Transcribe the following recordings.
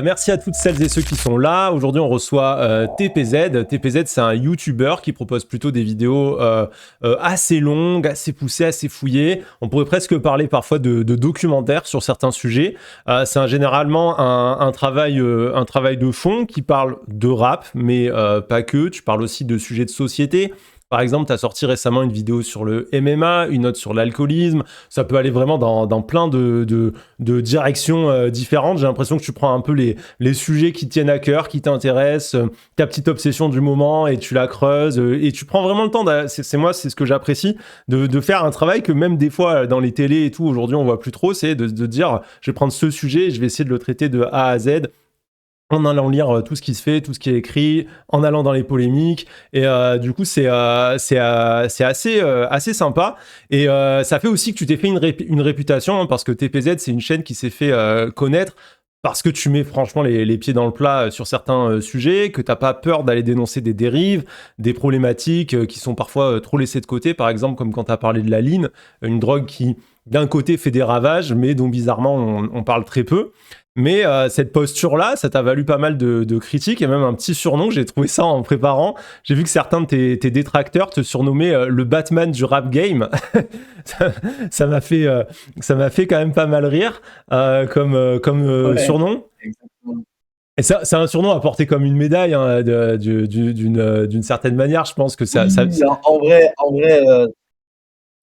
Merci à toutes celles et ceux qui sont là. Aujourd'hui, on reçoit TPZ. TPZ, c'est un YouTuber qui propose plutôt des vidéos assez longues, assez poussées, assez fouillées. On pourrait presque parler parfois de documentaires sur certains sujets. Généralement un travail de fond qui parle de rap, mais pas que. Tu parles aussi de sujets de société. Par exemple, tu as sorti récemment une vidéo sur le MMA, une autre sur l'alcoolisme. Ça peut aller vraiment dans plein de directions différentes. J'ai l'impression que tu prends un peu les sujets qui tiennent à cœur, qui t'intéressent, ta petite obsession du moment, et tu la creuses, et tu prends vraiment le temps. C'est ce que j'apprécie, de faire un travail que même des fois dans les télés et tout, aujourd'hui on voit plus trop, c'est de dire, je vais prendre ce sujet et je vais essayer de le traiter de A à Z, en allant lire tout ce qui se fait, tout ce qui est écrit, en allant dans les polémiques. Et du coup, c'est assez sympa. Et ça fait aussi que tu t'es fait une réputation, hein, parce que TPZ, c'est une chaîne qui s'est fait connaître parce que tu mets franchement les pieds dans le plat sur certains sujets, que t'as pas peur d'aller dénoncer des dérives, des problématiques qui sont parfois trop laissées de côté. Par exemple, comme quand tu as parlé de la lean, une drogue qui, d'un côté, fait des ravages, mais dont bizarrement, on parle très peu. Mais cette posture-là, ça t'a valu pas mal de critiques et même un petit surnom. J'ai trouvé ça en préparant. J'ai vu que certains de tes détracteurs te surnommaient le Batman du rap game. ça ça m'a fait, ça m'a fait quand même pas mal rire comme Ouais, surnom. exactement. Et ça, c'est un surnom à porter comme une médaille, hein, d'une certaine manière. Je pense que Oui, en vrai,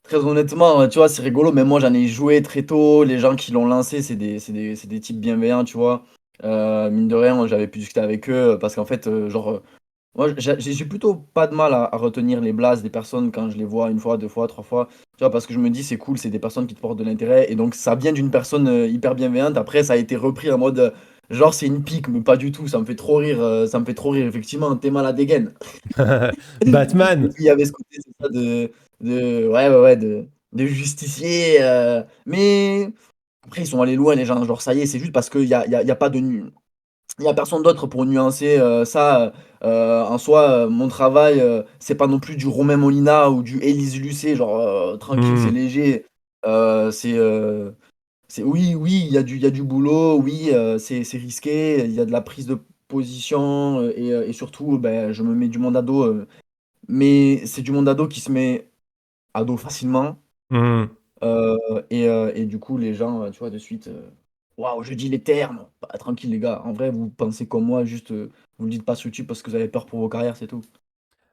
très honnêtement, tu vois, c'est rigolo, mais moi, j'en ai joué très tôt. Les gens qui l'ont lancé, c'est des types bienveillants, tu vois. Mine de rien, j'avais pu discuter avec eux parce qu'en fait, moi, j'ai plutôt pas de mal à retenir les blases des personnes quand je les vois une fois, deux fois, trois fois. Tu vois, parce que je me dis, c'est cool, c'est des personnes qui te portent de l'intérêt. Et donc, ça vient d'une personne hyper bienveillante. Après, ça a été repris en mode, genre, c'est une pique, mais pas du tout. Ça me fait trop rire. Ça me fait trop rire. Effectivement, t'es mal à dégaine. Et Batman. puis, il y avait ce côté, c'est ça, ouais, de justicier. Mais après, ils sont allés loin, les gens. Genre, ça y est, c'est juste parce qu'il y a pas de, il y a personne d'autre pour nuancer ça. En soi, mon travail, c'est pas non plus du Romain Molina ou du Élise Lucet, genre tranquille, c'est Hmm. léger. Oui, oui, il y a du boulot, oui, c'est risqué, il y a de la prise de position et surtout, ben, je me mets du monde à dos, mais c'est du monde à dos qui se met à dos facilement. Hmm. Et du coup, les gens, tu vois, de suite, waouh, je dis les termes. Bah, tranquille, les gars. En vrai, vous pensez comme moi, juste, vous le dites pas sur YouTube parce que vous avez peur pour vos carrières, c'est tout.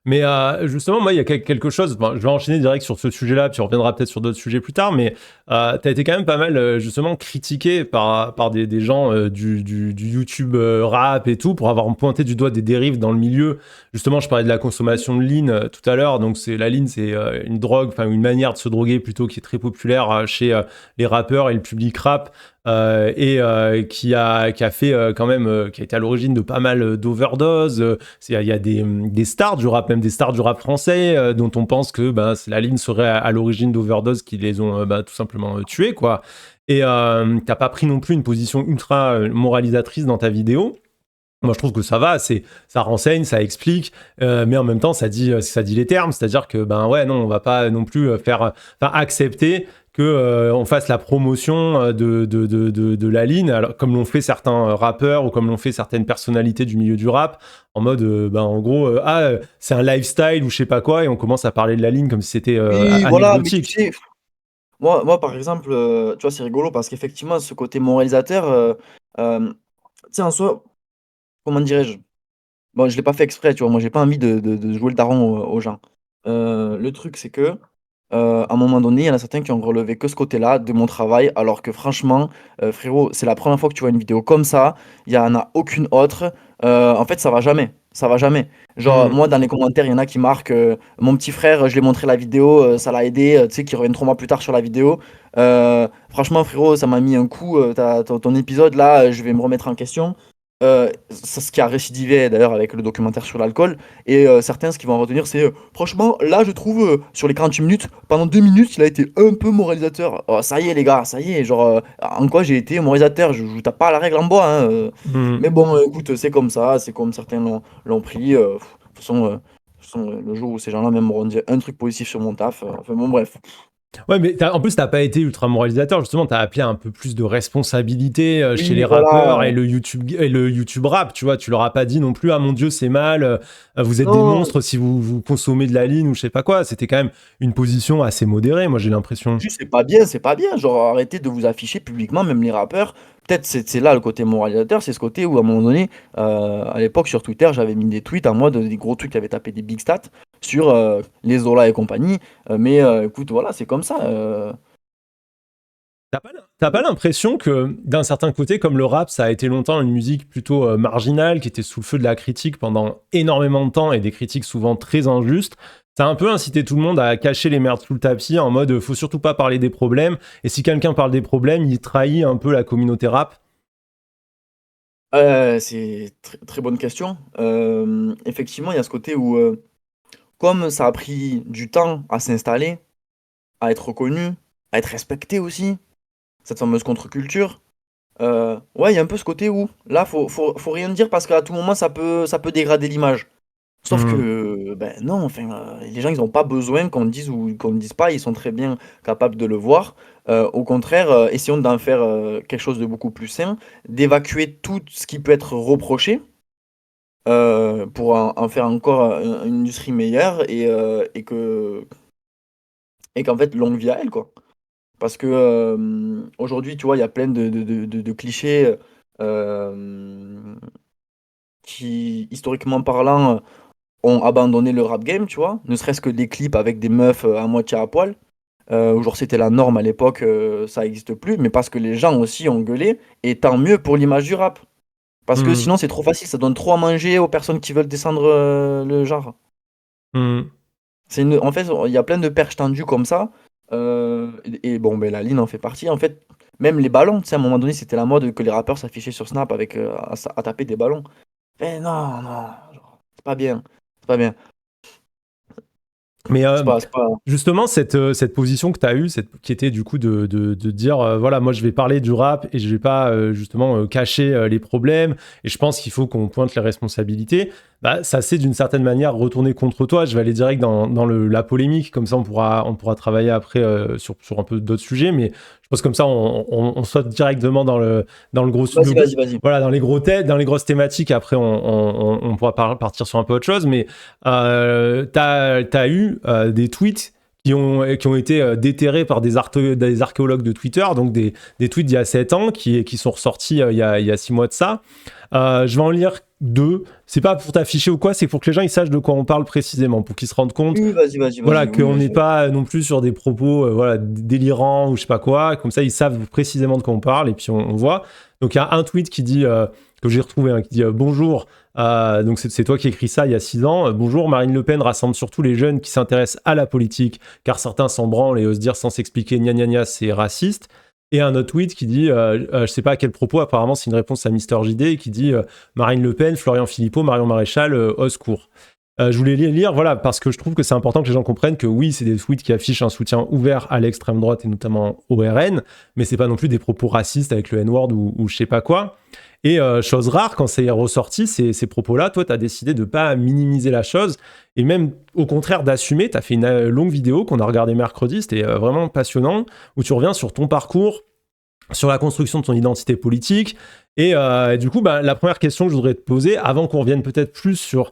Mais justement, moi, il y a quelque chose. Enfin, je vais enchaîner direct sur ce sujet-là, puis on reviendra peut-être sur d'autres sujets plus tard. Mais tu as été quand même pas mal, justement, critiqué par des gens du YouTube rap et tout, pour avoir pointé du doigt des dérives dans le milieu. Justement, je parlais de la consommation de lean tout à l'heure. Donc, la lean, c'est une drogue, enfin, une manière de se droguer plutôt qui est très populaire chez les rappeurs et le public rap. Qui a fait quand même, qui a été à l'origine de pas mal d'overdoses. Il y a des stars du rap, même des stars du rap français, dont on pense que la ligne serait à l'origine d'overdoses qui les ont tout simplement tués, quoi. Et t'as pas pris non plus une position ultra moralisatrice dans ta vidéo. Moi, je trouve que ça va, ça renseigne, ça explique, mais en même temps, ça dit les termes, c'est-à-dire que ben ouais, non, on va pas non plus accepter que on fasse la promotion de la ligne, alors, comme l'ont fait certains rappeurs ou comme l'ont fait certaines personnalités du milieu du rap, en mode, en gros, c'est un lifestyle ou je sais pas quoi, et on commence à parler de la ligne comme si c'était Oui, voilà, mais tu anecdotique. sais, moi, par exemple, tu vois, c'est rigolo parce qu'effectivement, ce côté moralisateur, tu sais, en soi, comment dirais-je? Bon, je l'ai pas fait exprès, tu vois. Moi, j'ai pas envie de jouer le daron aux gens. Le truc, c'est que, à un moment donné, il y en a certains qui ont relevé que ce côté-là de mon travail, alors que franchement, frérot, c'est la première fois que tu vois une vidéo comme ça. Il y en a aucune autre. En fait, ça va jamais. Ça va jamais. Genre, Hmm. moi, dans les commentaires, il y en a qui marquent mon petit frère, je lui ai montré la vidéo, ça l'a aidé, tu sais, qui reviennent 3 mois plus tard sur la vidéo. Franchement, frérot, ça m'a mis un coup. Ton épisode là, je vais me remettre en question. C'est ce qui a récidivé d'ailleurs avec le documentaire sur l'alcool. Et certains, ce qu'ils vont retenir, c'est franchement, là, je trouve, sur les 48 minutes, pendant 2 minutes, il a été un peu moralisateur. Oh, ça y est, les gars, ça y est. Genre, en quoi j'ai été moralisateur? Je tape pas la règle en bois, hein. Hmm. Mais bon, écoute, c'est comme ça, c'est comme certains l'ont pris. De toute façon, le jour où ces gens-là même m'auront dit un truc positif sur mon taf, enfin bon, bref. Ouais, mais en plus, t'as pas été ultra moralisateur, justement, t'as appelé un peu plus de responsabilité chez les Oui, rappeurs voilà. et le YouTube rap, tu vois. Tu leur as pas dit non plus, ah mon Dieu, c'est mal, vous êtes des Non, monstres si vous consommez de la ligne ou je sais pas quoi. C'était quand même une position assez modérée, moi, j'ai l'impression. juste, c'est pas bien, c'est pas bien. Genre, arrêtez de vous afficher publiquement, même les rappeurs. Peut-être c'est là le côté moralisateur, c'est ce côté où à un moment donné, à l'époque sur Twitter, j'avais mis des tweets à moi, des gros trucs qui avaient tapé des big stats sur les Zola et compagnie. Mais écoute, voilà, c'est comme ça. T'as pas l'impression que, d'un certain côté, comme le rap, ça a été longtemps une musique plutôt marginale, qui était sous le feu de la critique pendant énormément de temps, et des critiques souvent très injustes, ça a un peu incité tout le monde à cacher les merdes sous le tapis, en mode faut surtout pas parler des problèmes, et si quelqu'un parle des problèmes, il trahit un peu la communauté rap. C'est très bonne question. Effectivement, il y a ce côté où, comme ça a pris du temps à s'installer, à être reconnu, à être respecté aussi, cette fameuse contre-culture. Ouais, il y a un peu ce côté où là, faut rien dire parce qu'à tout moment, ça peut dégrader l'image. Sauf Hmm. que, ben non, enfin, les gens, ils n'ont pas besoin qu'on dise ou qu'on ne dise pas, ils sont très bien capables de le voir. Au contraire, essayons d'en faire quelque chose de beaucoup plus sain, d'évacuer tout ce qui peut être reproché pour en faire encore une industrie meilleure et qu'en fait, longue vie à elle, quoi. Parce que aujourd'hui, tu vois, il y a plein de clichés euh, qui, historiquement parlant, ont abandonné le rap game, tu vois. Ne serait-ce que des clips avec des meufs à moitié à poil. Genre, c'était la norme à l'époque, ça n'existe plus, mais parce que les gens aussi ont gueulé, et tant mieux pour l'image du rap. Parce que Hmm. sinon, c'est trop facile, ça donne trop à manger aux personnes qui veulent descendre le genre. Hmm. En fait, il y a plein de perches tendues comme ça. Et bon, ben, la ligne en fait partie. En fait, même les ballons, tu sais, à un moment donné, c'était la mode que les rappeurs s'affichaient sur Snap avec, à taper des ballons. Eh non, non, genre, c'est pas bien. C'est pas bien. Mais C'est pas... justement, cette position que tu as eue, qui était du coup de dire, voilà, moi je vais parler du rap et je vais pas justement cacher les problèmes, et je pense qu'il faut qu'on pointe les responsabilités, bah, ça s'est d'une certaine manière retourné contre toi. Je vais aller direct dans la polémique, comme ça on pourra travailler après sur un peu d'autres sujets, mais je pense comme ça on saute directement dans le gros, Vas-y, vas-y, vas-y. voilà, dans les grosses thématiques. Après, on pourra partir sur un peu autre chose, mais t'as eu des tweets qui ont été déterrés par des archéologues de Twitter, donc des tweets d'il y a 7 ans qui sont ressortis il y a 6 mois de ça. Je vais en lire deux. C'est pas pour t'afficher ou quoi, c'est pour que les gens ils sachent de quoi on parle précisément, pour qu'ils se rendent compte, Oui, vas-y, vas-y, voilà, vas-y. Oui, qu'on n'est vas-y. pas non plus sur des propos voilà, délirants ou je sais pas quoi. Comme ça, ils savent précisément de quoi on parle et puis on voit. Donc il y a un tweet qui dit, que j'ai retrouvé, hein, qui dit bonjour. Donc c'est toi qui écris ça il y a 6 ans. Bonjour, Marine Le Pen rassemble surtout les jeunes qui s'intéressent à la politique, car certains s'en branlent et osent dire sans s'expliquer gna gna gna, c'est raciste. Et un autre tweet qui dit, je sais pas à quel propos, apparemment c'est une réponse à Mister JD, qui dit Marine Le Pen, Florian Philippot, Marion Maréchal, au secours. Je voulais les lire, voilà, parce que je trouve que c'est important que les gens comprennent que oui, c'est des tweets qui affichent un soutien ouvert à l'extrême droite et notamment au RN, mais c'est pas non plus des propos racistes avec le N-word ou je sais pas quoi. Et chose rare, quand c'est ressorti, ces propos-là, toi, tu as décidé de pas minimiser la chose, et même au contraire d'assumer. Tu as fait une longue vidéo qu'on a regardée mercredi, c'était vraiment passionnant, où tu reviens sur ton parcours, sur la construction de ton identité politique. Et du coup, bah, la première question que je voudrais te poser, avant qu'on revienne peut-être plus sur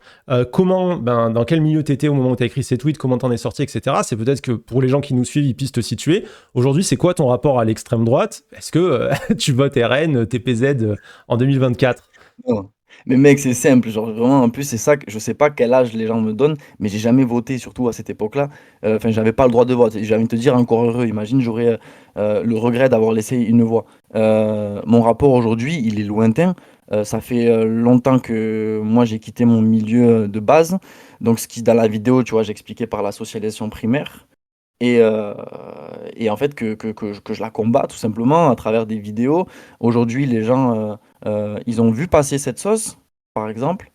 comment, dans quel milieu tu étais au moment où tu as écrit ces tweets, comment t'en es sorti, etc., c'est peut-être que pour les gens qui nous suivent, ils puissent te situer. Aujourd'hui, c'est quoi ton rapport à l'extrême droite? Est-ce que tu votes RN, TPZ en 2024? Non. Mais mec, c'est simple, genre vraiment, en plus, c'est ça que je sais pas quel âge les gens me donnent, mais j'ai jamais voté, surtout à cette époque-là. Enfin, j'avais pas le droit de vote. Et j'ai envie de te dire, encore heureux, imagine, j'aurais le regret d'avoir laissé une voix. Mon rapport aujourd'hui, il est lointain. Ça fait longtemps que moi, j'ai quitté mon milieu de base. Donc, ce qui, dans la vidéo, tu vois, j'expliquais par la socialisation primaire. Et, euh, et en fait, que je la combats tout simplement à travers des vidéos. Aujourd'hui, les gens, ils ont vu passer cette sauce, par exemple,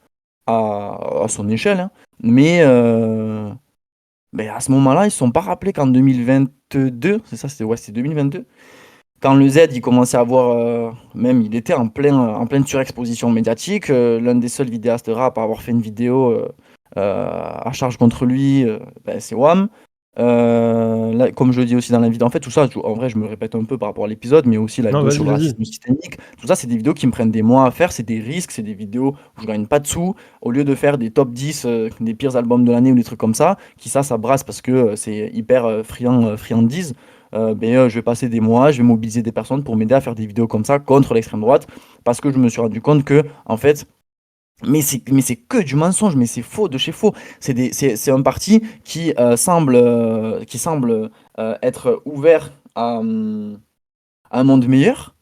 à son échelle, hein. Mais ben, à ce moment-là, ils ne se sont pas rappelés qu'en 2022, c'est ça, c'était ouais, c'était 2022, quand le Z, il commençait à avoir, même, il était en pleine surexposition médiatique. L'un des seuls vidéastes rap à avoir fait une vidéo à charge contre lui, ben, c'est Wham. Là, comme je le dis aussi dans la vidéo, en fait, tout ça, en vrai, je me répète un peu par rapport à l'épisode, mais aussi la Non, vidéo vas-y, sur le vas-y. racisme systémique. Tout ça, c'est des vidéos qui me prennent des mois à faire, c'est des risques, c'est des vidéos où je gagne pas de sous. Au lieu de faire des top 10 des pires albums de l'année ou des trucs comme ça, ça brasse parce que c'est hyper friandise. Je vais passer des mois, je vais mobiliser des personnes pour m'aider à faire des vidéos comme ça contre l'extrême droite, parce que je me suis rendu compte que, en fait, mais c'est que du mensonge, mais c'est faux de chez faux. C'est un parti qui semble être ouvert à un monde meilleur.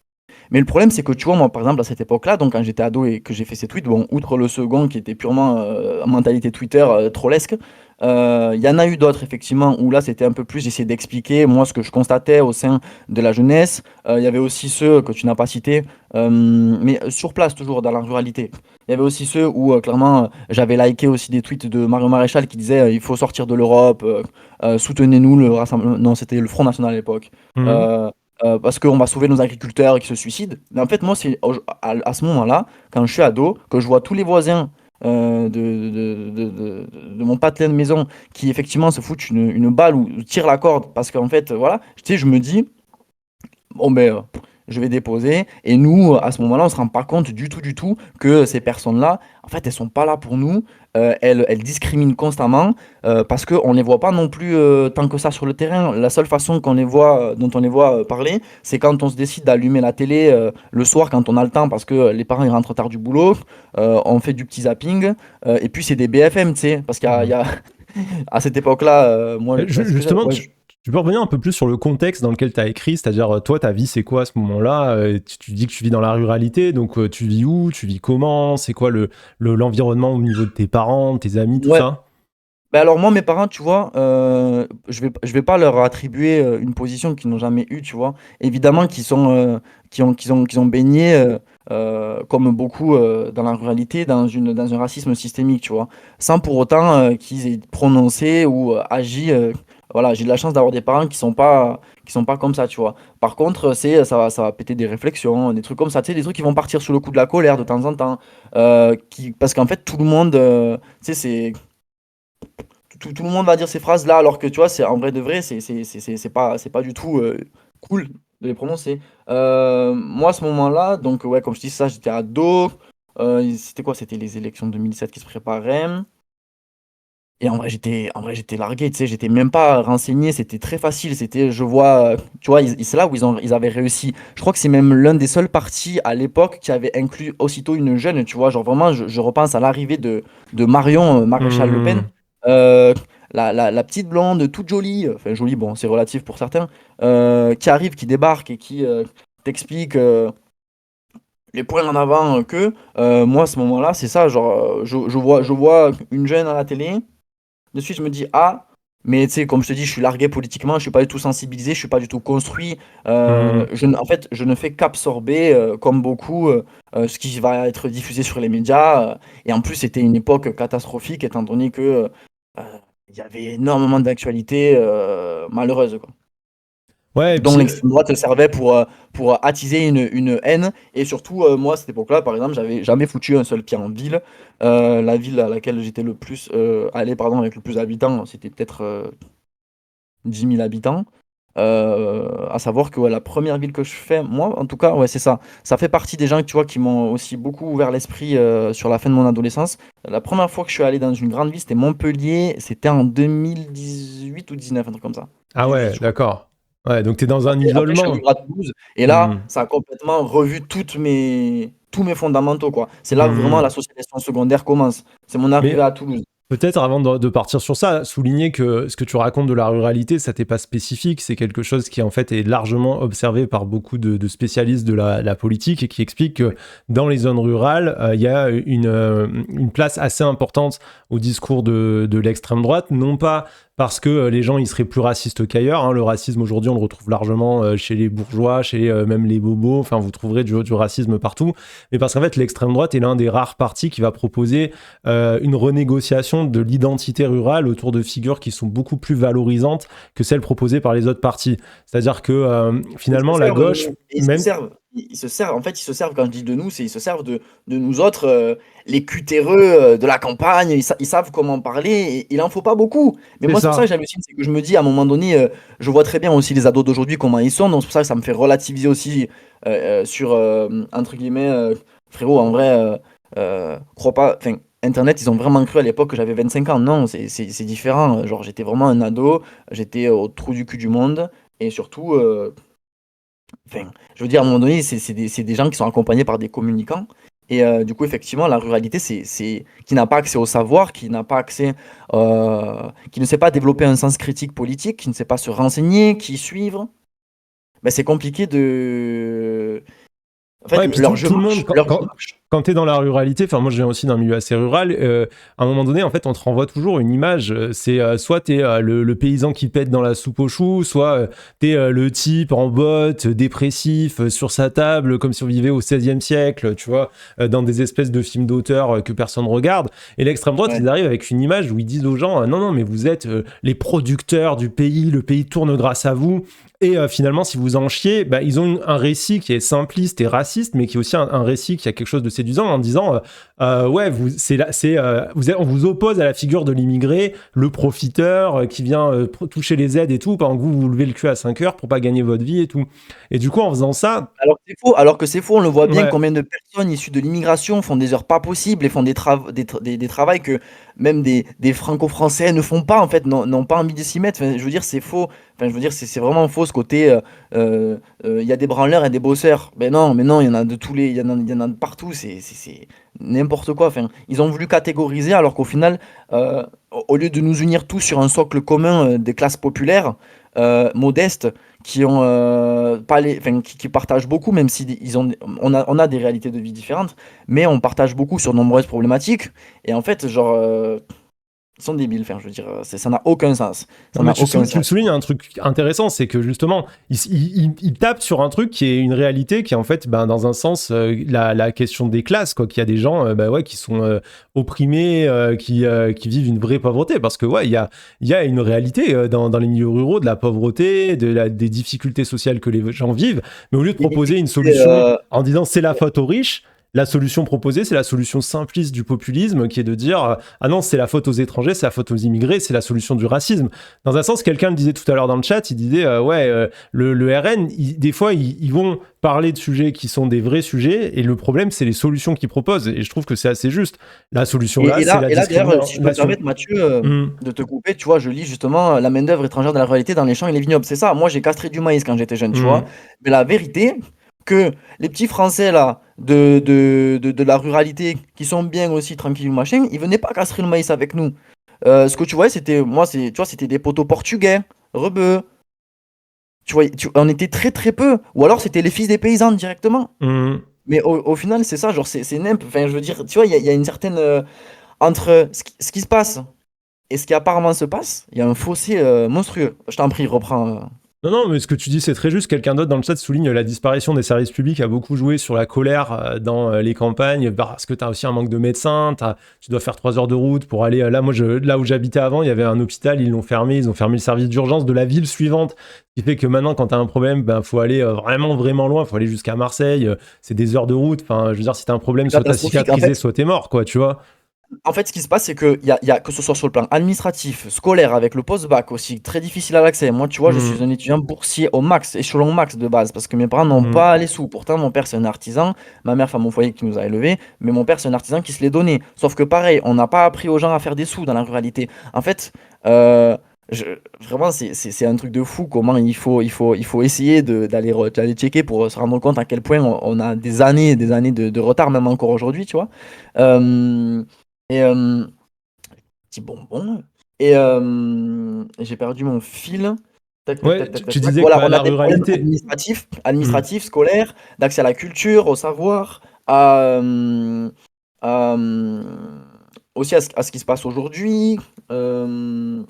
Mais le problème, c'est que tu vois, moi, par exemple, à cette époque-là, donc quand j'étais ado et que j'ai fait ces tweets, bon, outre le second qui était purement mentalité Twitter trollesque, il y en a eu d'autres, effectivement, où là, c'était un peu plus, j'essayais d'expliquer, moi, ce que je constatais au sein de la jeunesse. Il y avait aussi ceux que tu n'as pas cités, mais sur place, toujours, dans la ruralité. Il y avait aussi ceux où, clairement, j'avais liké aussi des tweets de Mario Maréchal qui disait il faut sortir de l'Europe, soutenez-nous, le rassemblement. Non, c'était le Front National à l'époque. Mhm. Euh, parce qu'on va sauver nos agriculteurs qui se suicident. Mais en fait, moi, c'est à ce moment-là, quand je suis ado, que je vois tous les voisins de mon patelin de maison qui, effectivement, se foutent une balle ou tirent la corde, parce qu'en fait, voilà, tu sais, je me dis, bon, je vais déposer. Et nous, à ce moment-là, on se rend pas compte du tout, que ces personnes-là, en fait, elles sont pas là pour nous. Elles discriminent constamment parce qu'on les voit pas non plus tant que ça sur le terrain. La seule façon dont on les voit parler, c'est quand on se décide d'allumer la télé le soir, quand on a le temps, parce que les parents ils rentrent tard du boulot. On fait du petit zapping. Et puis, c'est des BFM, tu sais, parce à cette époque-là, moi, ce que Justement, ouais, tu peux revenir un peu plus sur le contexte dans lequel tu as écrit, c'est-à-dire, toi, ta vie, c'est quoi à ce moment-là? Tu dis que tu vis dans la ruralité, donc tu vis où? Tu vis comment? C'est quoi l'environnement au niveau de tes parents, tes amis, tout ouais. ça? Alors moi, mes parents, tu vois, je vais pas leur attribuer une position qu'ils n'ont jamais eue, tu vois. Évidemment qu'ils ont baigné, comme beaucoup dans la ruralité, dans un racisme systémique, tu vois. Sans pour autant qu'ils aient prononcé ou agi. Voilà, j'ai de la chance d'avoir des parents qui sont pas comme ça, tu vois. Par contre, ça va péter des réflexions, des trucs comme ça, tu sais, des trucs qui vont partir sous le coup de la colère de temps en temps. Parce qu'en fait, tout le monde, tu sais, tout le monde va dire ces phrases-là, alors que tu vois, c'est en vrai de vrai, c'est pas du tout cool de les prononcer. Moi, à ce moment-là, donc ouais, comme je dis ça, j'étais ado. C'était quoi? C'était les élections de 2007 qui se préparaient. Et en vrai, j'étais largué, tu sais, j'étais même pas renseigné, c'était très facile, je vois, tu vois, c'est là où ils avaient réussi. Je crois que c'est même l'un des seuls partis à l'époque qui avait inclus aussitôt une jeune, tu vois, genre vraiment, je repense à l'arrivée de Marion Maréchal Le Pen, Hmm. euh, la petite blonde, toute jolie, enfin jolie, bon, c'est relatif pour certains, qui arrive, qui débarque et qui t'explique les points en avant moi, à ce moment-là, c'est ça, genre, je vois une jeune à la télé. De suite, je me dis, ah, mais tu sais, comme je te dis, je suis largué politiquement, je suis pas du tout sensibilisé, je suis pas du tout construit. Hmm. En fait, je ne fais qu'absorber, comme beaucoup, ce qui va être diffusé sur les médias. Et en plus, c'était une époque catastrophique, étant donné que il y avait énormément d'actualités malheureuses, quoi, Ouais, et dont puis, l'extrême droite servait pour attiser une haine. Et surtout, moi, à cette époque-là, par exemple, j'avais jamais foutu un seul pied en ville. La ville à laquelle j'étais le plus allé, pardon, avec le plus d'habitants, c'était peut-être 10 000 habitants. À savoir que ouais, la première ville que je fais, moi, en tout cas, ouais, c'est ça. Ça fait partie des gens, tu vois, qui m'ont aussi beaucoup ouvert l'esprit sur la fin de mon adolescence. La première fois que je suis allé dans une grande ville, c'était Montpellier. C'était en 2018 ou 19, un truc comme ça. ah 18, ouais, je crois. d'accord. Ouais, donc t'es dans un Après, je suis isolement. arrivé à Toulouse et là, Hmm. ça a complètement revu tous mes fondamentaux, quoi. C'est là que vraiment Hmm. la socialisation secondaire commence. C'est mon arrivée Mais à Toulouse. peut-être avant de partir sur ça, souligner que ce que tu racontes de la ruralité, ça t'est pas spécifique, c'est quelque chose qui en fait est largement observé par beaucoup de spécialistes de la politique et qui explique que dans les zones rurales, il y a une place assez importante au discours de l'extrême droite, non pas parce que les gens ils seraient plus racistes qu'ailleurs, hein. Le racisme aujourd'hui on le retrouve largement chez les bourgeois, chez même les bobos, enfin vous trouverez du racisme partout, mais parce qu'en fait l'extrême droite est l'un des rares partis qui va proposer une renégociation de l'identité rurale autour de figures qui sont beaucoup plus valorisantes que celles proposées par les autres partis. C'est-à-dire que Ils s'en finalement, la servent, gauche, et ils s'en même servent. ils se servent, en fait, ils se servent, quand je dis de nous, c'est ils se servent de nous autres, les cutéreux de la campagne, ils savent comment parler, et il en faut pas beaucoup. Mais C'est moi, c'est pour ça que ça. j'hallucine, c'est que je me dis, à un moment donné, je vois très bien aussi les ados d'aujourd'hui, comment ils sont, donc c'est pour ça que ça me fait relativiser aussi sur, entre guillemets, frérot, en vrai, crois pas, enfin, Internet, ils ont vraiment cru à l'époque que j'avais 25 ans. Non, c'est différent. Genre, j'étais vraiment un ado, j'étais au trou du cul du monde, et surtout, enfin, je veux dire, à un moment donné, c'est des gens qui sont accompagnés par des communicants. Et du coup, effectivement, la ruralité, qui n'a pas accès au savoir, qui n'a pas accès, qui ne sait pas développer un sens critique politique, qui ne sait pas se renseigner, qui suivre. Ben, c'est compliqué de. En fait, Ouais, et puis leur jeu tout le monde, marche. Leur jeu marche. quand tu es dans la ruralité, enfin moi je viens aussi d'un milieu assez rural, à un moment donné, en fait, on te renvoie toujours une image. C'est soit tu es le paysan qui pète dans la soupe aux choux, soit tu es le type en botte, dépressif, sur sa table, comme si on vivait au XVIe siècle, tu vois, dans des espèces de films d'auteur que personne regarde. Et l'extrême droite, Ouais. ils arrivent avec une image où ils disent aux gens, non, non, mais vous êtes les producteurs du pays, le pays tourne grâce à vous. Et finalement, si vous en chiez, bah, ils ont un récit qui est simpliste et raciste, mais qui est aussi un récit qui a quelque chose de séduisant en disant ouais, on vous oppose à la figure de l'immigré, le profiteur qui vient toucher les aides et tout, pendant que vous vous levez le cul à 5 heures pour pas gagner votre vie et tout. Et du coup, en faisant ça, Alors que c'est faux, on le voit bien, ouais, combien de personnes issues de l'immigration font des heures pas possibles et font des travails que même des franco-français ne font pas, en fait, n'ont pas envie de s'y mettre. Enfin, je veux dire, c'est faux. Enfin, je veux dire, c'est vraiment faux ce côté. Il y a des branleurs et des bosseurs. Mais non, il y en a de tous les, il y en a de partout. C'est n'importe quoi. Enfin, ils ont voulu catégoriser alors qu'au final, au lieu de nous unir tous sur un socle commun des classes populaires modestes qui ont pas les, enfin, qui partagent beaucoup, même si on a des réalités de vie différentes, mais on partage beaucoup sur de nombreuses problématiques. Et en fait, genre, ils sont débiles. Enfin, je veux dire, ça n'a aucun sens. non, Ça mais n'a aucun tu me sens. soulignes un truc intéressant, c'est que justement, il tape sur un truc qui est une réalité, qui est en fait, ben, dans un sens, la question des classes, quoi. Qu'il y a des gens, bah ouais, qui sont opprimés, qui vivent une vraie pauvreté, parce que ouais, il y a une réalité dans les milieux ruraux de la pauvreté, des difficultés sociales que les gens vivent. Mais au lieu de Et proposer une c'est, solution en disant c'est la faute aux riches, la solution proposée, c'est la solution simpliste du populisme, qui est de dire ah non, c'est la faute aux étrangers, c'est la faute aux immigrés, c'est la solution du racisme. Dans un sens, quelqu'un le disait tout à l'heure dans le chat, il disait ouais, le RN, des fois, ils vont parler de sujets qui sont des vrais sujets, et le problème, c'est les solutions qu'ils proposent. Et je trouve que c'est assez juste. La solution là, c'est la et là, d'ailleurs, si je peux me discrimination. permettre, Mathieu, Mmh. de te couper, tu vois, je lis justement la main-d'œuvre étrangère de la ruralité dans les champs et les vignobles. C'est ça. Moi, j'ai castré du maïs quand j'étais jeune, tu vois. Mmh. Mais la vérité, que les petits Français là de la ruralité qui sont bien aussi tranquilles machin, ils venaient pas castrer le maïs avec nous. Ce que tu vois, tu vois, c'était des poteaux portugais, rebeux. Tu vois, on était très très peu. Ou alors c'était les fils des paysans directement. Mmh. Mais au final, c'est ça, genre c'est nimp. Enfin, je veux dire, tu vois, il y a une certaine entre ce qui se passe et ce qui apparemment se passe, il y a un fossé monstrueux. Je t'en prie, reprends. Non, non, mais ce que tu dis, c'est très juste. Quelqu'un d'autre dans le chat souligne la disparition des services publics a beaucoup joué sur la colère dans les campagnes, parce que tu as aussi un manque de médecins, tu dois faire 3 heures de route pour aller... Là, là où j'habitais avant, il y avait un hôpital, ils ont fermé le service d'urgence de la ville suivante, ce qui fait que maintenant, quand tu as un problème, ben, faut aller vraiment, vraiment loin, faut aller jusqu'à Marseille, c'est des heures de route. Enfin, je veux dire, si tu as un problème, C'est soit tu as catastrophique. En cicatrisé, fait, soit tu es mort, quoi, tu vois. ce qui se passe, c'est que ce soit sur le plan administratif, scolaire, avec le post-bac aussi, très difficile à l'accès. Moi, tu vois, je suis Mmh, un étudiant boursier au max, échelon max de base, parce que mes parents n'ont mmh. pas les sous. Pourtant, mon père, c'est un artisan, ma mère, femme au foyer qui nous a élevés, mais mon père, c'est un artisan qui se les donnait. Sauf que pareil, on n'a pas appris aux gens à faire des sous dans la ruralité. En fait, euh, je- vraiment, c'est un truc de fou comment il faut essayer d'aller checker pour se rendre compte à quel point on a des années et des années de retard, même encore aujourd'hui, tu vois. Euh, et, petit bonbon. Et j'ai perdu mon fil. Tac, tac, Ouais, tac, tac, tac, tu tac. disais que Voilà, bah, on a la des problèmes ruralité... administratifs, Mmh. scolaires, d'accès à la culture, au savoir, à, aussi à ce qui se passe aujourd'hui. Euh,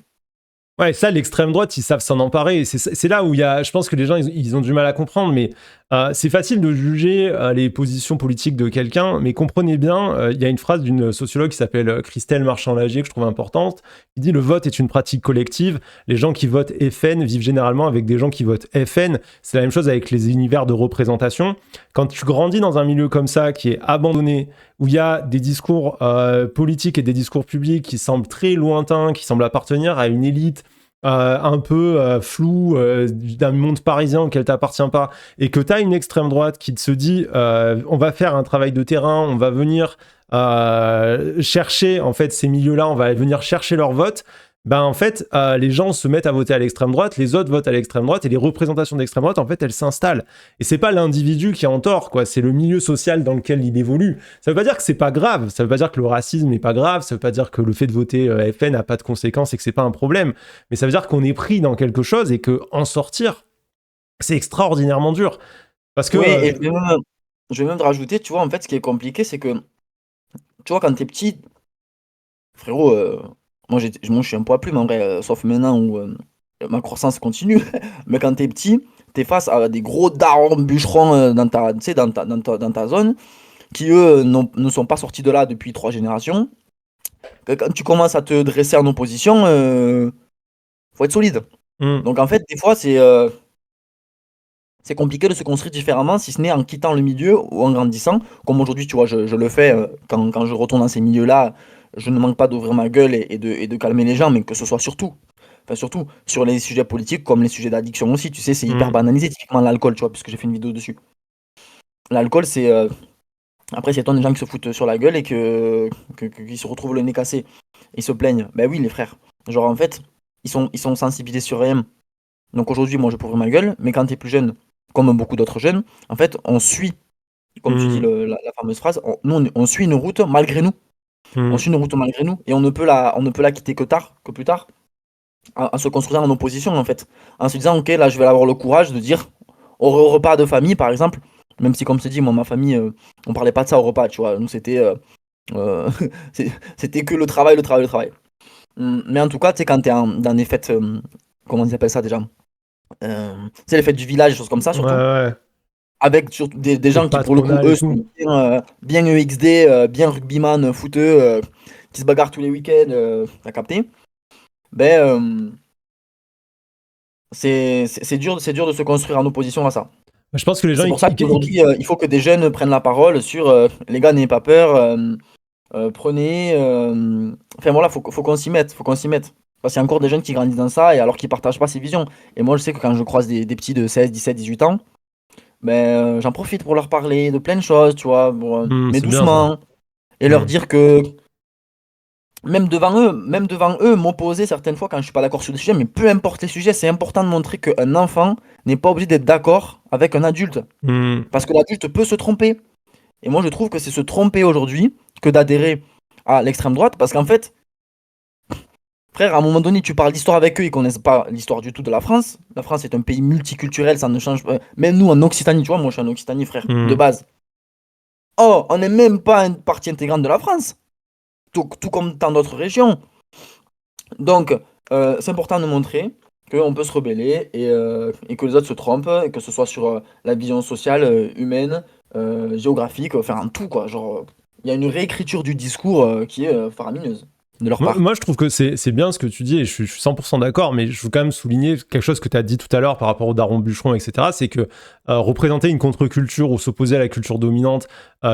Ouais, ça, l'extrême droite, ils savent s'en emparer. Et c'est là où il y a, je pense que les gens, ils ont du mal à comprendre, mais C'est facile de juger les positions politiques de quelqu'un, mais comprenez bien, il y a une phrase d'une sociologue qui s'appelle Christelle Marchand-Lager que je trouve importante, qui dit: le vote est une pratique collective, les gens qui votent FN vivent généralement avec des gens qui votent FN. C'est la même chose avec les univers de représentation. Quand tu grandis dans un milieu comme ça, qui est abandonné, où il y a des discours politiques et des discours publics qui semblent très lointains, qui semblent appartenir à une élite un peu flou d'un monde parisien auquel tu n'appartiens pas, et que tu as une extrême droite qui se dit on va faire un travail de terrain, on va venir chercher en fait ces milieux-là, on va venir chercher leur vote, ben en fait les gens se mettent à voter à l'extrême droite, les autres votent à l'extrême droite, et les représentations d'extrême droite en fait elles s'installent. Et c'est pas l'individu qui est en tort, quoi, c'est le milieu social dans lequel il évolue. Ça veut pas dire que c'est pas grave, ça veut pas dire que le racisme est pas grave, ça veut pas dire que le fait de voter FN n'a pas de conséquences et que c'est pas un problème, mais ça veut dire qu'on est pris dans quelque chose et que en sortir c'est extraordinairement dur. Parce que Oui, et je vais même rajouter, tu vois, en fait, ce qui est compliqué, c'est que, tu vois, quand t'es petit, frérot, moi je suis un poids plume en vrai, sauf maintenant où ma croissance continue. Mais quand t'es petit, t'es face à des gros darons bûcherons dans ta, tu sais, dans ta zone, qui eux ne sont pas sortis de là depuis 3 générations. Que quand tu commences à te dresser en opposition, faut être solide. hmm, Donc en fait, des fois, c'est compliqué de se construire différemment, si ce n'est en quittant le milieu ou en grandissant. Comme aujourd'hui, tu vois, je le fais quand je retourne dans ces milieux-là, je ne manque pas d'ouvrir ma gueule et de calmer les gens, mais que ce soit surtout sur les sujets politiques comme les sujets d'addiction aussi. Tu sais, c'est hyper hmm, banalisé, typiquement l'alcool, tu vois, puisque j'ai fait une vidéo dessus. L'alcool, c'est. Après, c'est tant de gens qui se foutent sur la gueule et qui se retrouvent le nez cassé. Ils se plaignent. Ben oui, les frères. Genre, en fait, ils sont sensibilisés sur rien. Donc aujourd'hui, moi, je peux ouvrir ma gueule, mais quand tu es plus jeune, comme beaucoup d'autres jeunes, en fait, on suit, comme tu dis hmm, la fameuse phrase, on suit une route malgré nous. On hmm. suit une route malgré nous, et on ne peut la quitter que plus tard, en se construisant en opposition, en fait. En se disant, ok, là, je vais avoir le courage de dire, au repas de famille, par exemple, même si, comme je te dis, moi, ma famille, on parlait pas de ça au repas, tu vois. Nous, euh, c'était que le travail, le travail, le travail. Mais en tout cas, tu sais, quand tu es dans des fêtes, comment ils appellent ça déjà? C'est les fêtes du village, des choses comme ça, Ouais, surtout. ouais. Avec surtout des Fête gens qui, pour le coup, patronale et eux, tout. sont bien EXD, bien rugbyman, footeux, qui se bagarrent tous les week-ends, t'as capté? Ben, c'est dur de se construire en opposition à ça. Je pense que les gens, C'est pour ça qu'aujourd'hui, il faut que des jeunes prennent la parole sur les gars, n'ayez pas peur, prenez. Enfin voilà, faut qu'on s'y mette, faut qu'on s'y mette. Parce qu'il y a encore des jeunes qui grandissent dans ça et alors qu'ils partagent pas ces visions. Et moi, je sais que quand je croise des petits de 16, 17, 18 ans, ben, j'en profite pour leur parler de plein de choses, tu vois, mais c'est bien ça. doucement, et leur Hmm. dire que même devant eux, m'opposer certaines fois quand je suis pas d'accord sur des sujets, mais peu importe les sujets, c'est important de montrer qu'un enfant n'est pas obligé d'être d'accord avec un adulte. Hmm. Parce que l'adulte peut se tromper. Et moi, je trouve que c'est se tromper aujourd'hui que d'adhérer à l'extrême droite, parce qu'en fait, frère, à un moment donné, tu parles d'histoire avec eux, ils connaissent pas l'histoire du tout de la France. La France est un pays multiculturel, ça ne change pas. Même nous, en Occitanie, tu vois, moi je suis en Occitanie, frère, de Hmm. base. Oh, on n'est même pas une partie intégrante de la France, tout comme dans d'autres régions. Donc, c'est important de montrer qu'on peut se rebeller et que les autres se trompent, et que ce soit sur la vision sociale, humaine, géographique, enfin en tout, quoi. Genre, il y a une réécriture du discours qui est faramineuse de leur part. Moi, je trouve que c'est bien ce que tu dis et je suis 100% d'accord, mais je veux quand même souligner quelque chose que tu as dit tout à l'heure par rapport au daron bûcheron, etc. C'est que représenter une contre-culture ou s'opposer à la culture dominante,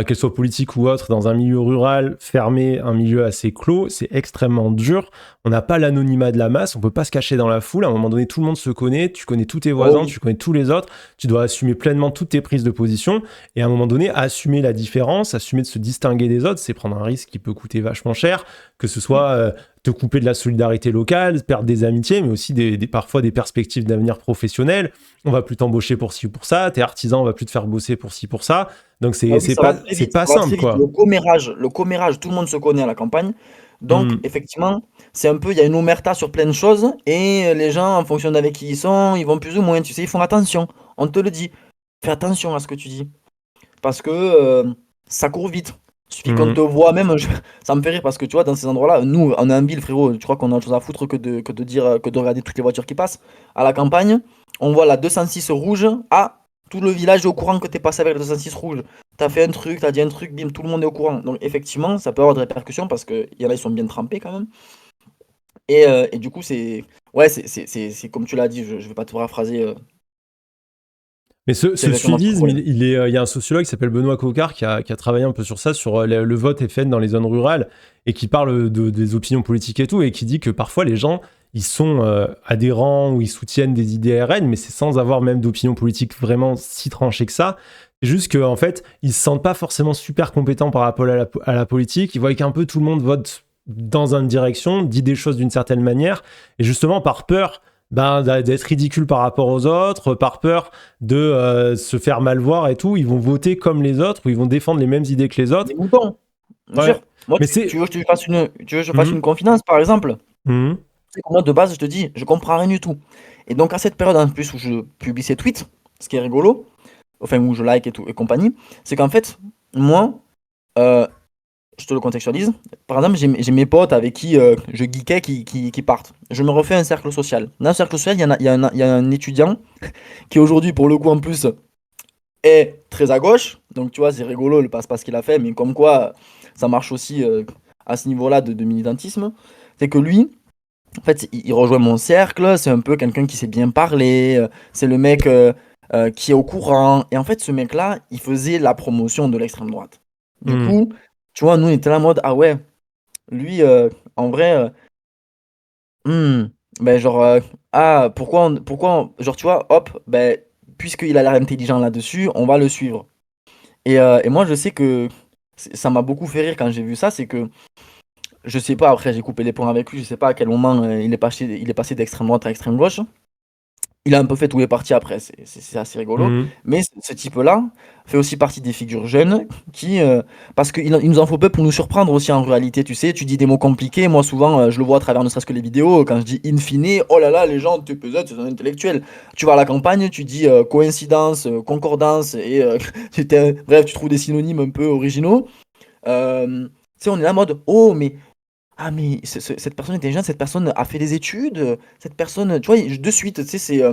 qu'elle soit politique ou autre, dans un milieu rural, fermé, un milieu assez clos, c'est extrêmement dur. On n'a pas l'anonymat de la masse, on peut pas se cacher dans la foule. À un moment donné, tout le monde se connaît, tu connais tous tes Oh voisins, oui. tu connais tous les autres, tu dois assumer pleinement toutes tes prises de position. Et à un moment donné, assumer la différence, assumer de se distinguer des autres, c'est prendre un risque qui peut coûter vachement cher, que ce Mm. soit te couper de la solidarité locale, perdre des amitiés, mais aussi parfois des perspectives d'avenir professionnel. On va plus t'embaucher pour ci ou pour ça, t'es artisan, on va plus te faire bosser pour ci, pour ça. Donc Ah oui, ça va très c'est vite, pas ça va très simple, vite. quoi. Le commérage, tout le monde se connaît à la campagne. Donc, Hmm. effectivement, c'est un peu, il y a une omerta sur plein de choses et les gens, en fonction d'avec qui ils sont, ils vont plus ou moins, tu sais, ils font attention. On te le dit. Fais attention à ce que tu dis. Parce que ça court vite. Il suffit qu'on Hmm. te voit même, ça me fait rire parce que tu vois, dans ces endroits-là, nous, on est en ville, frérot, tu crois qu'on a autre chose à foutre que de dire, que de regarder toutes les voitures qui passent. À la campagne, on voit la 206 rouge. Ah, tout le village est au courant que t'es passé avec le 206 rouge. T'as fait un truc, t'as dit un truc, bim, tout le monde est au courant. Donc effectivement, ça peut avoir des répercussions parce qu'il y en a, ils sont bien trempés quand même. Et du coup, c'est. Ouais, c'est comme tu l'as dit, je vais pas te paraphraser. Mais C'est ce exactement ça le suivisme, problème. il y a un sociologue qui s'appelle Benoît Coquart qui a travaillé un peu sur ça, sur le vote FN dans les zones rurales, et qui parle des opinions politiques et tout, et qui dit que parfois les gens, ils sont adhérents ou ils soutiennent des idées RN, mais c'est sans avoir même d'opinion politique vraiment si tranchée que ça. C'est juste qu'en fait, ils se sentent pas forcément super compétents par rapport à la politique, ils voient qu'un peu tout le monde vote dans une direction, dit des choses d'une certaine manière, et justement par peur d'être ridicule par rapport aux autres, par peur de se faire mal voir et tout, ils vont voter comme les autres ou ils vont défendre les mêmes idées que les autres. Des moutons, bien Ouais. sûr. Moi, Mais tu c'est. veux que je te fasse Mhm. une confidence, par exemple? Mhm. C'est que moi, de base, je te dis, je comprends rien du tout. Et donc, à cette période, en plus, où je publie ces tweets, ce qui est rigolo, enfin, où je like et tout, et compagnie, c'est qu'en fait, moi, euh, je te le contextualise. Par exemple, j'ai mes potes avec qui je geekais qui partent. Je me refais un cercle social. Dans un cercle social, il y a un étudiant qui, aujourd'hui, pour le coup, en plus, est très à gauche. Donc, tu vois, c'est rigolo le passe-passe qu'il a fait, mais comme quoi, ça marche aussi à ce niveau-là de militantisme. C'est que lui, en fait, il rejoint mon cercle, c'est un peu quelqu'un qui sait bien parler, c'est le mec qui est au courant. Et en fait, ce mec-là, il faisait la promotion de l'extrême droite. Du Mhm. coup, tu vois, nous, on était là en mode, ah ouais, lui, en vrai, hmm, ben genre, genre, tu vois, hop, ben, puisqu'il a l'air intelligent là-dessus, on va le suivre. Et moi, je sais que ça m'a beaucoup fait rire quand j'ai vu ça, c'est que je sais pas, après j'ai coupé les ponts avec lui, je sais pas à quel moment il est passé d'extrême droite à extrême gauche. Il a un peu fait tous les partis après, c'est assez rigolo. Mhm. Mais ce type-là fait aussi partie des figures jeunes qui. Parce qu'il nous en faut peu pour nous surprendre aussi en réalité, tu sais. Tu dis des mots compliqués, moi souvent je le vois à travers ne serait-ce que les vidéos. Quand je dis in fine, oh là là, les gens, TPZ, c'est un intellectuel. Tu vas à la campagne, tu dis coïncidence, concordance, et bref, tu trouves des synonymes un peu originaux. Tu sais, on est là en mode, oh, mais mais cette personne est intelligente, cette personne a fait des études, cette personne, tu vois, de suite, tu sais, c'est.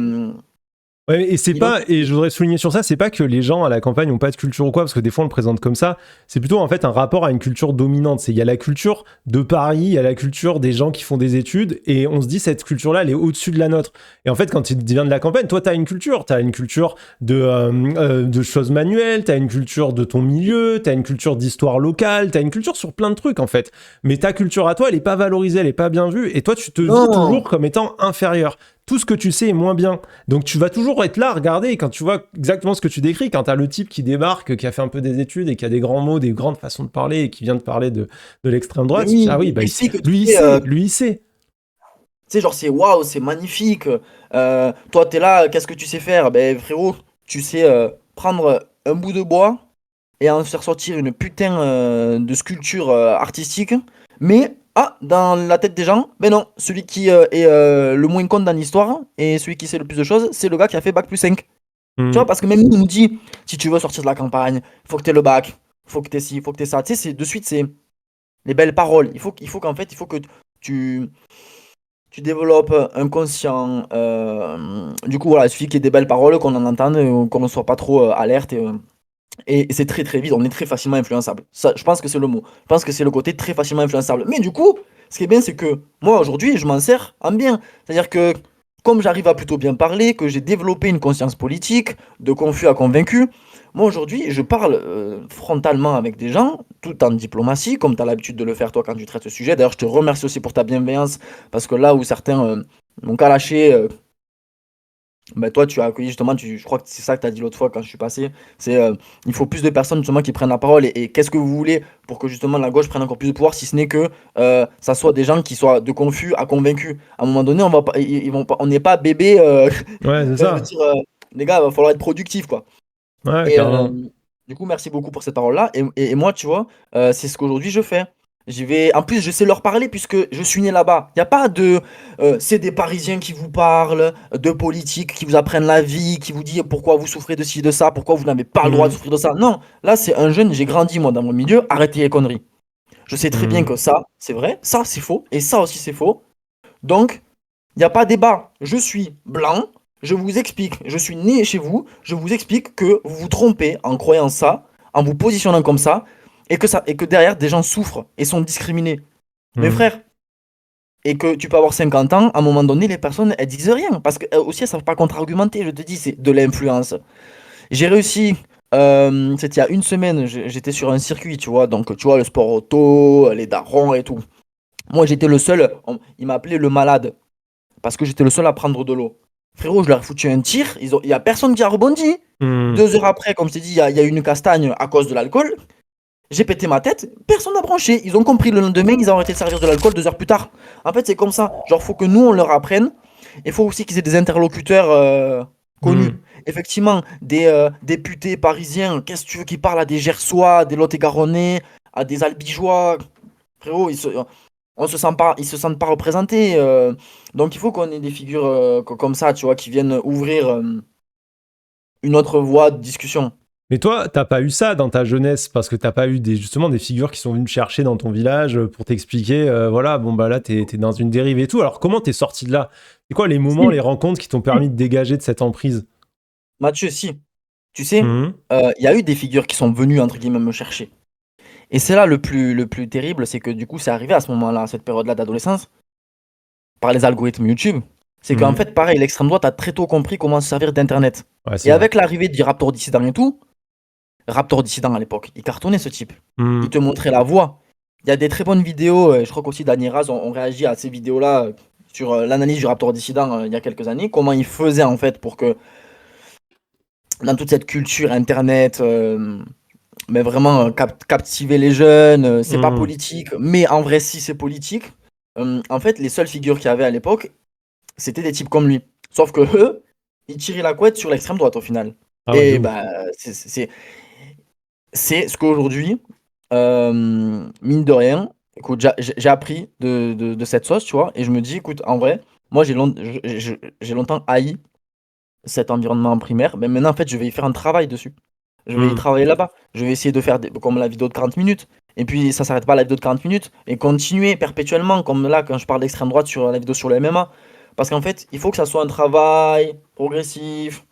Ouais, et c'est Il a- pas, et je voudrais souligner sur ça, c'est pas que les gens à la campagne ont pas de culture ou quoi, parce que des fois on le présente comme ça, c'est plutôt en fait un rapport à une culture dominante. Il y a la culture de Paris, il y a la culture des gens qui font des études, et on se dit cette culture-là, elle est au-dessus de la nôtre. Et en fait, quand tu viens de la campagne, toi, t'as une culture de choses manuelles, t'as une culture de ton milieu, t'as une culture d'histoire locale, t'as une culture sur plein de trucs en fait. Mais ta culture à toi, elle est pas valorisée, elle est pas bien vue, et toi, tu te vis toujours Non! comme étant inférieur. Tout ce que tu sais est moins bien. Donc tu vas toujours être là, regarder, et quand tu vois exactement ce que tu décris, quand tu as le type qui débarque, qui a fait un peu des études et qui a des grands mots, des grandes façons de parler et qui vient de parler de l'extrême Mais droite, tu te dis, oui, ah oui, bah, il sait que tu lui il sais, sait, lui il sait. tu sais, genre, c'est waouh, c'est magnifique. Toi, t'es là, qu'est-ce que tu sais faire? Ben, frérot, tu sais prendre un bout de bois et en faire sortir une putain de sculpture artistique. Mais, dans la tête des gens, ben non, celui qui est le moins con dans l'histoire et celui qui sait le plus de choses, c'est le gars qui a fait bac+5. Tu vois, Hmm. parce que même nous, on nous dit, si tu veux sortir de la campagne, faut que tu aies le bac, faut que tu aies ci, faut que tu aies ça. Tu sais, de suite, c'est les belles paroles. Il faut qu'en fait, il faut que tu, tu développes un conscient. Du coup, voilà, il suffit qu'il y ait des belles paroles, qu'on en entende, qu'on ne soit pas trop alerte. Et c'est très très vite, on est très facilement influençable. Ça, je pense que c'est le mot. Je pense que c'est le côté très facilement influençable. Mais du coup, ce qui est bien, c'est que moi aujourd'hui, je m'en sers en bien. C'est-à-dire que comme j'arrive à plutôt bien parler, que j'ai développé une conscience politique, de confus à convaincu, moi aujourd'hui, je parle frontalement avec des gens, tout en diplomatie, comme tu as l'habitude de le faire toi quand tu traites ce sujet. D'ailleurs, je te remercie aussi pour ta bienveillance, parce que là où certains m'ont calaché, bah toi, tu as accueilli justement, je crois que c'est ça que tu as dit l'autre fois quand je suis passé, c'est il faut plus de personnes justement qui prennent la parole et qu'est-ce que vous voulez pour que justement la gauche prenne encore plus de pouvoir si ce n'est que ça soit des gens qui soient de confus à convaincus. À un moment donné, on va pas, ils vont pas, on n'est pas bébé, Ouais, c'est enfin, je veux ça. dire, les gars, il va falloir être productif quoi. Ouais, Et carrément. du coup, merci beaucoup pour cette parole-là. Et moi, tu vois, c'est ce qu'aujourd'hui je fais. J'y vais. En plus, je sais leur parler puisque je suis né là-bas. Il n'y a pas de. C'est des Parisiens qui vous parlent, de politique, qui vous apprennent la vie, qui vous disent pourquoi vous souffrez de ci, de ça, pourquoi vous n'avez pas le droit de Hmm. souffrir de ça. Non, là, c'est un jeune. J'ai grandi, moi, dans mon milieu. Arrêtez les conneries. Je sais très bien Hmm. que ça, c'est vrai. Ça, c'est faux. Et ça aussi, c'est faux. Donc, il n'y a pas débat. Je suis blanc. Je vous explique, je suis né chez vous, je vous explique que vous vous trompez en croyant ça, en vous positionnant comme ça, et que derrière, des gens souffrent et sont discriminés. Mes Hmm. frères, et que tu peux avoir 50 ans, à un moment donné, les personnes, elles disent rien. Parce qu'elles aussi, elles savent pas contre-argumenter. Je te dis, c'est de l'influence. J'ai réussi, c'était il y a une semaine, j'étais sur un circuit, tu vois. Donc, tu vois, le sport auto, les darons et tout. Moi, j'étais le seul, ils m'appelaient le malade. Parce que j'étais le seul à prendre de l'eau. Frérot, je leur ai foutu un tir, il y a personne qui a rebondi. Hmm. 2 heures après, comme je t'ai dit, il y a eu une castagne à cause de l'alcool. J'ai pété ma tête, personne n'a branché. Ils ont compris le lendemain, ils ont arrêté de servir de l'alcool 2 heures plus tard. En fait, c'est comme ça. Genre, faut que nous, on leur apprenne. Il faut aussi qu'ils aient des interlocuteurs connus. Hmm. Effectivement, des députés parisiens, qu'est-ce que tu veux qu'ils parlent à des Gersois, des Lot-et-Garonnais, à des Albigeois. Frérot, ils se sentent pas représentés. Donc, il faut qu'on ait des figures comme ça, tu vois, qui viennent ouvrir une autre voie de discussion. Mais toi, t'as pas eu ça dans ta jeunesse parce que t'as pas eu justement des figures qui sont venues te chercher dans ton village pour t'expliquer, voilà, bon bah là t'es dans une dérive et tout. Alors comment t'es sorti de là? C'est quoi les moments, les Si, rencontres qui t'ont si. permis de dégager de cette emprise? Mathieu, si. Tu sais, Mhm. il y a eu des figures qui sont venues, entre guillemets, me chercher. Et c'est là le plus terrible, c'est que du coup, c'est arrivé à ce moment-là, à cette période-là d'adolescence, par les algorithmes YouTube. C'est qu'en Mhm. fait, pareil, l'extrême droite a très tôt compris comment se servir d'Internet. Ouais, c'est Et vrai. avec l'arrivée du Raptor Dissident et tout, Raptor Dissident à l'époque, il cartonnait ce type. Il Mhm. te montrait la voie. Il y a des très bonnes vidéos, je crois qu'aussi Dany Raz ont réagi à ces vidéos-là sur l'analyse du Raptor Dissident il y a quelques années, comment il faisait en fait pour que dans toute cette culture Internet, mais vraiment captiver les jeunes, c'est pas Mhm. politique, mais en vrai si c'est politique. En fait, les seules figures qu'il y avait à l'époque, c'était des types comme lui. Sauf que eux, ils tiraient la couette sur l'extrême droite au final. Ah ouais, de Et ouf. bah c'est ce qu'aujourd'hui, mine de rien, écoute, j'ai appris de cette sauce, tu vois, et je me dis, écoute, en vrai, moi j'ai longtemps haï cet environnement en primaire, mais maintenant en fait je vais y faire un travail dessus. Je vais y Mhm. travailler là-bas. Je vais essayer de faire comme la vidéo de 40 minutes. Et puis ça s'arrête pas à la vidéo de 40 minutes. Et continuer perpétuellement, comme là quand je parle d'extrême droite sur la vidéo sur le MMA. Parce qu'en fait, il faut que ça soit un travail progressif,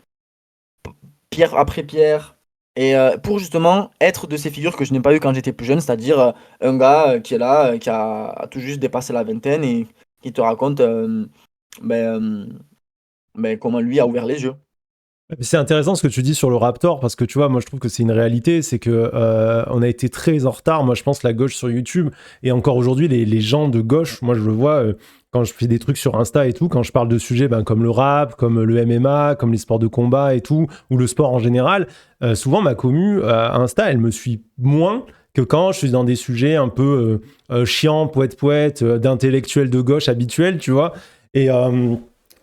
pierre après pierre. Et pour justement être de ces figures que je n'ai pas eu quand j'étais plus jeune, c'est-à-dire un gars qui est là, qui a tout juste dépassé la vingtaine et qui te raconte ben, comment lui a ouvert les yeux. C'est intéressant ce que tu dis sur le Raptor parce que tu vois, moi je trouve que c'est une réalité, c'est que on a été très en retard. Moi je pense la gauche sur YouTube et encore aujourd'hui les gens de gauche, moi je le vois quand je fais des trucs sur Insta et tout, quand je parle de sujets ben, comme le rap, comme le MMA, comme les sports de combat et tout, ou le sport en général, souvent ma commu Insta elle me suit moins que quand je suis dans des sujets un peu chiants, poète-poète, d'intellectuels de gauche habituels, tu vois. Et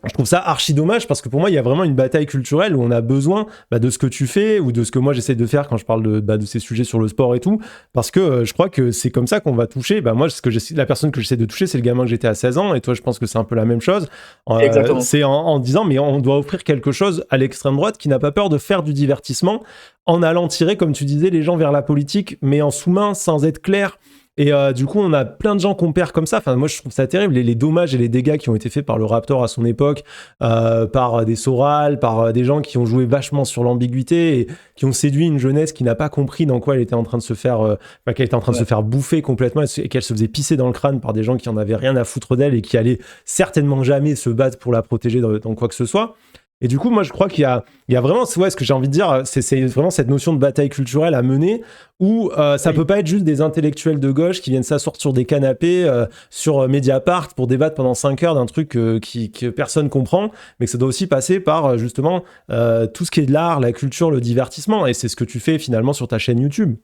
je trouve ça archi dommage parce que pour moi, il y a vraiment une bataille culturelle où on a besoin bah, de ce que tu fais ou de ce que moi j'essaie de faire quand je parle de ces sujets sur le sport et tout. Parce que je crois que c'est comme ça qu'on va toucher. Bah, moi, la personne que j'essaie de toucher, c'est le gamin que j'étais à 16 ans. Et toi, je pense que c'est un peu la même chose. C'est exactement ça. C'est en disant, mais on doit offrir quelque chose à l'extrême droite qui n'a pas peur de faire du divertissement en allant tirer, comme tu disais, les gens vers la politique, mais en sous-main, sans être clair. Et du coup, on a plein de gens qu'on perd comme ça. Enfin, moi, je trouve ça terrible. Les dommages et les dégâts qui ont été faits par le Raptor à son époque, par des Soral, par des gens qui ont joué vachement sur l'ambiguïté et qui ont séduit une jeunesse qui n'a pas compris dans quoi elle était en train de se faire, qu'elle était en train de se Ouais. faire bouffer complètement et qu'elle se faisait pisser dans le crâne par des gens qui en avaient rien à foutre d'elle et qui allaient certainement jamais se battre pour la protéger dans quoi que ce soit. Et du coup, moi, je crois qu'il y a vraiment, ouais, ce que j'ai envie de dire, c'est vraiment cette notion de bataille culturelle à mener où ça Oui. peut pas être juste des intellectuels de gauche qui viennent s'asseoir sur des canapés sur Mediapart pour débattre pendant 5 heures d'un truc que personne comprend, mais que ça doit aussi passer par justement tout ce qui est de l'art, la culture, le divertissement. Et c'est ce que tu fais finalement sur ta chaîne YouTube.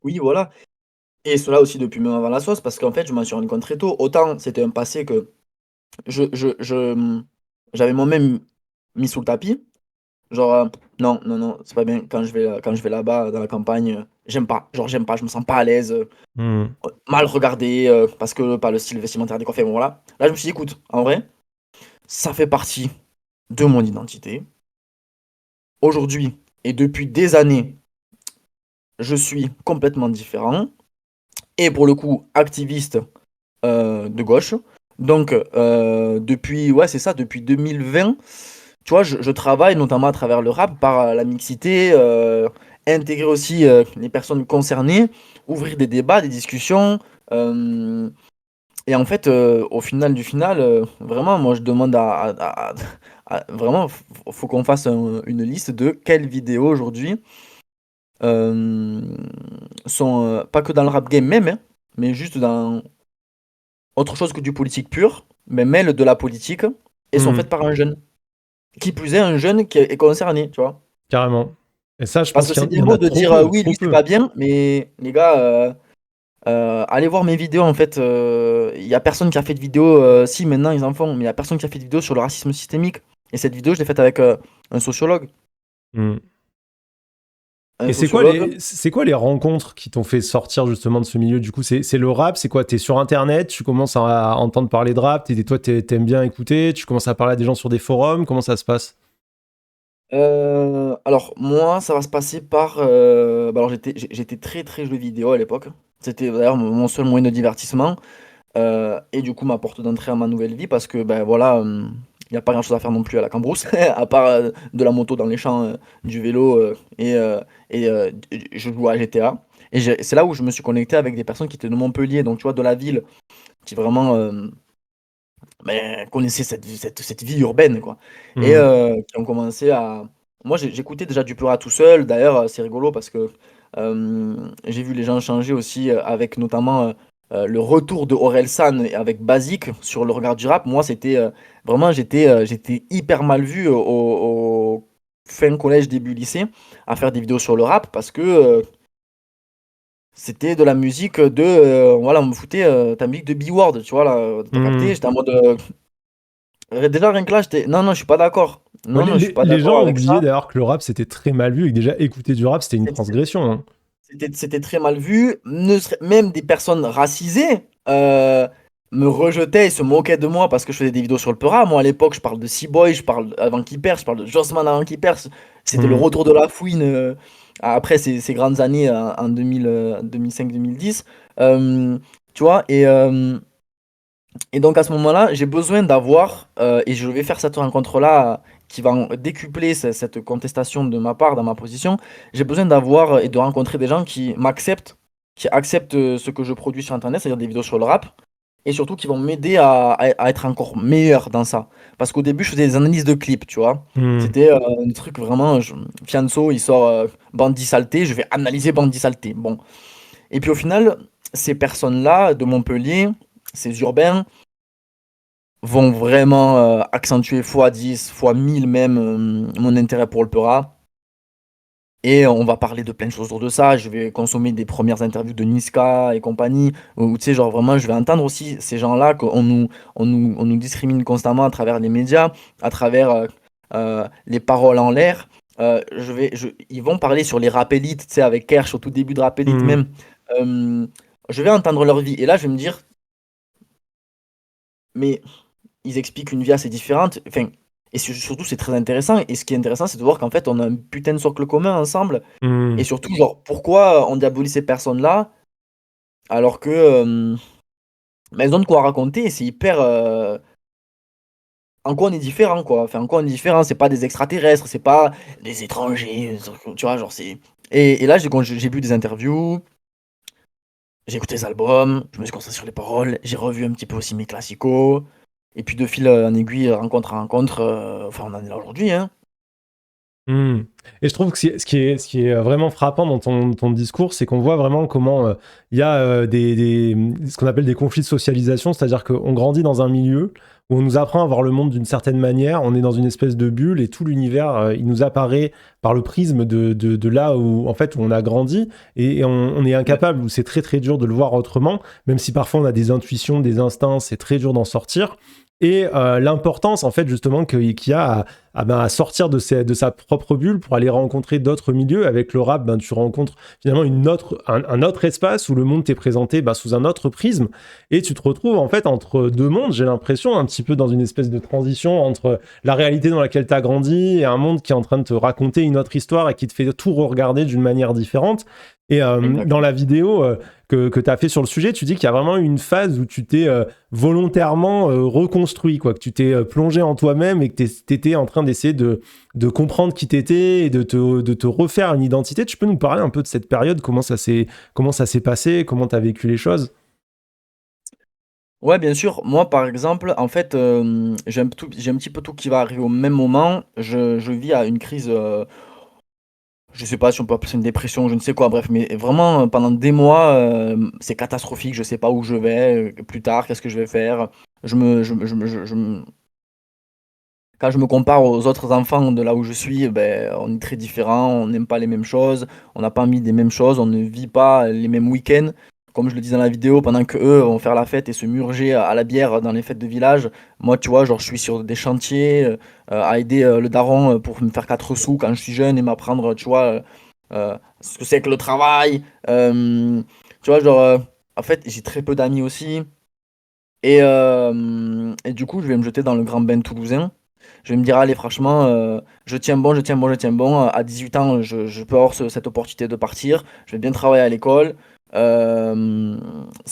Oui, voilà. Et cela aussi depuis même avant la sauce, parce qu'en fait, je m'en suis rendu compte très tôt. Autant c'était un passé que j'avais moi-même mis sous le tapis. Genre, non, non, non, c'est pas bien. Quand je vais là-bas, dans la campagne, j'aime pas. Genre, j'aime pas, je me sens pas à l'aise. Hmm. Mal regardé, parce que pas le style vestimentaire décoiffé, bon voilà. Là, je me suis dit, écoute, en vrai, ça fait partie de mon identité. Aujourd'hui, et depuis des années, je suis complètement différent. Et pour le coup, activiste de gauche. Donc, depuis, ouais, c'est ça, depuis 2020, tu vois, je travaille notamment à travers le rap par la mixité, intégrer aussi les personnes concernées, ouvrir des débats, des discussions. euh, et en fait, au final du final, vraiment, moi je demande vraiment, faut qu'on fasse une liste de quelles vidéos aujourd'hui euh, sont pas que dans le rap game même, hein, mais juste dans autre chose que du politique pur, mais mêlent de la politique et sont Hmm, faites par un jeune. Qui plus est, un jeune qui est concerné, tu vois. carrément. Et ça, je Parce pense que qu'il c'est y bien en a beau de trop dire peu, oui, trop lui c'est peu. pas bien, mais les gars, allez voir mes vidéos en fait. Il y a personne qui a fait de vidéo, si maintenant ils en font, mais il y a personne qui a fait de vidéo sur le racisme systémique. Et cette vidéo, je l'ai faite avec un sociologue. Hmm. Un Et sociologue. c'est quoi les rencontres qui t'ont fait sortir justement de ce milieu? Du coup, c'est le rap, c'est quoi? T'es sur Internet, tu commences à entendre parler de rap, toi t'aimes bien écouter, tu commences à parler à des gens sur des forums, comment ça se passe? Alors moi, ça va se passer par. Bah, alors j'étais très très jeu vidéo à l'époque. C'était d'ailleurs mon seul moyen de divertissement. Et du coup, ma porte d'entrée à ma nouvelle vie, parce que ben voilà, il n'y a pas grand-chose à faire non plus à la Cambrousse, à part de la moto dans les champs, du vélo, je joue à GTA. Et c'est là où je me suis connecté avec des personnes qui étaient de Montpellier, donc tu vois, de la ville, qui vraiment ben, connaissaient cette vie urbaine, quoi. Et Hmm. qui ont commencé à. Moi, j'écoutais déjà du Pura tout seul. D'ailleurs, c'est rigolo parce que j'ai vu les gens changer aussi avec notamment le retour de Orelsan et avec Basique sur le regard du rap. Moi, c'était vraiment, j'étais hyper mal vu au fin collège, début lycée, à faire des vidéos sur le rap parce que c'était de la musique de. Voilà, on me foutait ta musique de B-Word, tu vois, là, t'as capté? Hmm. J'étais en mode. Déjà, rien que là, j'étais. Non, non, je suis pas d'accord. Ouais, Non, non, je suis pas les d'accord gens ont avec ça. oublié d'ailleurs que le rap c'était très mal vu et que déjà écouter du rap c'était une transgression, hein. C'était très mal vu. Même des personnes racisées me rejetaient et se moquaient de moi parce que je faisais des vidéos sur le Peura. Moi, à l'époque, je parle de C-Boy, je parle avant qu'il perce, je parle de Jossman avant qu'il perce. C'était le Hmm. retour de la fouine après ces grandes années en 2005-2010. Euh, tu vois, et donc à ce moment-là, j'ai besoin d'avoir, et je vais faire cette rencontre-là qui va décupler cette contestation de ma part dans ma position, j'ai besoin d'avoir et de rencontrer des gens qui m'acceptent, qui acceptent ce que je produis sur Internet, c'est-à-dire des vidéos sur le rap, et surtout qui vont m'aider à être encore meilleur dans ça. Parce qu'au début, je faisais des analyses de clips, tu vois. Hmm. C'était un truc vraiment, Fianso, il sort Bandit Saleté, je vais analyser Bandit Saleté. Bon. Et puis au final, ces personnes-là de Montpellier, ces urbains, vont vraiment accentuer fois 10 fois 1000 même mon intérêt pour le Peura. Et on va parler de plein de choses autour de ça. Je vais consommer des premières interviews de Niska et compagnie, où tu sais, genre vraiment, je vais entendre aussi ces gens-là on nous discrimine constamment à travers les médias, à travers les paroles en l'air. Ils vont parler sur les rap élites, tu sais, avec Kersh au tout début de rap élite Hmm. même. Euh, je vais entendre leur vie. Et là, je vais me dire, mais ils expliquent une vie assez différente. Enfin, et surtout, c'est très intéressant. Et ce qui est intéressant, c'est de voir qu'en fait, on a un putain de socle commun ensemble. Et Hmm. surtout, genre, pourquoi on diabolise ces personnes-là alors que elles ont de quoi raconter et c'est hyper. En quoi on est différent, quoi. Enfin, en quoi on est différent, c'est pas des extraterrestres, c'est pas des étrangers, tu vois, genre, c'est. Et là, quand j'ai vu des interviews, j'ai écouté des albums, je me suis concentré sur les paroles, j'ai revu un petit peu aussi mes classicos. Et puis de fil en aiguille, rencontre à rencontre, enfin on en est là aujourd'hui, hein. Hmm. Et je trouve que ce qui est vraiment frappant dans ton discours, c'est qu'on voit vraiment comment il y a ce qu'on appelle des conflits de socialisation, c'est-à-dire qu'on grandit dans un milieu où on nous apprend à voir le monde d'une certaine manière, on est dans une espèce de bulle et tout l'univers, il nous apparaît par le prisme de là où, en fait, où on a grandi et on est Ouais. incapable, où c'est très très dur de le voir autrement, même si parfois on a des intuitions, des instincts, c'est très dur d'en sortir. Et l'importance, en fait, justement, qu'il y a à sortir de sa propre bulle pour aller rencontrer d'autres milieux. Avec le rap, ben, tu rencontres finalement un autre espace où le monde t'est présenté sous un autre prisme et tu te retrouves en fait entre deux mondes, j'ai l'impression, un petit peu dans une espèce de transition entre la réalité dans laquelle tu as grandi et un monde qui est en train de te raconter une autre histoire et qui te fait tout regarder d'une manière différente. Et dans exactement. la vidéo que tu as fait sur le sujet, tu dis qu'il y a vraiment eu une phase où tu t'es volontairement reconstruit, quoi, que tu t'es plongé en toi-même et que tu étais en train d'essayer de comprendre qui t'étais et de te refaire une identité. Tu peux nous parler un peu de cette période, comment ça s'est passé, comment tu as vécu les choses? Ouais, bien sûr. Moi, par exemple, en fait, j'ai un petit peu tout qui va arriver au même moment. Je vis à une crise, je sais pas si on peut appeler ça une dépression, je ne sais quoi, bref, mais vraiment, pendant des mois, c'est catastrophique. Je sais pas où je vais, plus tard, qu'est-ce que je vais faire? Je me Quand je me compare aux autres enfants de là où je suis, ben, on est très différents, on n'aime pas les mêmes choses, on n'a pas envie des mêmes choses, on ne vit pas les mêmes week-ends. Comme je le dis dans la vidéo, pendant que eux vont faire la fête et se murger à la bière dans les fêtes de village, moi, tu vois, genre, je suis sur des chantiers, à aider le daron pour me faire 4 sous quand je suis jeune et m'apprendre, tu vois, ce que c'est que le travail. Tu vois, genre, en fait, j'ai très peu d'amis aussi. Et du coup, je vais me jeter dans le grand bain toulousain. Je vais me dire, allez, franchement, je tiens bon, je tiens bon, je tiens bon. À 18 ans, je peux avoir cette opportunité de partir. Je vais bien travailler à l'école. Ça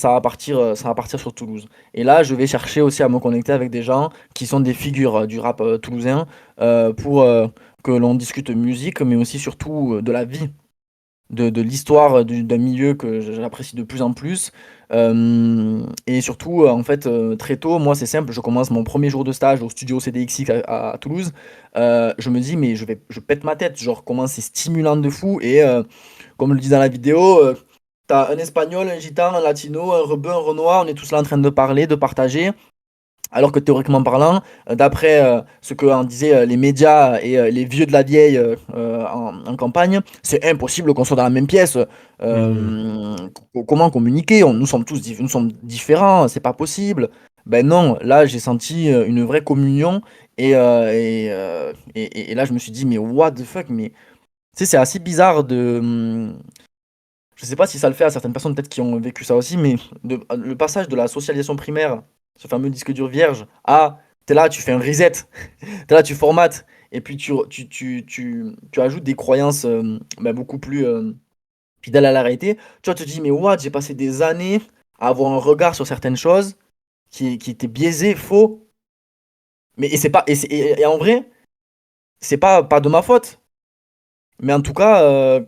va partir sur Toulouse. Et là, je vais chercher aussi à me connecter avec des gens qui sont des figures du rap toulousain pour que l'on discute musique, mais aussi surtout de la vie de l'histoire d'un milieu que j'apprécie de plus en plus. Et surtout, en fait, très tôt, moi, c'est simple, je commence mon premier jour de stage au studio CDXX à Toulouse. Je me dis, mais je pète ma tête, genre, comment c'est stimulant de fou. Et comme je le dis dans la vidéo, t'as un espagnol, un gitan, un latino, un rebeu, un renoir, on est tous là en train de parler, de partager. Alors que théoriquement parlant, d'après ce que en disaient les médias et les vieux de la vieille en campagne, c'est impossible qu'on soit dans la même pièce. Hmm. Comment communiquer? Nous sommes tous nous sommes différents, c'est pas possible. Ben non, là j'ai senti une vraie communion et là je me suis dit mais what the fuck, mais tu sais c'est assez bizarre de je sais pas si ça le fait à certaines personnes peut-être qui ont vécu ça aussi, mais le passage de la socialisation primaire, ce fameux disque dur vierge, à t'es là, tu fais un reset, t'es là, tu formates, et puis tu ajoutes des croyances bah, beaucoup plus fidèles à la réalité. Tu vois, tu te dis, mais what, j'ai passé des années à avoir un regard sur certaines choses qui étaient biaisées, faux. Mais et c'est pas et en vrai, c'est pas de ma faute. Mais en tout cas,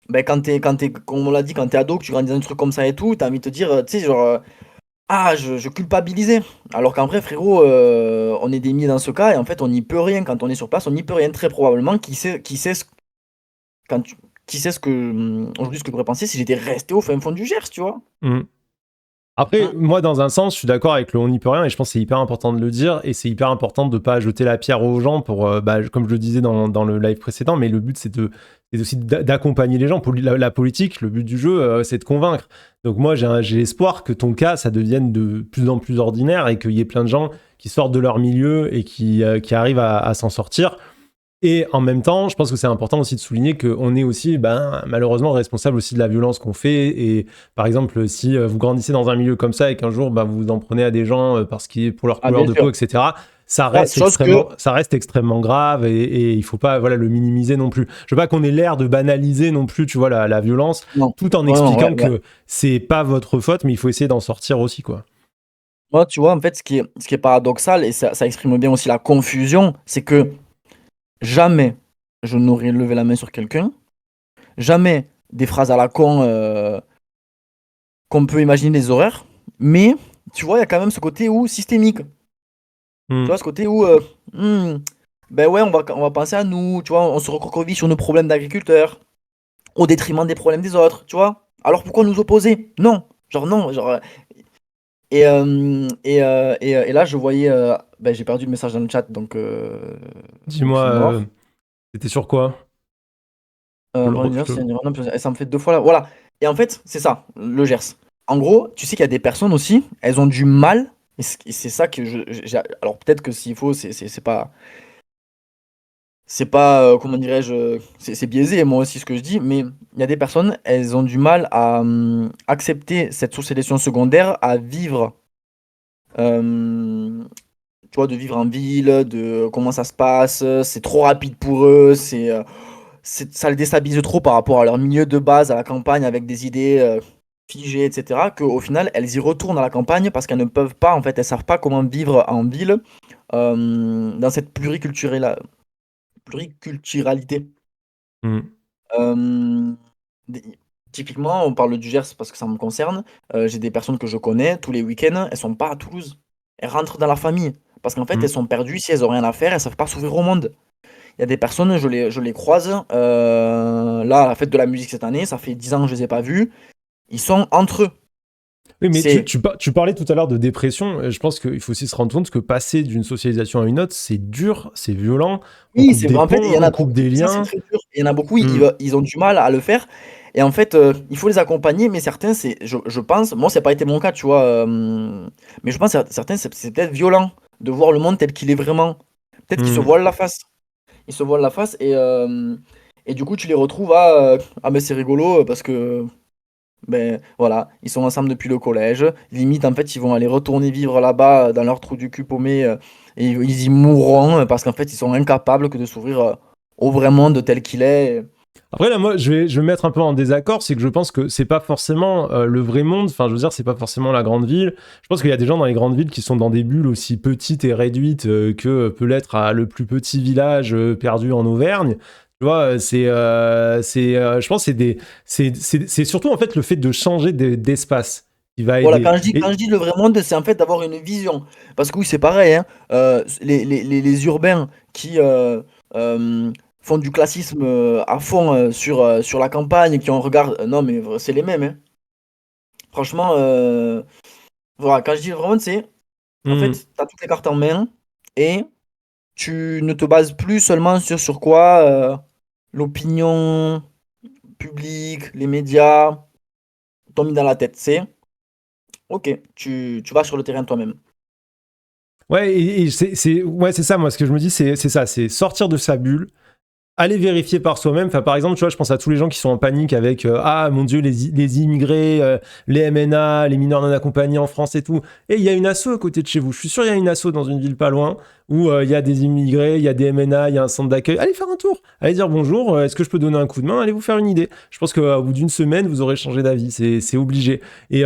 ben, comme on l'a dit, quand t'es ado, que tu grandis dans un truc comme ça et tout, t'as envie de te dire, tu sais, genre, ah, je culpabilisais. Alors qu'en vrai, frérot, on est des milliers dans ce cas, et en fait, on n'y peut rien. Quand on est sur place, on n'y peut rien. Très probablement, quand tu- qui sait ce que, aujourd'hui, ce que je pourrais penser si j'étais resté au fin fond du Gers, tu vois. Hmm. Après, Hein. moi, dans un sens, je suis d'accord avec le on n'y peut rien, et je pense que c'est hyper important de le dire, et c'est hyper important de ne pas jeter la pierre aux gens pour, bah, comme je le disais dans le live précédent, mais le but, c'est aussi d'accompagner les gens. Pour la politique, le but du jeu, c'est de convaincre. Donc moi, j'ai l'espoir que ton cas, ça devienne de plus en plus ordinaire, et qu'il y ait plein de gens qui sortent de leur milieu et qui arrivent à s'en sortir. Et en même temps, je pense que c'est important aussi de souligner qu'on est aussi, ben, malheureusement, responsable aussi de la violence qu'on fait. Et par exemple, si vous grandissez dans un milieu comme ça et qu'un jour, ben, vous vous en prenez à des gens parce qu'ils pour leur Ah, couleur bien de sûr. peau, etc., Ça, chose que, ça reste extrêmement grave et il faut pas, voilà, le minimiser non plus. Je veux pas qu'on ait l'air de banaliser non plus, tu vois, la violence, non, tout en vraiment, ouais, expliquant ouais. que c'est pas votre faute, mais il faut essayer d'en sortir aussi, quoi. Moi, tu vois, en fait, ce qui est paradoxal, et ça exprime bien aussi la confusion, c'est que jamais je n'aurais levé la main sur quelqu'un, jamais des phrases à la con qu'on peut imaginer des horreurs, mais tu vois, il y a quand même ce côté où systémique. Tu Hmm. vois, ce côté où, ben ouais, on va penser à nous, tu vois, on se recroqueville sur nos problèmes d'agriculteurs, au détriment des problèmes des autres, tu vois. Alors pourquoi nous opposer? Non, genre non, genre. Et là, je voyais, ben, j'ai perdu le message dans le chat, donc Dis-moi, c'est mort. c'était sur quoi? Je le Pendant re- une je heure, te- c'est un random, et ça me fait 2 fois là. Voilà. Et en fait, c'est ça, le Gers. En gros, tu sais qu'il y a des personnes aussi, elles ont du mal, et c'est ça que alors peut-être que s'il faut, c'est pas, comment dirais-je, c'est biaisé, moi aussi, ce que je dis, mais il y a des personnes, elles ont du mal à accepter cette sous-sélection secondaire, à vivre, euh, tu vois, de vivre en ville, de comment ça se passe, c'est trop rapide pour eux, ça les déstabilise trop par rapport à leur milieu de base, à la campagne, avec des idées figées, etc., qu'au final, elles y retournent à la campagne parce qu'elles ne peuvent pas, en fait, elles savent pas comment vivre en ville dans cette pluriculturalité. Mm. Euh, des- Typiquement, on parle du Gers parce que ça me concerne. J'ai des personnes que je connais, tous les week-ends, elles sont pas à Toulouse. Elles rentrent dans la famille parce qu'en fait, elles Mm. sont perdues. Si elles ont rien à faire, elles savent pas s'ouvrir au monde. Il y a des personnes, je les croise. Là, à la fête de la musique cette année, ça fait 10 ans que je les ai pas vus. Ils sont entre eux. Oui, mais C'est tu parlais tout à l'heure de dépression. Je pense qu'il faut aussi se rendre compte que passer d'une socialisation à une autre, c'est dur, c'est violent. On Oui, coupe c'est des en fait, il ponts, y en on a coupe beaucoup, des ça c'est liens. très dur. Il y en a beaucoup, Mm. ils ont du mal à le faire. Et en fait, il faut les accompagner, mais certains, je pense, moi, ça n'a pas été mon cas, tu vois, mais je pense que certains, c'est peut-être violent de voir le monde tel qu'il est vraiment. Peut-être qu'ils se Mm. voilent la face. Ils se voilent la face et du coup, tu les retrouves à ah, mais c'est rigolo parce que ben voilà, ils sont ensemble depuis le collège. Limite, en fait, ils vont aller retourner vivre là-bas dans leur trou du cul paumé et ils y mourront parce qu'en fait, ils sont incapables que de s'ouvrir au vrai monde tel qu'il est. Après, là, moi, je vais me mettre un peu en désaccord. C'est que je pense que c'est pas forcément le vrai monde. Enfin, je veux dire, c'est pas forcément la grande ville. Je pense qu'il y a des gens dans les grandes villes qui sont dans des bulles aussi petites et réduites que peut l'être le plus petit village perdu en Auvergne. Tu vois, je pense que c'est surtout en fait le fait de changer d'espace qui va Voilà, aider. quand je Et, dis le vrai monde, c'est en fait d'avoir une vision. Parce que oui, c'est pareil, hein, les urbains qui euh, font du classisme à fond sur la campagne, qui ont un regard. Non, mais c'est les mêmes, hein. Franchement, voilà, quand je dis le vrai monde, c'est en Hmm. fait, tu as toutes les cartes en main et tu ne te bases plus seulement sur quoi l'opinion publique, les médias t'ont mis dans la tête. C'est ok, tu vas sur le terrain toi-même. Ouais, et ouais, c'est ça, moi, ce que je me dis, c'est ça, c'est sortir de sa bulle, aller vérifier par soi-même. Enfin, par exemple, tu vois, je pense à tous les gens qui sont en panique avec ah mon Dieu, les immigrés, les MNA, les mineurs non accompagnés en France et tout. Et il y a une asso à côté de chez vous. Je suis sûr, il y a une asso dans une ville pas loin où il y a des immigrés, il y a des MNA, il y a un centre d'accueil. Allez faire un tour. Allez dire bonjour. Est-ce que je peux donner un coup de main? Allez vous faire une idée. Je pense qu'au bout d'une semaine, vous aurez changé d'avis. C'est obligé. Et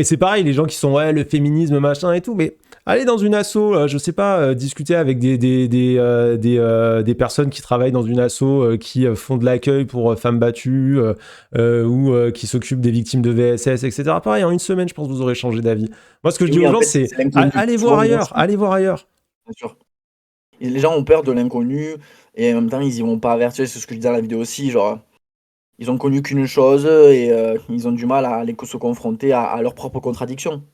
c'est pareil, les gens qui sont ouais, le féminisme, machin et tout. Mais allez dans une asso, je sais pas, discuter avec des personnes qui travaillent dans une asso qui font de l'accueil pour femmes battues ou qui s'occupent des victimes de VSS, etc. Pareil, en une semaine, je pense que vous aurez changé d'avis. Moi, ce que je Et dis oui, aux en gens, fait, c'est c'est l'inconnu. allez Tu voir vois, moi ailleurs, aussi, allez voir ailleurs. bien sûr. Et les gens ont peur de l'inconnu et en même temps, ils y vont pas avertir. C'est ce que je disais dans la vidéo aussi. Genre, ils ont connu qu'une chose et ils ont du mal à aller se confronter à leurs propres contradictions.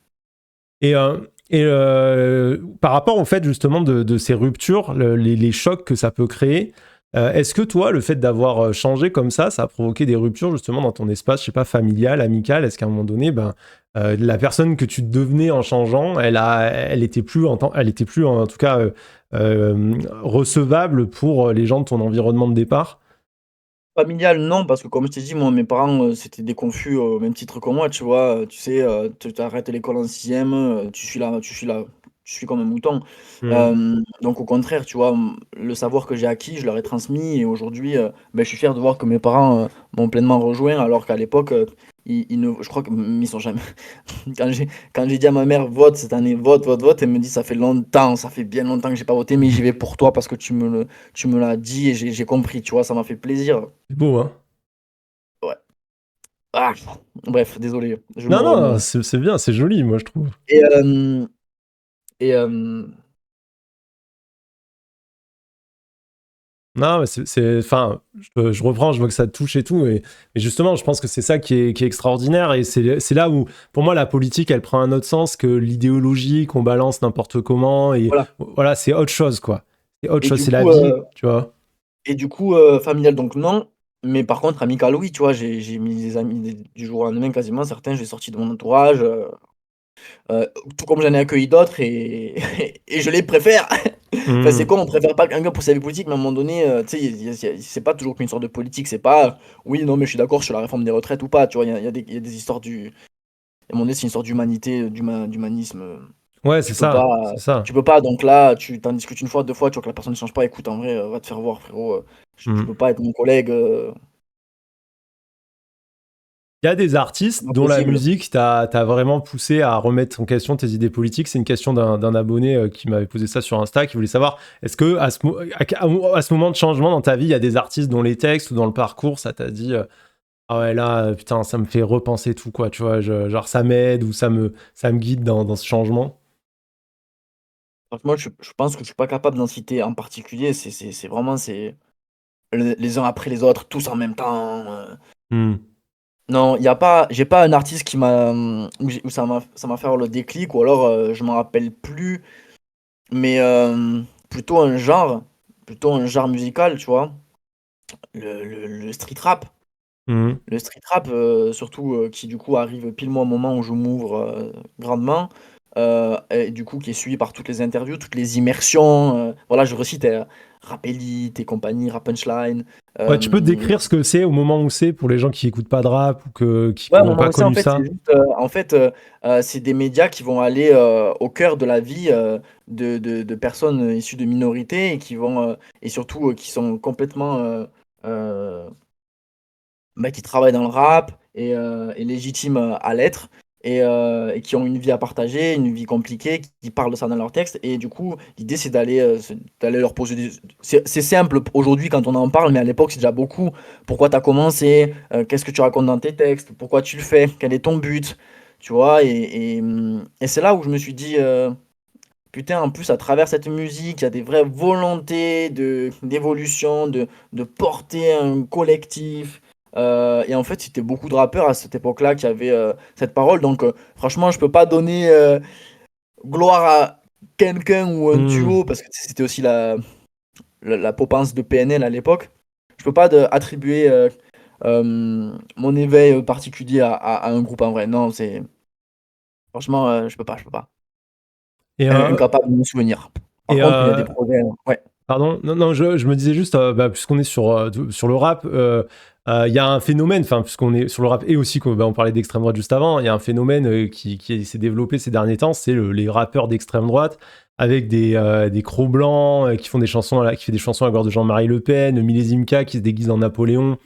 Et, par rapport au fait justement de ces ruptures, les chocs que ça peut créer, est-ce que toi, le fait d'avoir changé comme ça a provoqué des ruptures justement dans ton espace, je sais pas, familial, amical? Est-ce qu'à un moment donné, ben, la personne que tu devenais en changeant, elle était plus elle était plus en tout cas recevable pour les gens de ton environnement de départ? Familial, non, parce que comme je t'ai dit, moi, mes parents, c'était des confus au même titre que moi, tu vois. Tu sais, tu arrêtes l'école en sixième, tu suis comme un mouton. Hmm. Donc au contraire, tu vois, le savoir que j'ai acquis, je leur ai transmis et aujourd'hui, ben, je suis fier de voir que mes parents m'ont pleinement rejoint, alors qu'à l'époque, je crois qu'ils sont jamais. Quand j'ai dit à ma mère, vote cette année, vote, vote, vote, elle me dit, ça fait longtemps, ça fait bien longtemps que j'ai pas voté, mais j'y vais pour toi parce que tu me l'as dit et j'ai compris, tu vois, ça m'a fait plaisir. C'est beau, hein? Ouais. Ah, bref, désolé, je me Non, non, remue. c'est bien, c'est joli, moi, je trouve. Et, euh, et Non, mais enfin, je reprends, je vois que ça te touche et tout, et justement, je pense que c'est ça qui est extraordinaire, et c'est là où, pour moi, la politique, elle prend un autre sens que l'idéologie qu'on balance n'importe comment, et voilà. voilà, c'est autre chose, quoi. C'est autre Et chose, du c'est la coup, vie, tu vois. familial, donc non. Mais par contre, amical, oui, tu vois, j'ai mis des amis du jour au lendemain, quasiment certains, j'ai sorti de mon entourage, tout comme j'en ai accueilli d'autres et, et je les préfère. Enfin, c'est Hmm. con, on préfère pas quelqu'un pour sa vie politique, mais à un moment donné, tu sais, c'est pas toujours qu'une sorte de politique, c'est pas, oui, non, mais je suis d'accord sur la réforme des retraites ou pas, tu vois, il y a des histoires à un moment donné, c'est une sorte d'humanité, d'humanisme. Ouais, c'est Tu peux ça, pas, c'est ça. tu peux pas, donc là, tu t'en discutes une fois, deux fois, tu vois que la personne ne change pas, écoute, en vrai, va te faire voir, frérot. Je Hmm. peux pas être mon collègue, Il y a des c'est artistes pas dont la possible. musique t'a vraiment poussé à remettre en question tes idées politiques. C'est une question d'un abonné qui m'avait posé ça sur Insta, qui voulait savoir est-ce que à ce moment de changement dans ta vie, il y a des artistes dont les textes ou dans le parcours, ça t'a dit ah ouais, là, putain, ça me fait repenser tout, quoi, tu vois, genre ça m'aide ou ça me guide dans ce changement. Franchement, je pense que je suis pas capable d'en citer en particulier, c'est vraiment c'est les uns après les autres, tous en même temps, Hmm. non, il y a pas j'ai pas un artiste qui m'a, où ça m'a fait avoir le déclic ou alors, je m'en rappelle plus, mais plutôt un genre musical, tu vois? Le street rap. Hmm. Le street rap, surtout, qui du coup arrive pile moi au moment où je m'ouvre, grandement, et du coup qui est suivi par toutes les interviews, toutes les immersions, voilà je recite, Rap Elite et compagnie, Rap Punchline, Ouais, tu peux hem, décrire ce que c'est au moment où c'est pour les gens qui écoutent pas de rap ou qui ouais, n'ont Moment pas Océan en connu fait c'est ça. juste, en fait, c'est des médias qui vont aller, au cœur de la vie, de personnes, issues de minorités et qui vont, et surtout, qui sont complètement, heu bah, qui travaillent dans le rap et légitimes, à l'être et qui ont une vie à partager, une vie compliquée, qui parlent de ça dans leurs textes et du coup, l'idée c'est d'aller leur poser des c'est simple aujourd'hui quand on en parle, mais à l'époque c'est déjà beaucoup. Pourquoi tu as commencé? Qu'est-ce que tu racontes dans tes textes? Pourquoi tu le fais? Quel est ton but? Tu vois? Et c'est là où je me suis dit, «Putain, en plus à travers cette musique, il y a des vraies volontés d'évolution, de porter un collectif». Et en fait, c'était beaucoup de rappeurs à cette époque-là qui avaient, cette parole donc franchement, je peux pas donner, gloire à quelqu'un ou un Hmm. duo parce que tu sais, c'était aussi la popence de PNL à l'époque. Je peux pas attribuer, mon éveil particulier à un groupe en vrai. Non, c'est franchement, je peux pas. Et, Incapable de me souvenir. Par et contre, il y a des projets, ouais. pardon, non, non, je me disais juste, puisqu'on est sur le rap, il y a un phénomène, enfin, puisqu'on est sur le rap et aussi qu'on on parlait d'extrême droite juste avant, il y a un phénomène qui s'est développé ces derniers temps, c'est les rappeurs d'extrême droite avec des crocs blancs qui font des chansons, qui fait des chansons à la gloire de Jean-Marie Le Pen, Millésime K qui se déguise en Napoléon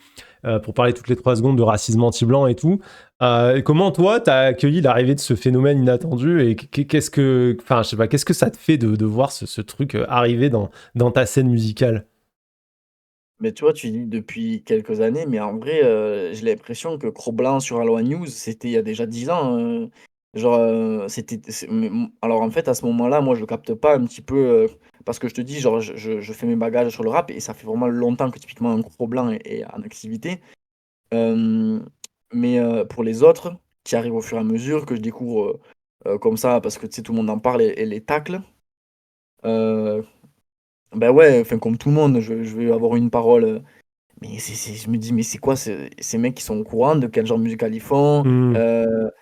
pour parler toutes les 3 secondes de racisme anti-blanc et tout. Comment toi, t'as accueilli l'arrivée de ce phénomène inattendu et qu'est-ce que, enfin, je sais pas, qu'est-ce que ça te fait de voir ce truc arriver dans ta scène musicale? Mais tu vois, tu dis depuis quelques années, mais en vrai, j'ai l'impression que Cro-Blanc sur Aloha News, c'était il y a déjà 10 ans, genre, c'était c'est mais alors en fait, à ce moment-là, moi, je capte pas un petit peu, parce que je te dis, genre, je fais mes bagages sur le rap et ça fait vraiment longtemps que typiquement un Cro-Blanc est en activité. Hem, mais pour les autres, qui arrivent au fur et à mesure, que je découvre, comme ça parce que, tu sais, tout le monde en parle et les tacle, heu, bah, ouais, enfin, comme tout le monde, je vais avoir une parole, mais je me dis: «Mais c'est quoi ces mecs qui sont au courant de quel genre musical ils font?» Hmm. heu,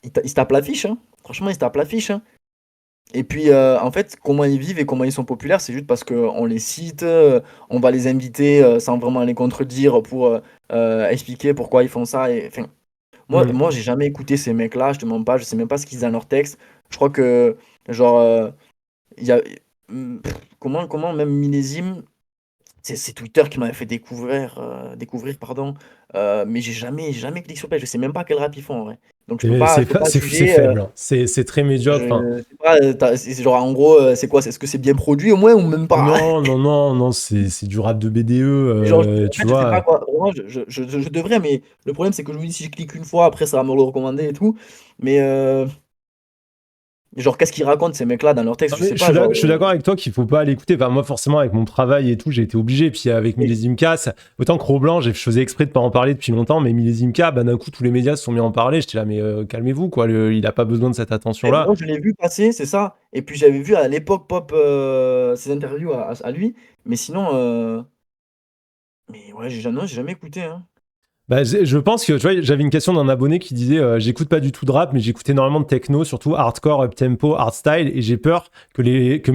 ils se tapent l'affiche, hein. Franchement, ils se tapent l'affiche, hein. Et puis, en fait, comment ils vivent et comment ils sont populaires, c'est juste parce qu'on les cite, on va les inviter, sans vraiment les contredire pour, expliquer pourquoi ils font ça et enfin, Hmm. moi, j'ai jamais écouté ces mecs-là, je te mens pas, je sais même pas ce qu'ils disent dans leurs textes. Je crois que genre, il y a comment même Millésime, c'est Twitter qui m'avait fait découvrir pardon, mais j'ai jamais cliqué sur le page, je sais même pas quel rap ils font en vrai. Donc je peux pas C'est juger, faible, hein. C'est très médiocre. Enfin, je sais pas, c'est genre en gros, c'est quoi? Est-ce que c'est bien produit au moins ou même pas? non, non, non, non, c'est du rap de BDE, Genre en tu fait, je sais pas vois. quoi vraiment je devrais, mais le problème c'est que je me dis si je clique une fois après ça va me le recommander et tout, mais genre qu'est-ce qu'ils racontent ces mecs-là dans leurs textes? Non, Je mais sais pas genre, je suis d'accord avec toi qu'il faut pas l'écouter. Enfin, moi, forcément, avec mon travail et tout, j'ai été obligé. Puis avec oui, Millésime K, autant que Roblanc, je faisais exprès de pas en parler depuis longtemps, mais Millésime K, bah, d'un coup, tous les médias se sont mis à en parler. J'étais là, mais calmez-vous, quoi. Il a pas besoin de cette et attention-là. moi je l'ai vu passer, c'est ça et puis j'avais vu à l'époque Pop, ses interviews à lui, mais sinon, mais ouais, j'ai jamais écouté, hein. Bah, je pense que, tu vois, j'avais une question d'un abonné qui disait j'écoute pas du tout de rap, mais j'écoute énormément de techno, surtout hardcore, up-tempo, hardstyle, et j'ai peur que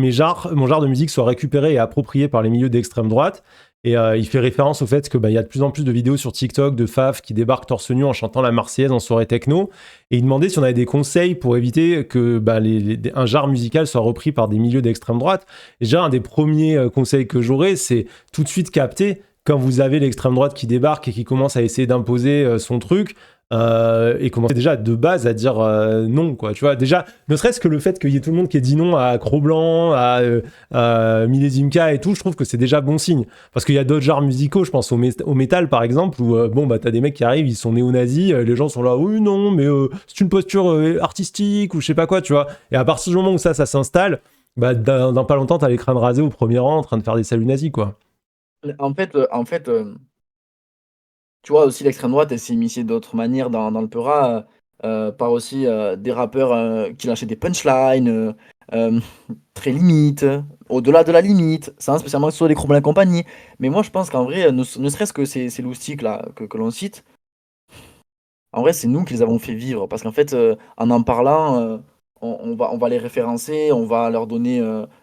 mon genre de musique soit récupéré et approprié par les milieux d'extrême droite. Et il fait référence au fait que il y a de plus en plus de vidéos sur TikTok de Faf qui débarquent torse nu en chantant la Marseillaise en soirée techno. Et il demandait si on avait des conseils pour éviter que un genre musical soit repris par des milieux d'extrême droite. Et déjà, un des premiers conseils que j'aurais, c'est tout de suite capter quand vous avez l'extrême droite qui débarque et qui commence à essayer d'imposer son truc. Et commencer déjà de base à dire non, quoi. Tu vois, déjà, ne serait-ce que le fait qu'il y ait tout le monde qui ait dit non à Cro-Blanc, à Millezimka et tout, je trouve que c'est déjà bon signe. Parce qu'il y a d'autres genres musicaux, je pense au métal par exemple, où t'as des mecs qui arrivent, ils sont néo-nazis, les gens sont là, oui, non, mais c'est une posture artistique ou je sais pas quoi, tu vois. Et à partir du moment où ça s'installe, dans pas longtemps, t'as les crânes rasés au premier rang en train de faire des saluts nazis, quoi. En fait, tu vois aussi l'extrême droite, elle s'est immiscée d'autres manières dans le Peura, par aussi des rappeurs qui lâchaient des punchlines euh, très limites, au-delà de la limite, ça, spécialement sur les Cro-Blancs et compagnie. Mais moi, je pense qu'en vrai, ne serait-ce que ces loustiques là que l'on cite, en vrai, c'est nous qui les avons fait vivre. Parce qu'en fait, en parlant, on va les référencer, on va leur donner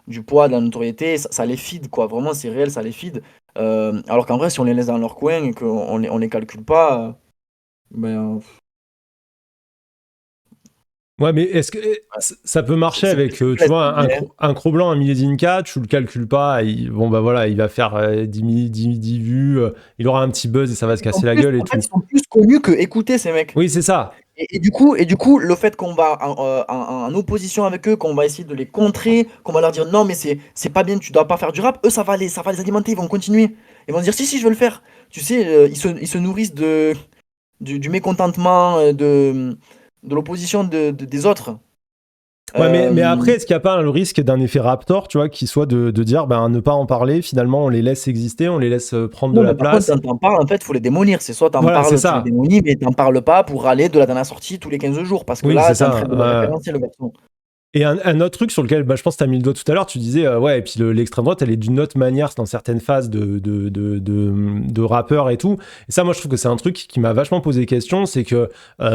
du poids, de la notoriété. Ça les feed, quoi. Vraiment, c'est réel, ça les feed. Alors qu'en vrai, si on les laisse dans leur coin et qu'on les calcule pas, ben, Ouais, mais est-ce que ça peut marcher c'est avec, plus tu complexe, vois, mais, un Cro-Blanc, un Milezimka, tu le calcules pas, bon bah voilà, il va faire 10 vues, il aura un petit buzz et ça va se casser la gueule et en fait, tout. ils sont plus connus que écoutés, ces mecs. Oui, c'est ça. Et du coup, le fait qu'on va en opposition avec eux, qu'on va essayer de les contrer, qu'on va leur dire non, mais c'est pas bien, tu dois pas faire du rap, eux, ça va les alimenter, ils vont continuer. Ils vont se dire si, si, je veux le faire. Tu sais, ils se nourrissent du mécontentement, de l'opposition des autres. Ouais, mais Euh, après, est-ce qu'il n'y a pas le risque d'un effet Raptor, tu vois, qui soit de dire, ne pas en parler, finalement, on les laisse exister, on les laisse prendre de non, la mais par contre, place. quand t'en parles, en fait, faut les démolir. C'est soit t'en Voilà, c'est parles, tu les ça. démolis, mais t'en parles pas pour aller de la dernière sortie tous les 15 jours, parce que Oui, là, c'est t'es en train de le ça. référencer, le garçon. Et un autre truc sur lequel je pense que tu as mis le doigt tout à l'heure, tu disais, ouais, et puis l'extrême droite, elle est d'une autre manière dans certaines phases de rappeurs et tout. Et ça, moi, je trouve que c'est un truc qui m'a vachement posé question. C'est que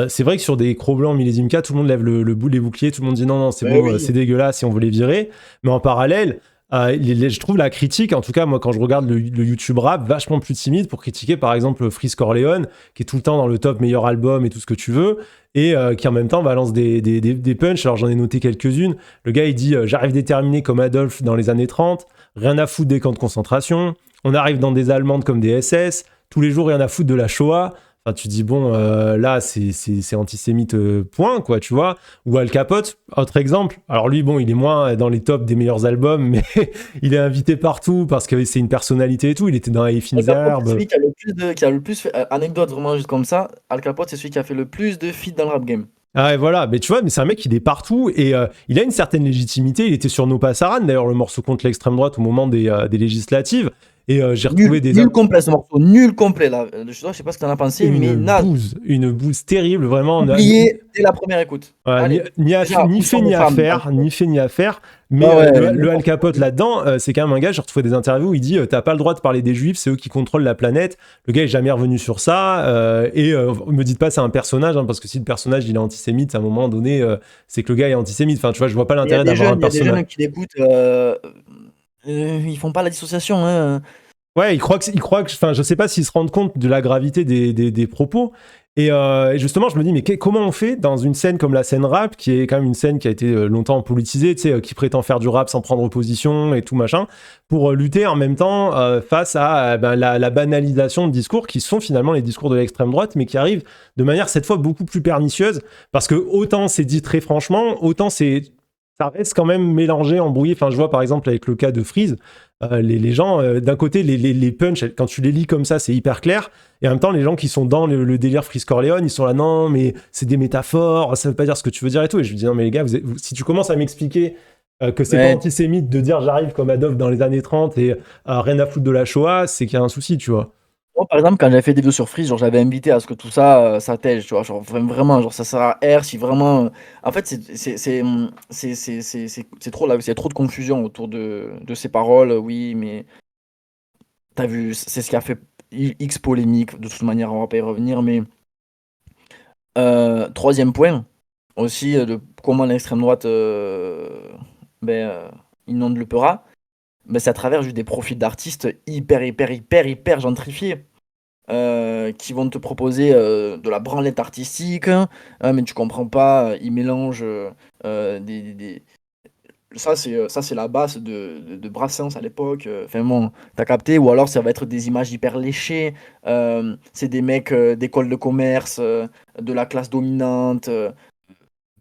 c'est vrai que sur des Cro-Blancs, Millezimka, tout le monde lève le bout, les boucliers, tout le monde dit non, non, c'est Ben bon, oui. c'est dégueulasse si on veut les virer. Mais en parallèle, je trouve la critique, en tout cas, moi, quand je regarde le YouTube rap, vachement plus timide pour critiquer, par exemple, Freeze Corleone, qui est tout le temps dans le top meilleur album et tout ce que tu veux et qui en même temps balance des punchs. Alors j'en ai noté quelques-unes. Le gars il dit j'arrive déterminé comme Adolphe dans les années 30, rien à foutre des camps de concentration, on arrive dans des Allemandes comme des SS, tous les jours rien à foutre de la Shoah. Enfin, tu dis, bon, là, c'est antisémite, point, quoi, tu vois. Ou Al Capote, autre exemple. Alors lui, bon, il est moins dans les tops des meilleurs albums, mais il est invité partout parce que c'est une personnalité et tout. Il était dans les Al fines Capote, c'est herbes. celui qui a le plus fait, anecdote vraiment juste comme ça, Al Capote, c'est celui qui a fait le plus de feats dans le rap game. Ah ouais, voilà, mais tu vois, mais c'est un mec, il est partout et il a une certaine légitimité. Il était sur No Passaran, d'ailleurs, le morceau contre l'extrême droite au moment des législatives. Et j'ai Nul, retrouvé nul complet ce morceau, nul complet là. Je sais pas ce que t'en as pensé, mais naze. une bouse terrible, vraiment. Oublié dès la première écoute. Voilà, Allez, déjà, ni où fait sont nos ni à femmes dans le faire, truc. ni fait ni à faire. Mais Ah ouais, le Al n'importe quoi. Capote là-dedans, c'est quand même un gars, j'ai retrouvé des interviews où il dit t'as pas le droit de parler des juifs, c'est eux qui contrôlent la planète. Le gars est jamais revenu sur ça. Me dites pas c'est un personnage, hein, parce que si le personnage il est antisémite, à un moment donné, c'est que le gars est antisémite. Enfin, tu vois, je vois pas Il y a l'intérêt des d'avoir un jeunes, il y a des personnage. jeunes qui l'écoutent, ils font pas la dissociation, hein. Ouais, il croit que, enfin, je sais pas s'ils se rendent compte de la gravité des propos. Et justement, je me dis, mais comment on fait dans une scène comme la scène rap, qui est quand même une scène qui a été longtemps politisée, tu sais, qui prétend faire du rap sans prendre position et tout machin, pour lutter en même temps face à la banalisation de discours qui sont finalement les discours de l'extrême droite, mais qui arrivent de manière cette fois beaucoup plus pernicieuse, parce que autant c'est dit très franchement, autant ça reste quand même mélangé, embrouillé. Enfin, je vois par exemple avec le cas de Freeze, les gens, d'un côté, les punchs, quand tu les lis comme ça, c'est hyper clair. Et en même temps, les gens qui sont dans le délire Freeze Corleone, ils sont là, non, mais c'est des métaphores, ça veut pas dire ce que tu veux dire et tout. Et je lui dis, non, mais les gars, si tu commences à m'expliquer que c'est pas Ouais. antisémite de dire j'arrive comme Adolphe dans les années 30 et rien à foutre de la Shoah, c'est qu'il y a un souci, tu vois. Moi, par exemple, quand j'avais fait des vidéos sur Freeze, genre, j'avais invité à ce que tout ça, ça tège, tu vois, genre, vraiment, genre, ça sert à R si vraiment. En fait, c'est trop là, c'est trop de confusion autour de ces paroles, oui, mais t'as vu, c'est ce qui a fait X polémique, de toute manière, on va pas y revenir, mais troisième point, aussi, de comment l'extrême droite ben, inonde le Peura, bah, c'est à travers juste des profils d'artistes hyper, hyper, hyper, hyper gentrifiés. Qui vont te proposer de la branlette artistique, mais tu comprends pas, ils mélangent des, ça c'est la base de Brassens à l'époque, enfin bon, t'as capté? Ou alors ça va être des images hyper léchées, c'est des mecs d'école de commerce, de la classe dominante,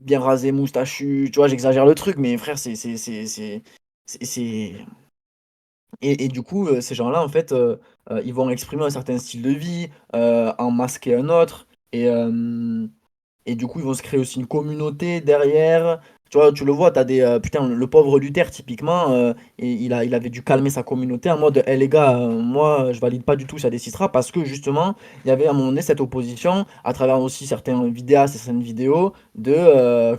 bien rasés, moustachus, tu vois, j'exagère le truc, mais frère, c'est et du coup, ces gens-là, en fait, ils vont exprimer un certain style de vie, en masquer un autre. Et du coup, ils vont se créer aussi une communauté derrière. Tu vois, tu le vois, t'as des. Putain, le pauvre Luther, typiquement, et il avait dû calmer sa communauté en mode, hé les gars, moi, je valide pas du tout ça décidera parce que justement, il y avait à un moment donné cette opposition, à travers aussi certains vidéastes et certaines vidéos, de.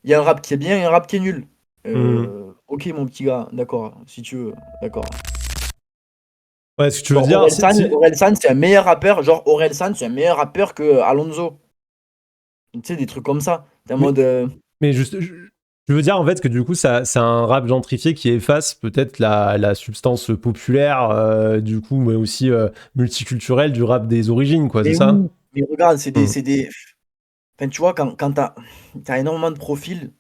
Il y a un rap qui est bien et un rap qui est nul. Hmm. Ok, mon petit gars, d'accord, si tu veux, d'accord. Ouais, ce que tu veux Genre dire, Orelsan, c'est un meilleur rappeur. Genre Orelsan, c'est un meilleur rappeur que Alonso. Tu sais, des trucs comme ça. T'es en mais, mode. mais juste, je veux dire en fait que du coup, ça, c'est un rap gentrifié qui efface peut-être la substance populaire, du coup, mais aussi multiculturelle du rap des origines, quoi, c'est Mais ça? oui, mais regarde, c'est des, Hmm. c'est des. Enfin, tu vois, quand t'as énormément de profils,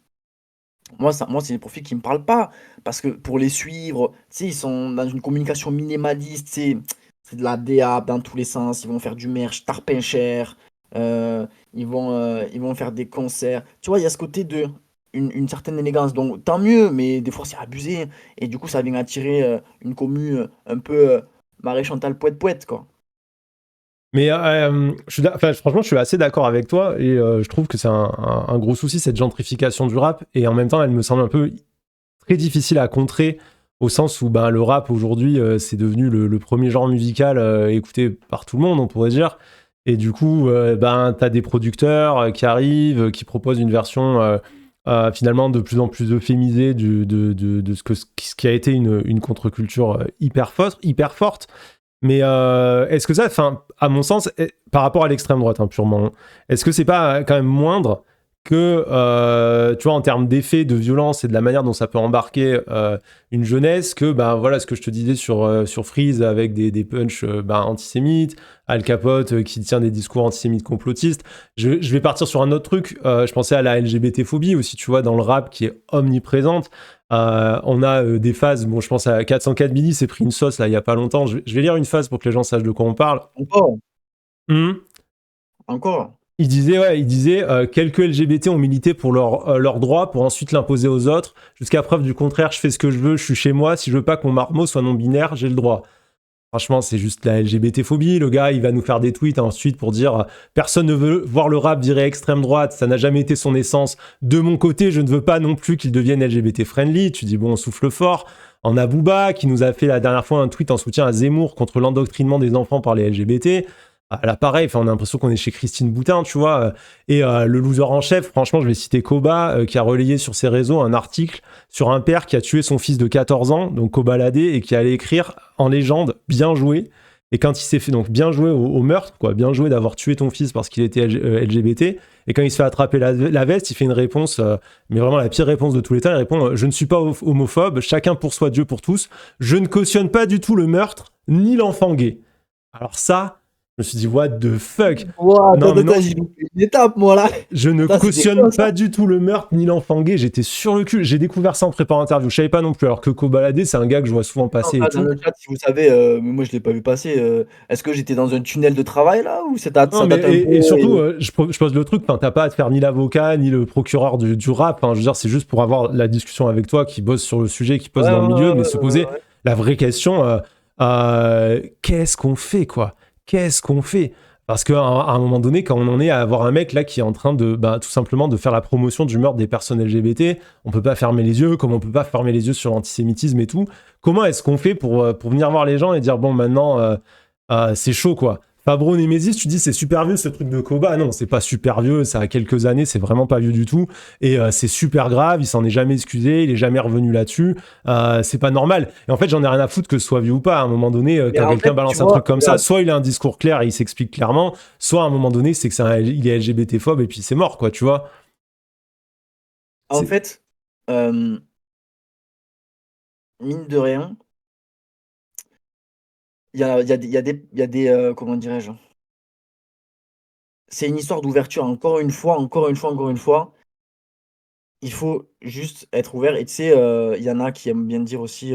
moi, c'est des profils qui me parlent pas. Parce que pour les suivre, tu sais, ils sont dans une communication minimaliste, c'est de la DA dans tous les sens. Ils vont faire du merch, tarpin cher. Ils vont faire des concerts. Tu vois, il y a ce côté de une certaine élégance. Donc, tant mieux, mais des fois, c'est abusé. Et du coup, ça vient attirer une commu un peu Marie Chantal Poète Poète, quoi. Mais enfin, franchement, je suis assez d'accord avec toi et je trouve que c'est un gros souci, cette gentrification du rap. Et en même temps, elle me semble un peu très difficile à contrer au sens où ben, le rap aujourd'hui, c'est devenu le premier genre musical écouté par tout le monde, on pourrait dire. Et du coup, ben, tu as des producteurs qui arrivent, qui proposent une version finalement de plus en plus euphémisée de ce qui a été une contre-culture hyper forte. Mais est-ce que ça, enfin, à mon sens, par rapport à l'extrême droite, hein, purement, est-ce que c'est pas quand même moindre que, tu vois, en termes d'effet, de violence et de la manière dont ça peut embarquer une jeunesse, que, ben voilà, ce que je te disais sur Freeze avec des punchs ben, antisémites, Al Capote qui tient des discours antisémites complotistes. Je vais partir sur un autre truc. Je pensais à la LGBT-phobie aussi, tu vois, dans le rap qui est omniprésente. On a des phases, bon, je pense à 404 Billy, s'est pris une sauce là il y a pas longtemps. Je vais lire une phase pour que les gens sachent de quoi on parle. Encore, Mhm. encore. Il disait quelques LGBT ont milité pour leurs droits pour ensuite l'imposer aux autres. Jusqu'à preuve du contraire, je fais ce que je veux, je suis chez moi. Si je veux pas qu'on marmot soit non-binaire, j'ai le droit. Franchement, c'est juste la LGBT-phobie. Le gars, il va nous faire des tweets ensuite pour dire personne ne veut voir le rap virer extrême droite, ça n'a jamais été son essence. De mon côté, je ne veux pas non plus qu'il devienne LGBT-friendly. Tu dis, bon, on souffle fort. En Abouba, qui nous a fait la dernière fois un tweet en soutien à Zemmour contre l'endoctrinement des enfants par les LGBT. Là, pareil, on a l'impression qu'on est chez Christine Boutin, tu vois. Et le loser en chef, franchement, je vais citer Koba, qui a relayé sur ses réseaux un article sur un père qui a tué son fils de 14 ans, donc Kobalade, et qui allait écrire en légende bien joué. Et quand il s'est fait donc bien joué au meurtre, quoi, bien joué d'avoir tué ton fils parce qu'il était LGBT. Et quand il se fait attraper la veste, il fait une réponse, mais vraiment la pire réponse de tous les temps. Il répond je ne suis pas homophobe, chacun pour soi, Dieu pour tous. Je ne cautionne pas du tout le meurtre ni l'enfant gay. Alors ça, je me suis dit what the fuck. Ouah, Non attends, mais non, attends, j'ai loupé une étape, moi, là. je ne Attends, c'était cautionne quoi, ça? pas du tout le meurtre ni l'enfant gay. J'étais sur le cul. J'ai découvert ça en préparant l'interview. Je savais pas non plus. Alors que Kobalade, c'est un gars que je vois souvent passer et Dans tout. le chat, si vous savez, mais moi, je l'ai pas vu passer. Est-ce que j'étais dans un tunnel de travail, là, ou Non, ça mais date un peu et surtout, je pose le truc. Enfin, t'as pas à te faire ni l'avocat ni le procureur du rap. Enfin, je veux dire, c'est juste pour avoir la discussion avec toi, qui bosse sur le sujet, qui Ouais, bosse dans le milieu, ouais, mais ouais, se ouais, poser ouais. la vraie question qu'est-ce qu'on fait, quoi? Qu'est-ce qu'on fait? Parce qu'à un moment donné, quand on en est à avoir un mec là qui est en train de, bah, tout simplement, de faire la promotion du meurtre des personnes LGBT, on peut pas fermer les yeux, comme on peut pas fermer les yeux sur l'antisémitisme et tout. Comment est-ce qu'on fait pour venir voir les gens et dire bon, maintenant, c'est chaud, quoi? Fabro Nemesis, tu dis c'est super vieux ce truc de Koba. Non, c'est pas super vieux, ça a quelques années, c'est vraiment pas vieux du tout. Et c'est super grave, il s'en est jamais excusé, il est jamais revenu là-dessus. C'est pas normal. Et en fait, j'en ai rien à foutre que ce soit vieux ou pas. À un moment donné, Mais quand en quelqu'un fait, tu balance un vois, truc comme ça, regarde, soit il a un discours clair et il s'explique clairement, soit à un moment donné, c'est que il est LGBT-phobe et puis c'est mort, quoi, tu vois. en C'est... fait, euh, mine de rien, comment dirais-je? C'est une histoire d'ouverture, encore une fois, encore une fois, encore une fois. Il faut juste être ouvert et tu sais, il y en a qui aiment bien dire aussi,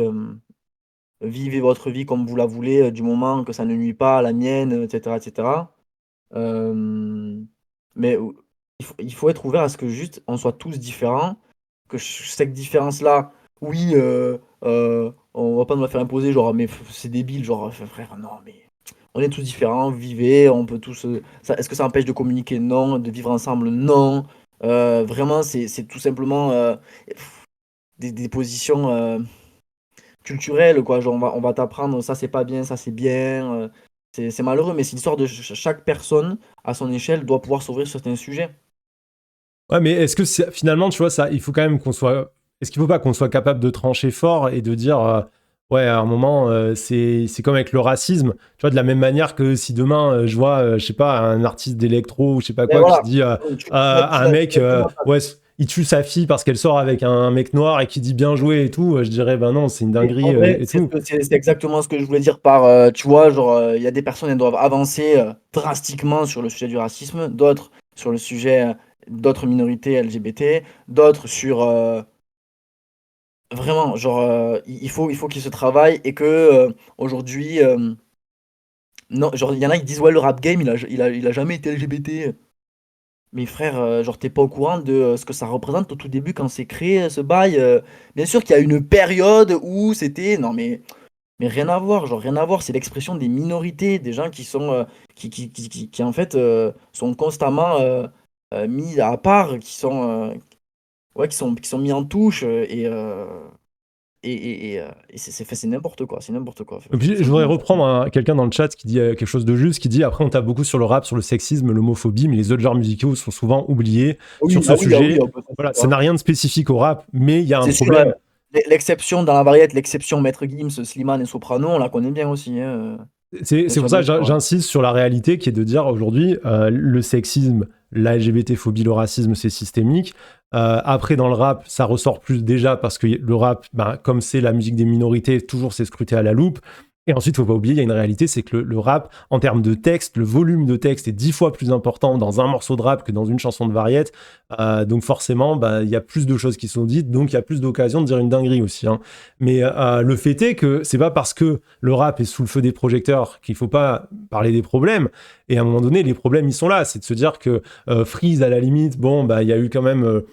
«Vivez votre vie comme vous la voulez, du moment que ça ne nuit pas à la mienne», et cetera et cetera. Hem, mais ou il faut être ouvert à ce que juste on soit tous différents, que cette différence-là, oui, on va pas nous la faire imposer genre: «Mais c'est débile», genre, frère, non, mais on est tous différents, vivez, on peut tous, ça est-ce que ça empêche de communiquer? Non. De vivre ensemble? Non. Vraiment, c'est tout simplement, des positions, culturelles, quoi. Genre on va t'apprendre ça c'est pas bien, ça c'est bien, c'est malheureux, mais c'est l'histoire de chaque personne, à son échelle, doit pouvoir s'ouvrir sur certains sujets. Ouais, mais est-ce que finalement, tu vois, ça, il faut quand même qu'on soit. Est-ce qu'il faut pas qu'on soit capable de trancher fort et de dire, ouais, à un moment, c'est comme avec le racisme, tu vois, de la même manière que si demain, je vois, je sais pas, un artiste d'électro ou je sais pas Et quoi qui voilà, dit à un mec, ouais, il tue sa fille parce qu'elle sort avec un mec noir et qui dit bien joué et tout, je dirais, ben non, c'est une et dinguerie en vrai, et tout. c'est exactement ce que je voulais dire par, tu vois, genre, il y a des personnes, elles doivent avancer, drastiquement sur le sujet du racisme, d'autres sur le sujet, d'autres minorités LGBT, d'autres sur, vraiment, genre, il faut qu'ils se travaillent et que, aujourd'hui, non, genre, il y en a, ils disent: «Ouais, le rap game, il a jamais été LGBT». Mais frère, genre, tu pas au courant de, ce que ça représente au tout début quand c'est créé, ce bail, bien sûr qu'il y a une période où c'était non mais rien à voir, genre rien à voir. C'est l'expression des minorités, des gens qui sont, qui en fait, sont constamment, mis à part, qui sont, ouais, qui sont mis en touche, et c'est n'importe quoi, c'est n'importe quoi, Et puis, tout je voudrais simplement. reprendre quelqu'un dans le chat qui dit quelque chose de juste, qui dit après on tape beaucoup sur le rap, sur le sexisme, l'homophobie, mais les autres genres musicaux sont souvent oubliés sur Oui, ce ah oui, sujet. bah, ça c'est Voilà, ça sûr. n'a rien de spécifique au rap, mais il y a un C'est sûr, problème. l'exception dans la variette, l'exception Maître Gims, Slimane et Soprano, on la connaît bien aussi, hein, bien C'est sûr, pour ça bien que sûr, ouais. j'insiste sur la réalité qui est de dire aujourd'hui, le sexisme, la LGBT-phobie, le racisme, c'est systémique. Après, dans le rap, ça ressort plus déjà parce que le rap, ben, comme c'est la musique des minorités, toujours c'est scruté à la loupe. Et ensuite, il ne faut pas oublier, il y a une réalité, c'est que le rap, en termes de texte, le volume de texte est 10 fois plus important dans un morceau de rap que dans une chanson de variette. Donc forcément, ben, il y a plus de choses qui sont dites, donc il y a plus d'occasions de dire une dinguerie aussi, hein. Mais le fait est que c'est pas parce que le rap est sous le feu des projecteurs qu'il faut pas parler des problèmes. Et à un moment donné, les problèmes, ils sont là. C'est de se dire que Freeze, à la limite, bon, bah, il y a eu quand même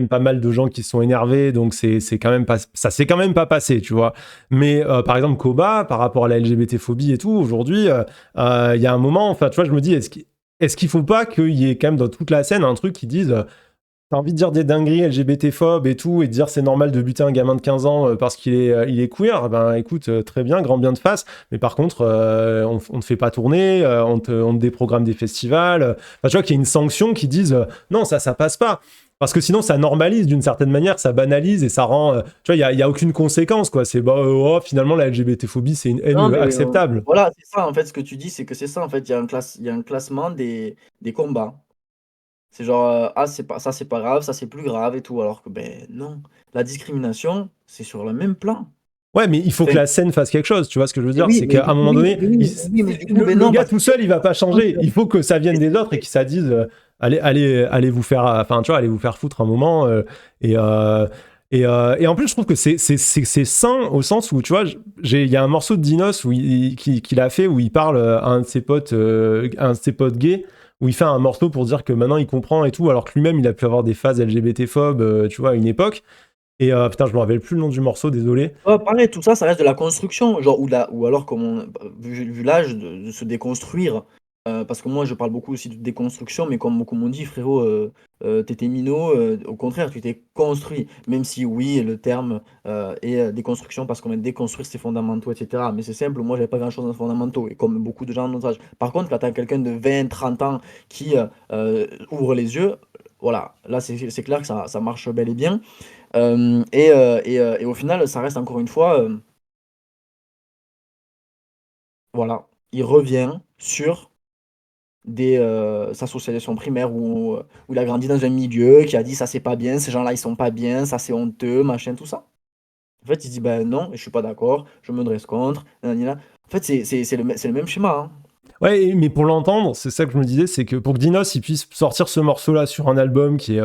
pas mal de gens qui se sont énervés, donc c'est quand même pas, ça s'est quand même pas passé, tu vois. Mais par exemple, Koba, par rapport à la LGBT-phobie et tout, aujourd'hui, il y a un moment, enfin, tu vois, je me dis, est-ce qu'il faut pas qu'il y ait quand même dans toute la scène un truc qui dise t'as envie de dire des dingueries LGBT-phobes et tout, et de dire c'est normal de buter un gamin de 15 ans parce qu'il est queer, ben écoute, très bien, grand bien de face, mais par contre, on ne te fait pas tourner, on te déprogramme des festivals. Enfin, tu vois qu'il y a une sanction qui dise non, ça passe pas. Parce que sinon, ça normalise d'une certaine manière, ça banalise et ça rend. Tu vois, il y a aucune conséquence, quoi. C'est bah, oh, finalement, la LGBT-phobie, c'est une haine Non, mais acceptable. voilà, c'est ça, en fait, ce que tu dis, c'est que c'est ça, en fait, il y a un classement des combats. C'est genre, ah, c'est pas grave, ça, c'est plus grave et tout, alors que, ben non. La discrimination, c'est sur le même plan. Ouais, mais il faut que Enfin, la scène fasse quelque chose. Tu vois ce que je veux mais dire? oui, C'est mais qu'à du un coup, moment oui, donné, mais oui, mais oui, mais du coup, ben le non, gars parce que tout seul, il va pas changer. Il faut que ça vienne mais des autres et que ça dise allez vous faire, enfin, tu vois, allez vous faire foutre un moment. Et, euh, et en plus, je trouve que c'est sain au sens où, tu vois, il y a un morceau de Dinos qu'il a fait où il parle à un de ses potes gays, où il fait un morceau pour dire que maintenant il comprend et tout, alors que lui-même il a pu avoir des phases LGBT-phobes, tu vois, à une époque. Et putain, je me rappelle plus le nom du morceau, désolé. ouais, pareil, tout ça, ça reste de la construction, genre, ou alors, comme vu l'âge de se déconstruire, parce que moi, je parle beaucoup aussi de déconstruction, mais comme on dit, frérot, tu minot, au contraire, tu t'es construit. Même si, oui, le terme est déconstruction, parce qu'on va déconstruire ses fondamentaux, etc. Mais c'est simple, moi, j'avais pas grand-chose dans les fondamentaux, et comme beaucoup de gens de notre âge. Par contre, quand tu as quelqu'un de 20, 30 ans qui ouvre les yeux, voilà, là, c'est clair que ça marche bel et bien. Et au final, ça reste encore une fois, voilà, il revient sur sa socialisation primaire où il a grandi dans un milieu qui a dit: «Ça, c'est pas bien, ces gens-là, ils sont pas bien, ça, c'est honteux», machin, tout ça. En fait, il dit, ben non, je suis pas d'accord, je me dresse contre, nanana. En fait, c'est le même schéma, hein. Ouais, mais pour l'entendre, c'est ça que je me disais, c'est que pour que Dinos il puisse sortir ce morceau-là sur un album qui est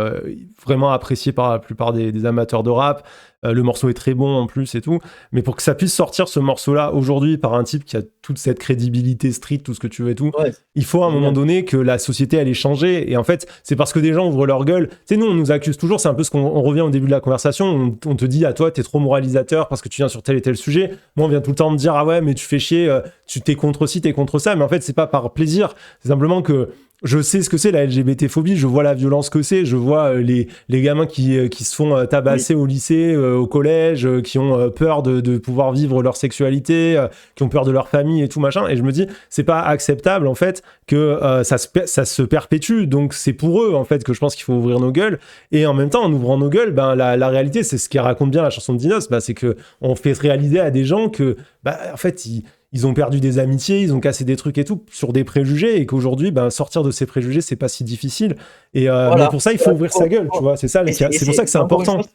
vraiment apprécié par la plupart des amateurs de rap, le morceau est très bon en plus et tout, mais pour que ça puisse sortir ce morceau-là aujourd'hui par un type qui a toute cette crédibilité street, tout ce que tu veux et tout, Ouais, il faut à un c'est moment génial. donné que la société elle ait changé. Et en fait, c'est parce que des gens ouvrent leur gueule. Tu sais, nous on nous accuse toujours, c'est un peu ce qu'on revient au début de la conversation, on te dit à toi t'es trop moralisateur parce que tu viens sur tel et tel sujet. Moi on vient tout le temps me dire ah ouais mais tu fais chier, tu t'es contre ci, t'es contre ça, mais en fait c'est pas par plaisir, c'est simplement que je sais ce que c'est la LGBT-phobie, je vois la violence que c'est, je vois les gamins qui se font Oui. tabasser au lycée, au collège, qui ont peur de pouvoir vivre leur sexualité, qui ont peur de leur famille et tout machin, et je me dis, c'est pas acceptable en fait que ça se perpétue, donc c'est pour eux en fait que je pense qu'il faut ouvrir nos gueules, et en même temps en ouvrant nos gueules, ben, la réalité, c'est ce qui raconte bien la chanson de Dinos, ben, c'est que on fait réaliser à des gens que bah, en fait ils ont perdu des amitiés, ils ont cassé des trucs et tout sur des préjugés et qu'aujourd'hui, ben, sortir de ces préjugés, c'est pas si difficile. Mais Voilà. pour ça, il faut ouvrir sa gueule, tu vois. C'est ça, Et c'est pour ça que c'est encore une fois, important.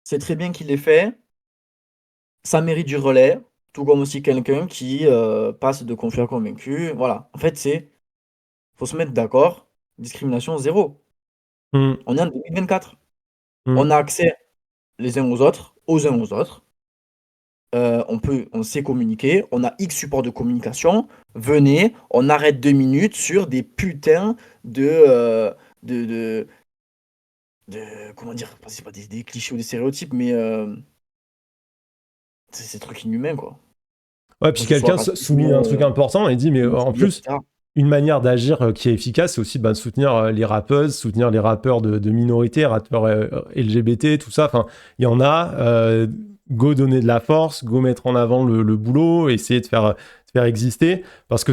c'est très bien qu'il l'ait fait. Ça mérite du relais, tout comme aussi quelqu'un qui passe de confiant à convaincu. Voilà. En fait, faut se mettre d'accord. Discrimination zéro. Mm, On est en 2024. mm. On a accès les uns aux uns aux autres. On sait communiquer. On a X supports de communication. Venez, on arrête 2 minutes sur des putains de, de, de, comment dire, c'est pas des clichés ou des stéréotypes, mais c'est des trucs inhumains, quoi. Ouais, Que puis ce soit quelqu'un racisme, souligne un truc important et dit, mais en homophobie, plus, etc. une manière d'agir qui est efficace, c'est aussi ben, de soutenir les rappeuses, soutenir les rappeurs de minorités, rappeurs LGBT, tout ça. Enfin, il y en a. Go donner de la force, go mettre en avant le boulot, essayer de faire exister. Parce que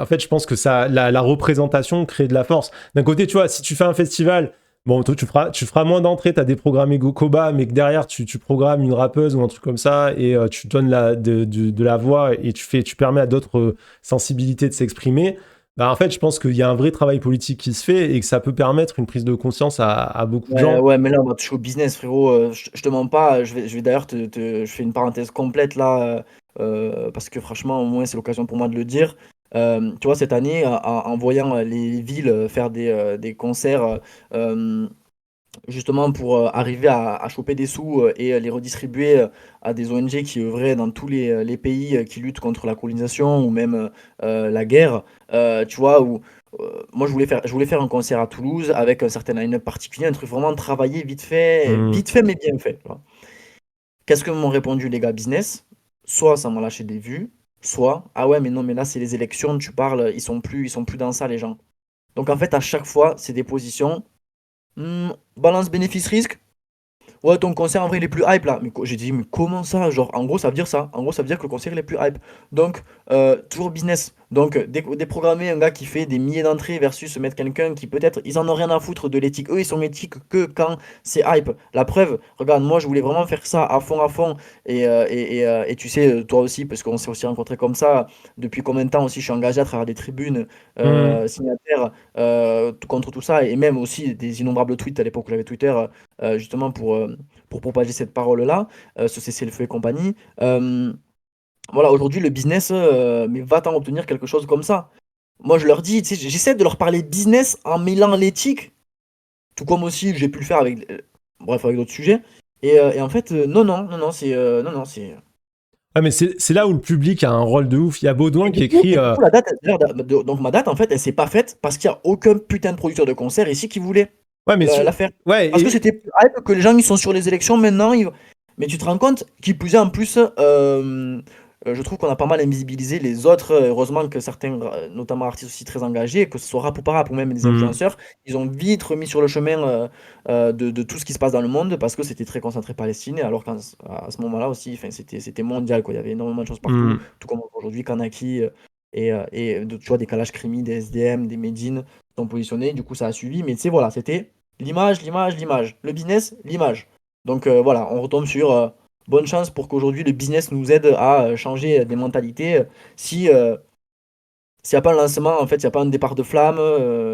en fait, je pense que la représentation crée de la force. D'un côté, tu vois, si tu fais un festival, bon, toi, tu feras moins d'entrées, tu as des programmes Koba, mais que derrière, tu programmes une rappeuse ou un truc comme ça et tu donnes de la voix et tu permets à d'autres sensibilités de s'exprimer. Bah, en fait, je pense qu'il y a un vrai travail politique qui se fait et que ça peut permettre une prise de conscience à beaucoup de Ouais, gens. ouais, mais là, on va toucher au business, frérot. Je te mens pas. Je vais d'ailleurs je fais une parenthèse complète là, parce que franchement, au moins, c'est l'occasion pour moi de le dire. Tu vois, cette année, en voyant les villes faire des concerts, justement pour arriver à choper des sous et les redistribuer à des ONG qui œuvraient dans tous les pays qui luttent contre la colonisation ou même la guerre, tu vois, où moi je voulais faire un concert à Toulouse avec un certain line-up particulier, un truc vraiment travaillé Hmm. vite fait mais bien fait. Tu vois. Qu'est-ce que m'ont répondu les gars business? Soit ça m'a lâché des vues, soit ah ouais mais non mais là c'est les élections, tu parles, ils sont plus dans ça les gens. Donc en fait à chaque fois c'est des positions. Balance bénéfice-risque. Ouais, ton concert en vrai il est plus hype là. Mais j'ai dit, mais comment ça? Genre, en gros, ça veut dire ça. En gros, ça veut dire que le concert il est plus hype. Donc, toujours business. Donc, déprogrammer un gars qui fait des milliers d'entrées versus se mettre quelqu'un qui peut-être, ils en ont rien à foutre de l'éthique. Eux, ils sont éthiques que quand c'est hype. La preuve, regarde, moi je voulais vraiment faire ça à fond, à fond. Et tu sais, toi aussi, parce qu'on s'est aussi rencontrés comme ça. Depuis combien de temps aussi je suis engagé à travers des tribunes Hmm. signataires contre tout ça. Et même aussi des innombrables tweets à l'époque où j'avais Twitter, justement pour propager cette parole-là, ce cessez-le-feu et compagnie. Voilà, aujourd'hui, le business, mais va-t'en obtenir quelque chose comme ça. Moi, je leur dis, tu sais, j'essaie de leur parler business en mêlant l'éthique, tout comme aussi j'ai pu le faire avec, bref, avec d'autres sujets. Et en fait, non, non, non, non, non, non, c'est. Ah, mais c'est là où le public a un rôle de ouf. Il y a Baudouin Et qui du coup, écrit. et du coup, la date, d'ailleurs, donc ma date, en fait, elle s'est pas faite parce qu'il y a aucun putain de producteur de concert ici qui voulait Ouais, mais la faire. ouais, Parce que c'était plus hype que les gens ils sont sur les élections maintenant. Mais tu te rends compte, qui plus est en plus, je trouve qu'on a pas mal invisibilisé les autres. Heureusement que certains, notamment artistes aussi très engagés, que ce soit rap ou pas rap, ou même les Hmm. influenceurs, ils ont vite remis sur le chemin de tout ce qui se passe dans le monde parce que c'était très concentré Palestine. Alors qu'à ce moment-là aussi, enfin, c'était mondial, quoi. Il y avait énormément de choses partout, Hmm. tout comme aujourd'hui, Kanaki tu vois, des Kalash Krimi, des SDM, des Medine sont positionnés. Du coup, ça a suivi. Mais tu sais, voilà, c'était. L'image, l'image, l'image. Le business, l'image. Donc voilà, on retombe sur bonne chance pour qu'aujourd'hui le business nous aide à changer des mentalités. Si s'il y a pas un lancement, en fait, il y a pas un départ de flamme,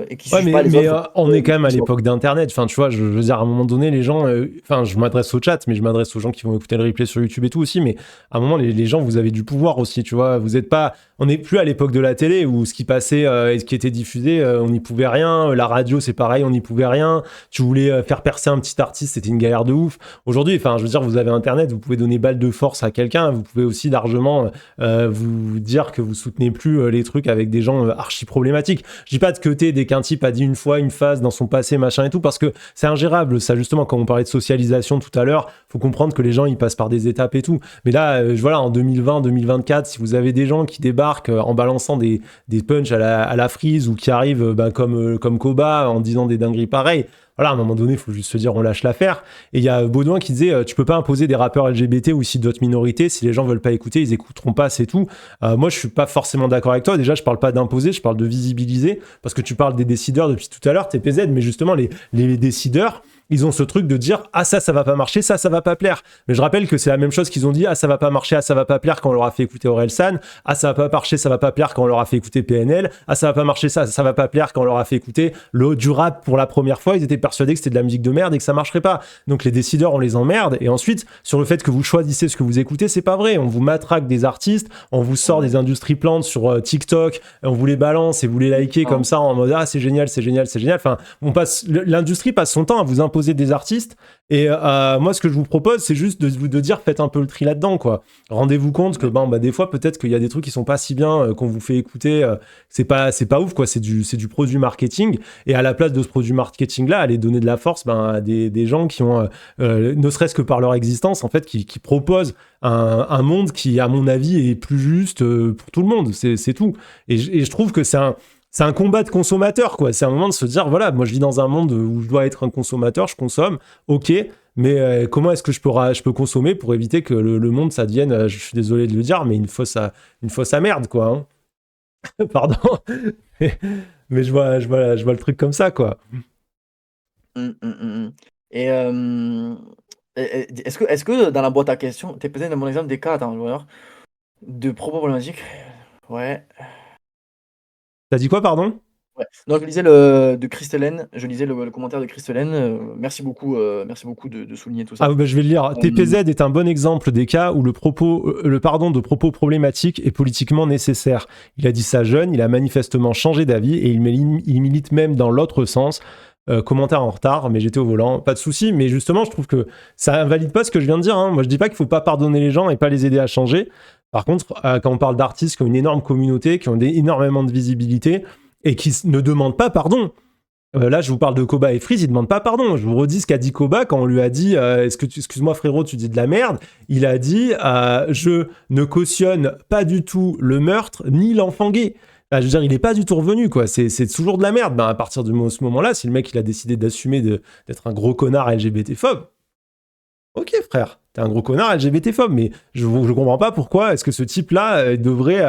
et qu'ils Ouais, suivent pas les mais autres, on est quand même à ils sont l'époque d'Internet. Enfin, tu vois, je veux dire, à un moment donné, les gens. Enfin, je m'adresse au chat, mais je m'adresse aux gens qui vont écouter le replay sur YouTube et tout aussi. Mais à un moment, les gens, vous avez du pouvoir aussi, tu vois. Vous êtes pas. On n'est plus à l'époque de la télé où ce qui passait et ce qui était diffusé, on n'y pouvait rien. La radio, c'est pareil, on n'y pouvait rien. Tu voulais faire percer un petit artiste, c'était une galère de ouf. Aujourd'hui, enfin, je veux dire, vous avez Internet, vous pouvez donner balle de force à quelqu'un. Vous pouvez aussi largement vous dire que vous soutenez plus les trucs avec des gens archi problématiques. Je dis pas de côté dès qu'un type a dit une fois, une phase dans son passé, machin et tout, parce que c'est ingérable. Ça, justement, quand on parlait de socialisation tout à l'heure, faut comprendre que les gens, ils passent par des étapes et tout. Mais là, voilà, en 2020, 2024, si vous avez des gens qui débarquent en balançant des punchs à la frise ou qui arrivent comme Koba en disant des dingueries pareilles, voilà, à un moment donné, il faut juste se dire on lâche l'affaire. Et il y a Baudouin qui disait tu peux pas imposer des rappeurs LGBT ou aussi d'autres minorités. Si les gens veulent pas écouter, ils écouteront pas, c'est tout. Moi, je suis pas forcément d'accord avec toi. Déjà, je parle pas d'imposer, je parle de visibiliser. Parce que tu parles des décideurs depuis tout à l'heure, TPZ, mais justement, les décideurs, ils ont ce truc de dire ah ça va pas marcher, ça va pas plaire. Mais je rappelle que c'est la même chose qu'ils ont dit ah ça va pas marcher, ah ça va pas plaire quand on leur a fait écouter Orelsan, ah ça va pas marcher, ça va pas plaire quand on leur a fait écouter PNL, ah ça va pas marcher, ça va pas plaire quand on leur a fait écouter du rap pour la première fois. Ils étaient persuadés que c'était de la musique de merde et que ça marcherait pas. Donc les décideurs on les emmerde et ensuite sur le fait que vous choisissez ce que vous écoutez, c'est pas vrai. On vous matraque des artistes, on vous sort des industries plantes sur TikTok, on vous les balance et vous les likez comme ça en mode ah c'est génial, c'est génial, c'est génial. Enfin l'industrie passe son temps à vous imposer des artistes et moi ce que je vous propose c'est juste de dire faites un peu le tri là-dedans quoi. Rendez-vous compte que des fois peut-être qu'il y a des trucs qui sont pas si bien qu'on vous fait écouter, c'est pas ouf quoi, c'est du produit marketing et à la place de ce produit marketing là aller donner de la force à des gens qui ont ne serait-ce que par leur existence en fait qui proposent un monde qui à mon avis est plus juste pour tout le monde, c'est tout et je trouve que c'est un combat de consommateur, quoi. C'est un moment de se dire, voilà, moi je vis dans un monde où je dois être un consommateur, je consomme, ok, mais comment est-ce que je peux consommer pour éviter que le monde, ça devienne, je suis désolé de le dire, mais une fosse à merde, quoi. Hein. Pardon. Mais je vois le truc comme ça, quoi. Et est-ce que dans la boîte à questions, tu es peut-être dans mon exemple des cas, attends, je vais voir, de propos problématiques? Ouais. T'as dit quoi, pardon? Ouais. Non, je lisais le de Christellen, je lisais le commentaire de Christellen, merci beaucoup de souligner tout Ah, ça. bah, je vais le lire. Hem, TPZ est un bon exemple des cas où le pardon de propos problématiques est politiquement nécessaire. Il a dit ça jeune, il a manifestement changé d'avis et il milite même dans l'autre sens. Commentaire en retard, mais j'étais au volant, pas de souci. Mais justement, je trouve que ça invalide pas ce que je viens de dire. Hein. Moi, je dis pas qu'il faut pas pardonner les gens et pas les aider à changer. Par contre, quand on parle d'artistes qui ont une énorme communauté, qui ont énormément de visibilité et qui ne demandent pas pardon. Là, je vous parle de Koba et Freeze, il demande pas pardon. Je vous redis ce qu'a dit Koba quand on lui a dit excuse-moi frérot, tu dis de la merde. Il a dit je ne cautionne pas du tout le meurtre ni l'enfant gay. Je veux dire, il est pas du tout revenu, quoi. C'est toujours de la merde. À partir de ce moment-là, si le mec il a décidé d'assumer d'être un gros connard LGBT-phobe, ok frère, t'es un gros connard LGBT-phobe, mais je comprends pas pourquoi est-ce que ce type-là devrait,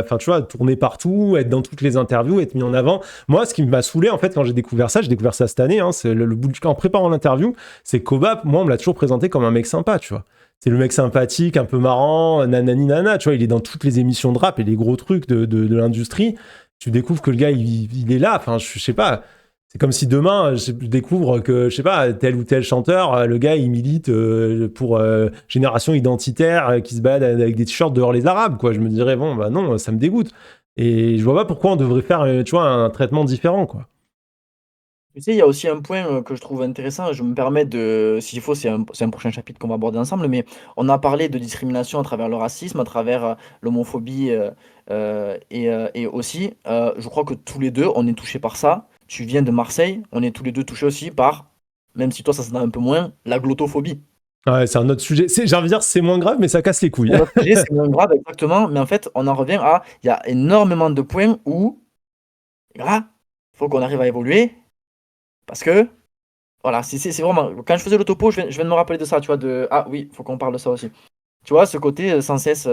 enfin tu vois, tourner partout, être dans toutes les interviews, être mis en avant. Moi, ce qui m'a saoulé en fait quand j'ai découvert ça cette année, hein, c'est le bout en préparant l'interview, c'est que Koba, moi on me l'a toujours présenté comme un mec sympa, tu vois. C'est le mec sympathique, un peu marrant, nanani nana, tu vois, il est dans toutes les émissions de rap et les gros trucs de l'industrie. Tu découvres que le gars il est là, enfin je sais pas. C'est comme si demain, je découvre que, je sais pas, tel ou tel chanteur, le gars, il milite pour génération identitaire, qui se balade avec des t-shirts dehors les Arabes, quoi. Je me dirais, bon, bah non, ça me dégoûte. Et je vois pas pourquoi on devrait faire, tu vois, un traitement différent, quoi. Tu sais, il y a aussi un point, que je trouve intéressant, je me permets de s'il faut, c'est un prochain chapitre qu'on va aborder ensemble, mais on a parlé de discrimination à travers le racisme, à travers, l'homophobie, et aussi, je crois que tous les 2 on est touchés par ça. Tu viens de Marseille, on est tous les 2 touchés aussi par, même si toi ça se un peu moins, la glottophobie. Ouais, c'est un autre sujet. J'ai envie de dire, c'est moins grave, mais ça casse les couilles. C'est un autre sujet, c'est moins grave exactement, mais en fait, on en revient à il y a énormément de points où, là, faut qu'on arrive à évoluer parce que voilà, c'est vraiment quand je faisais le topo, je viens de me rappeler de ça, tu vois? De ah oui, faut qu'on parle de ça aussi. Tu vois, ce côté, sans cesse,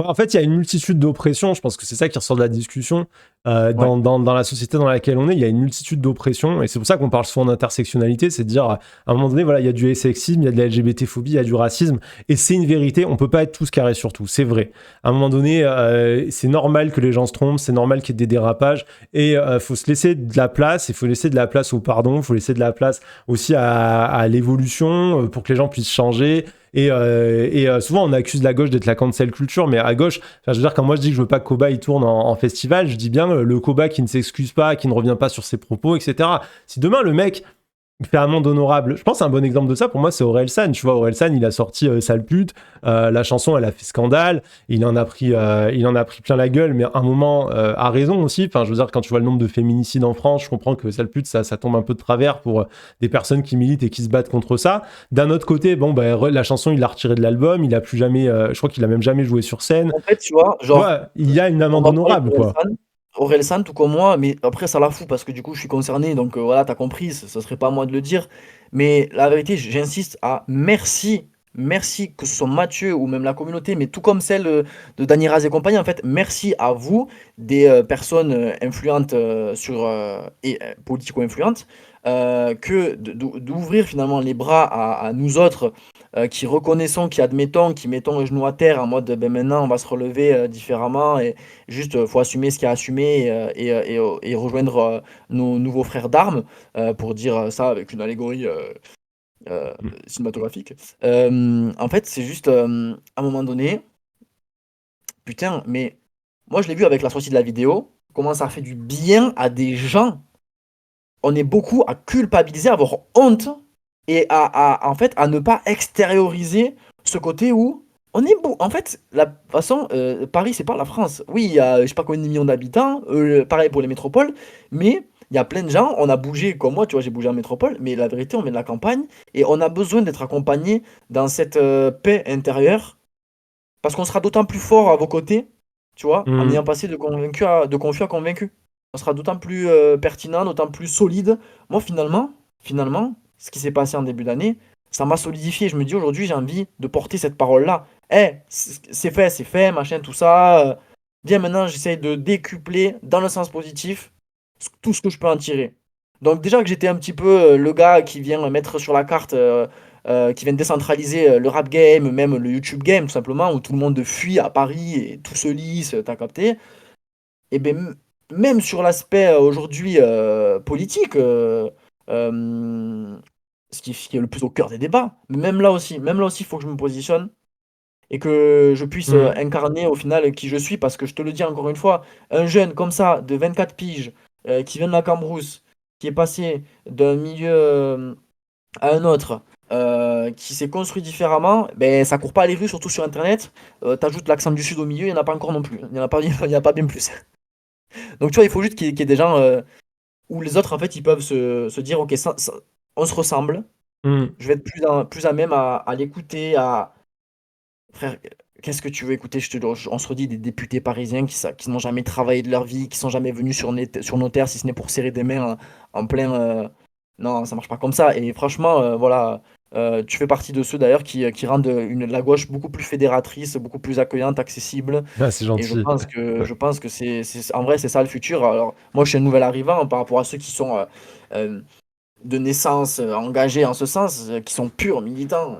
Ouais, en fait, il y a une multitude d'oppressions. Je pense que c'est ça qui ressort de la discussion. Ouais. Dans la société dans laquelle on est, il y a une multitude d'oppressions. Et c'est pour ça qu'on parle souvent d'intersectionnalité. C'est de dire, à un moment donné, voilà, il y a du sexisme, il y a de la LGBT-phobie, il y a du racisme. Et c'est une vérité. On peut pas être tous carrés sur tout. C'est vrai. À un moment donné, c'est normal que les gens se trompent. C'est normal qu'il y ait des dérapages. Et faut se laisser de la place. Il faut laisser de la place au pardon. Il faut laisser de la place aussi à l'évolution pour que les gens puissent changer. Souvent, on accuse la gauche d'être la cancel culture, mais à gauche, enfin, je veux dire, quand moi je dis que je veux pas que Koba il tourne en festival, je dis bien le Koba qui ne s'excuse pas, qui ne revient pas sur ses propos, etc. Si demain le mec fait amende honorable, je pense un bon exemple de ça pour moi c'est Orelsan. Tu vois, Orelsan il a sorti Sale pute, la chanson elle a fait scandale, il en a pris plein la gueule, mais à un moment a raison aussi. Enfin, je veux dire, quand tu vois le nombre de féminicides en France, je comprends que Sale pute ça tombe un peu de travers pour des personnes qui militent et qui se battent contre ça. D'un autre côté, bon la chanson il l'a retirée de l'album, il a plus jamais, je crois qu'il a même jamais joué sur scène. En fait, tu vois, genre, Ouais, il y a une on amende va parler honorable quoi. Orelsan, tout comme moi, mais après, ça la fout parce que du coup, je suis concerné, donc voilà, t'as compris, ce serait pas à moi de le dire. Mais la vérité, j'insiste à merci, merci, que ce soit Mathieu ou même la communauté, mais tout comme celle de Dany Raz et compagnie, en fait, merci à vous, des personnes influentes et politico-influentes, d'ouvrir finalement les bras à nous autres qui reconnaissons, qui admettons, qui mettons le genou à terre en mode ben maintenant on va se relever différemment et juste faut assumer ce qu'il y a à assumer et rejoindre nos nouveaux frères d'armes pour dire ça avec une allégorie euh, cinématographique. En fait, c'est juste à un moment donné, putain, mais moi je l'ai vu avec la sortie de la vidéo, comment ça fait du bien à des gens. On est beaucoup à culpabiliser, à avoir honte et en fait, à ne pas extérioriser ce côté où on est beau. En fait, la façon, Paris, c'est pas la France. Oui, il y a je sais pas combien de millions d'habitants, pareil pour les métropoles, mais il y a plein de gens, on a bougé comme moi, tu vois, j'ai bougé en métropole, mais la vérité, on vient de la campagne et on a besoin d'être accompagné dans cette paix intérieure parce qu'on sera d'autant plus fort à vos côtés, tu vois, en ayant passé de confus à convaincu. On sera d'autant plus pertinent, d'autant plus solide. Moi, finalement, ce qui s'est passé en début d'année, ça m'a solidifié. Je me dis aujourd'hui, j'ai envie de porter cette parole-là. Eh, c'est fait, machin, tout ça. Viens maintenant, j'essaye de décupler dans le sens positif tout ce que je peux en tirer. Donc déjà que j'étais un petit peu le gars qui vient mettre sur la carte qui viennent décentraliser le rap game, même le YouTube game, tout simplement, où tout le monde fuit à Paris et tout se lisse, t'as capté. Et bien, même sur l'aspect aujourd'hui politique, euh, ce qui est le plus au cœur des débats, mais même là aussi, il faut que je me positionne et que je puisse incarner au final qui je suis, parce que je te le dis encore une fois, un jeune comme ça, de 24 piges, qui vient de la Cambrousse, qui est passé d'un milieu à un autre qui s'est construit différemment, ben, ça court pas les rues, surtout sur Internet. T'ajoutes l'accent du Sud au milieu, il n'y en a pas encore non plus. Il n'y en a pas, il y en a pas bien plus. Donc tu vois, il faut juste qu'il y ait des gens où les autres, en fait, ils peuvent se dire, ok, on se ressemble, Mm. je vais être plus à même à l'écouter, à... Frère, qu'est-ce que tu veux écouter? On se redit des députés parisiens qui n'ont jamais travaillé de leur vie, qui sont jamais venus sur nos terres, si ce n'est pour serrer des mains en plein... Non, ça marche pas comme ça. Et franchement, voilà, tu fais partie de ceux d'ailleurs qui rendent la gauche beaucoup plus fédératrice, beaucoup plus accueillante, accessible. Ah, c'est Et je gentil. pense que, je pense que en vrai, c'est ça le futur. Alors, moi, je suis un nouvel arrivant par rapport à ceux qui sont de naissance engagés en ce sens, qui sont purs militants.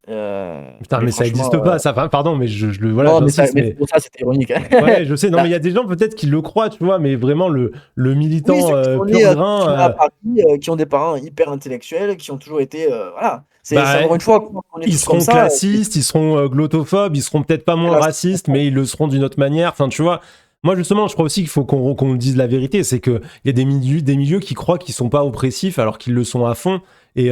Putain, Mais mais ça franchement, existe pas, ça. Enfin, pardon, mais voilà, non, j'insiste, mais c'est mais pour ça, c'était ironique. ouais, je sais. Non, mais Là, il y a des gens peut-être qui le croient, tu vois, mais vraiment le oui, militant ceux qui sont nés, pur qui sont nés à grain, Paris, qui ont des parents hyper intellectuels, qui ont toujours été, voilà. C'est bah, encore une fois, on est ils tous comme seront ça. classistes, ils seront glottophobes, ils seront peut-être pas C'est moins la racistes, mais ils le seront d'une autre manière. Enfin, tu vois. Moi, justement, je crois aussi qu'il faut qu'on dise la vérité. C'est qu'il y a des milieux qui croient qu'ils sont pas oppressifs alors qu'ils le sont à fond. Et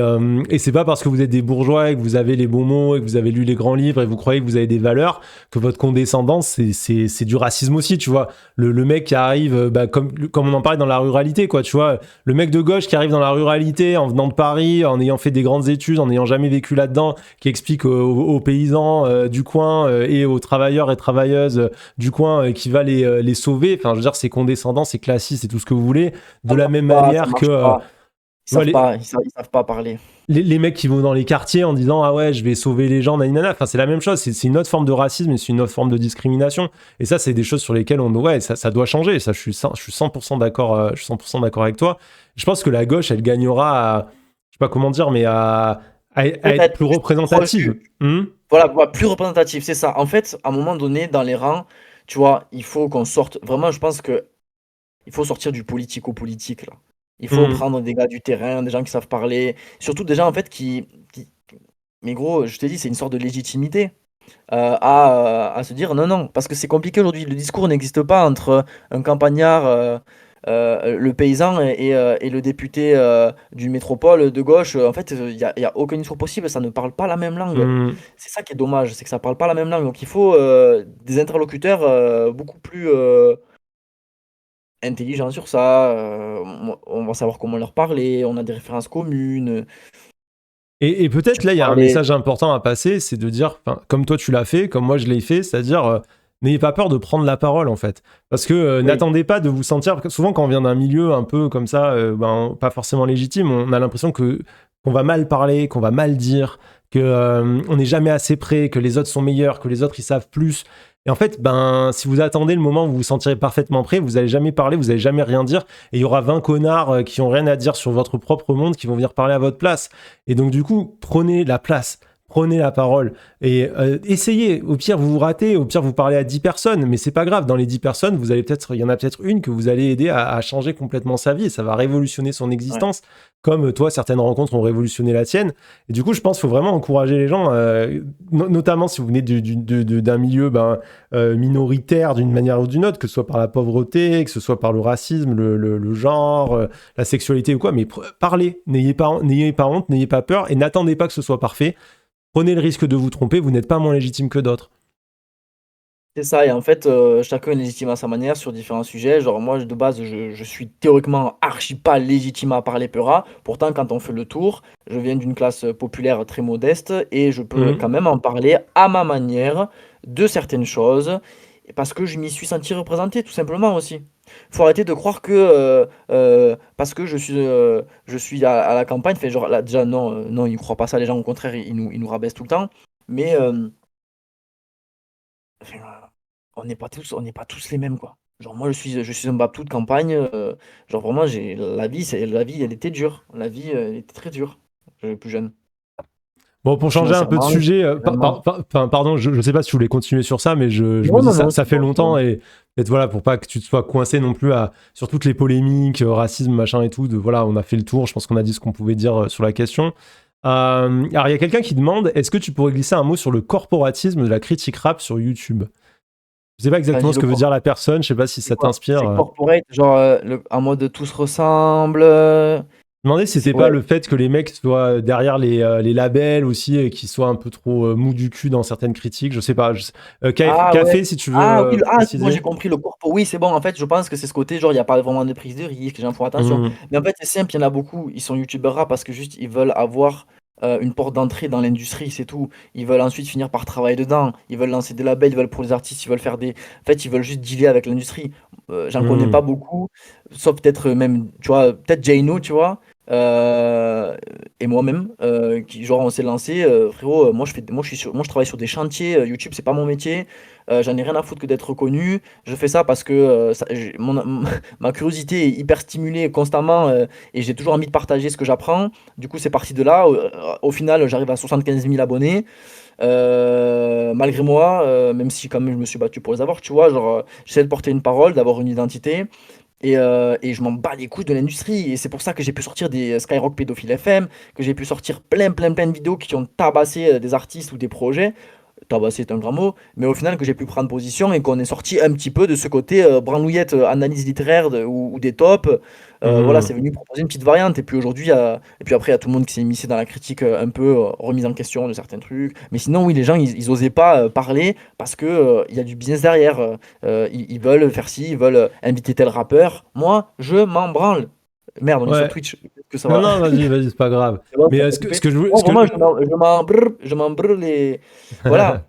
c'est pas parce que vous êtes des bourgeois et que vous avez les bons mots et que vous avez lu les grands livres et que vous croyez que vous avez des valeurs que votre condescendance, c'est du racisme aussi, tu vois. Le mec qui arrive, comme on en parlait dans la ruralité, quoi, tu vois. Le mec de gauche qui arrive dans la ruralité en venant de Paris, en ayant fait des grandes études, en n'ayant jamais vécu là-dedans, qui explique aux paysans du coin et aux travailleurs et travailleuses du coin qui va les sauver. Enfin, je veux dire, c'est condescendant, c'est classiste, c'est tout ce que vous voulez. De ça la marche même pas, ça manière que marche pas. Ouais, Ils savent pas parler. les mecs qui vont dans les quartiers en disant ah ouais je vais sauver les gens nanana, enfin c'est la même chose, c'est une autre forme de racisme et c'est une autre forme de discrimination et ça c'est des choses sur lesquelles ouais ça doit changer, ça je suis 100% d'accord, je suis 100% d'accord avec toi. Je pense que la gauche elle gagnera à, je sais pas comment dire, mais à être Peut-être plus plus proche représentative. voilà, voilà, plus représentatif, c'est ça. En fait, à un moment donné, dans les rangs, tu vois, il faut qu'on sorte. Vraiment, je pense que il faut sortir du politico-politique, là. Il faut Hum, prendre des gars du terrain, des gens qui savent parler, surtout des gens, en fait, mais gros, je t'ai dit, c'est une sorte de légitimité à se dire non, non, parce que c'est compliqué aujourd'hui. Le discours n'existe pas entre un campagnard, le paysan et le député d'une métropole de gauche. En fait, y a aucun discours possible, ça ne parle pas la même langue. hum. C'est ça qui est dommage, c'est que ça parle pas la même langue. Donc il faut des interlocuteurs beaucoup plus intelligents sur ça. On va savoir comment leur parler, on a des références communes. Et Tu peut-être là, peux il y a un parler. message important à passer, c'est de dire, enfin, comme toi tu l'as fait, comme moi je l'ai fait, c'est-à-dire n'ayez pas peur de prendre la parole en fait. Parce que Oui, n'attendez pas de vous sentir, parce que souvent quand on vient d'un milieu un peu comme ça, pas forcément légitime, on a l'impression que qu'on va mal parler, qu'on va mal dire, que on n'est jamais assez près, que les autres sont meilleurs, que les autres ils savent plus. Et en fait, si vous attendez le moment où vous vous sentirez parfaitement prêt, vous allez jamais parler, vous allez jamais rien dire, et il y aura 20 connards qui ont rien à dire sur votre propre monde qui vont venir parler à votre place. Et donc, du coup, prenez la place, prenez la parole et essayez. Au pire, vous vous ratez, au pire, vous parlez à 10 personnes, mais c'est pas grave. Dans les 10 personnes, il y en a peut-être une que vous allez aider à changer complètement sa vie et ça va révolutionner son ouais, existence. Comme toi, certaines rencontres ont révolutionné la tienne. Et du coup, je pense qu'il faut vraiment encourager les gens, notamment si vous venez d'un milieu minoritaire d'une manière ou d'une autre, que ce soit par la pauvreté, que ce soit par le racisme, le genre, la sexualité ou quoi, mais parlez, n'ayez pas honte, n'ayez pas peur et n'attendez pas que ce soit parfait. Prenez le risque de vous tromper, vous n'êtes pas moins légitime que d'autres. c'est ça. Et en fait, chacun est légitime à sa manière sur différents sujets. Genre, moi, de base, je suis théoriquement archi pas légitime à parler Peura. Pourtant, quand on fait le tour, je viens d'une classe populaire très modeste et je peux Mhm. quand même en parler à ma manière de certaines choses parce que je m'y suis senti représenté, tout simplement aussi. Faut arrêter de croire que parce que je suis à la campagne, fait genre là, déjà non, non, ils croient pas ça, les gens, au contraire, ils nous rabaissent tout le temps. Mais enfin, on n'est pas tous les mêmes, quoi. Genre moi je suis un Baptou de campagne, genre vraiment la vie elle était dure. La vie, elle était très dure, plus jeune. Bon, pour changer un peu de Financièrement, sujet, également. pardon, je ne sais pas si vous voulez continuer sur ça, mais je me Non, dis non, ça, non, ça c'est fait bon, c'est longtemps bon. et peut-être voilà, pour pas que tu te sois coincé non plus sur toutes les polémiques, racisme, machin et tout, voilà, on a fait le tour, je pense qu'on a dit ce qu'on pouvait dire sur la question. Alors, il y a quelqu'un qui demande, est-ce que tu pourrais glisser un mot sur le corporatisme de la critique rap sur YouTube? Je sais pas exactement Vas-y ce le que veut corps, dire la personne, je sais pas si c'est ça quoi? t'inspire. C'est corporate, genre, en mode tous ressemblent, Je me demandais si c'est c'était pas ouais. le fait que les mecs soient derrière les labels aussi et qu'ils soient un peu trop mous du cul dans certaines critiques. Je sais pas. Ah ouais. Café, si tu veux Ah oui, ah c'est bon, préciser. j'ai compris le corpo. Oui, c'est bon, en fait, je pense que c'est ce côté, genre, il y a pas vraiment de prise de risque, les gens font attention. Hmm. Mais en fait, c'est simple, il y en a beaucoup, ils sont youtubeurs rap parce que juste, ils veulent avoir une porte d'entrée dans l'industrie, c'est tout. Ils veulent ensuite finir par travailler dedans. Ils veulent lancer des labels, ils veulent pour les artistes, ils veulent faire des. En fait, ils veulent juste dealer avec l'industrie. J'en connais pas Hmm. beaucoup, sauf peut-être même, tu vois, peut-être Jayno, tu vois. Et moi-même, qui genre on s'est lancé, frérot, moi moi je travaille sur des chantiers, YouTube c'est pas mon métier, j'en ai rien à foutre que d'être reconnu, je fais ça parce que ma curiosité est hyper stimulée constamment et j'ai toujours envie de partager ce que j'apprends, du coup c'est parti de là, au final j'arrive à 75 000 abonnés, malgré moi, même si quand même je me suis battu pour les avoir, tu vois, genre j'essaie de porter une parole, d'avoir une identité. Et je m'en bats les couilles de l'industrie. Et c'est pour ça que j'ai pu sortir des Skyrock Pédophile FM, que j'ai pu sortir plein de vidéos qui ont tabassé des artistes ou des projets. Tabasser est un grand mot, mais au final que j'ai pu prendre position et qu'on est sorti un petit peu de ce côté branlouillette, analyse littéraire ou des tops. Voilà, Hmm. c'est venu proposer une petite variante. Et puis aujourd'hui, et puis après, il y a tout le monde qui s'est immiscé dans la critique un peu remise en question de certains trucs. Mais sinon, oui, les gens, ils osaient pas parler parce que il y a du business derrière. Ils veulent faire ci, ils veulent inviter tel rappeur. Moi, je m'en branle. Merde, on est sur Ouais. Twitch. Peut-être que ça Non, va. non, vas-y, c'est pas grave. C'est bon, Mais ça va ce couper. que je veux. Non, vraiment, je m'en brûle les. Voilà.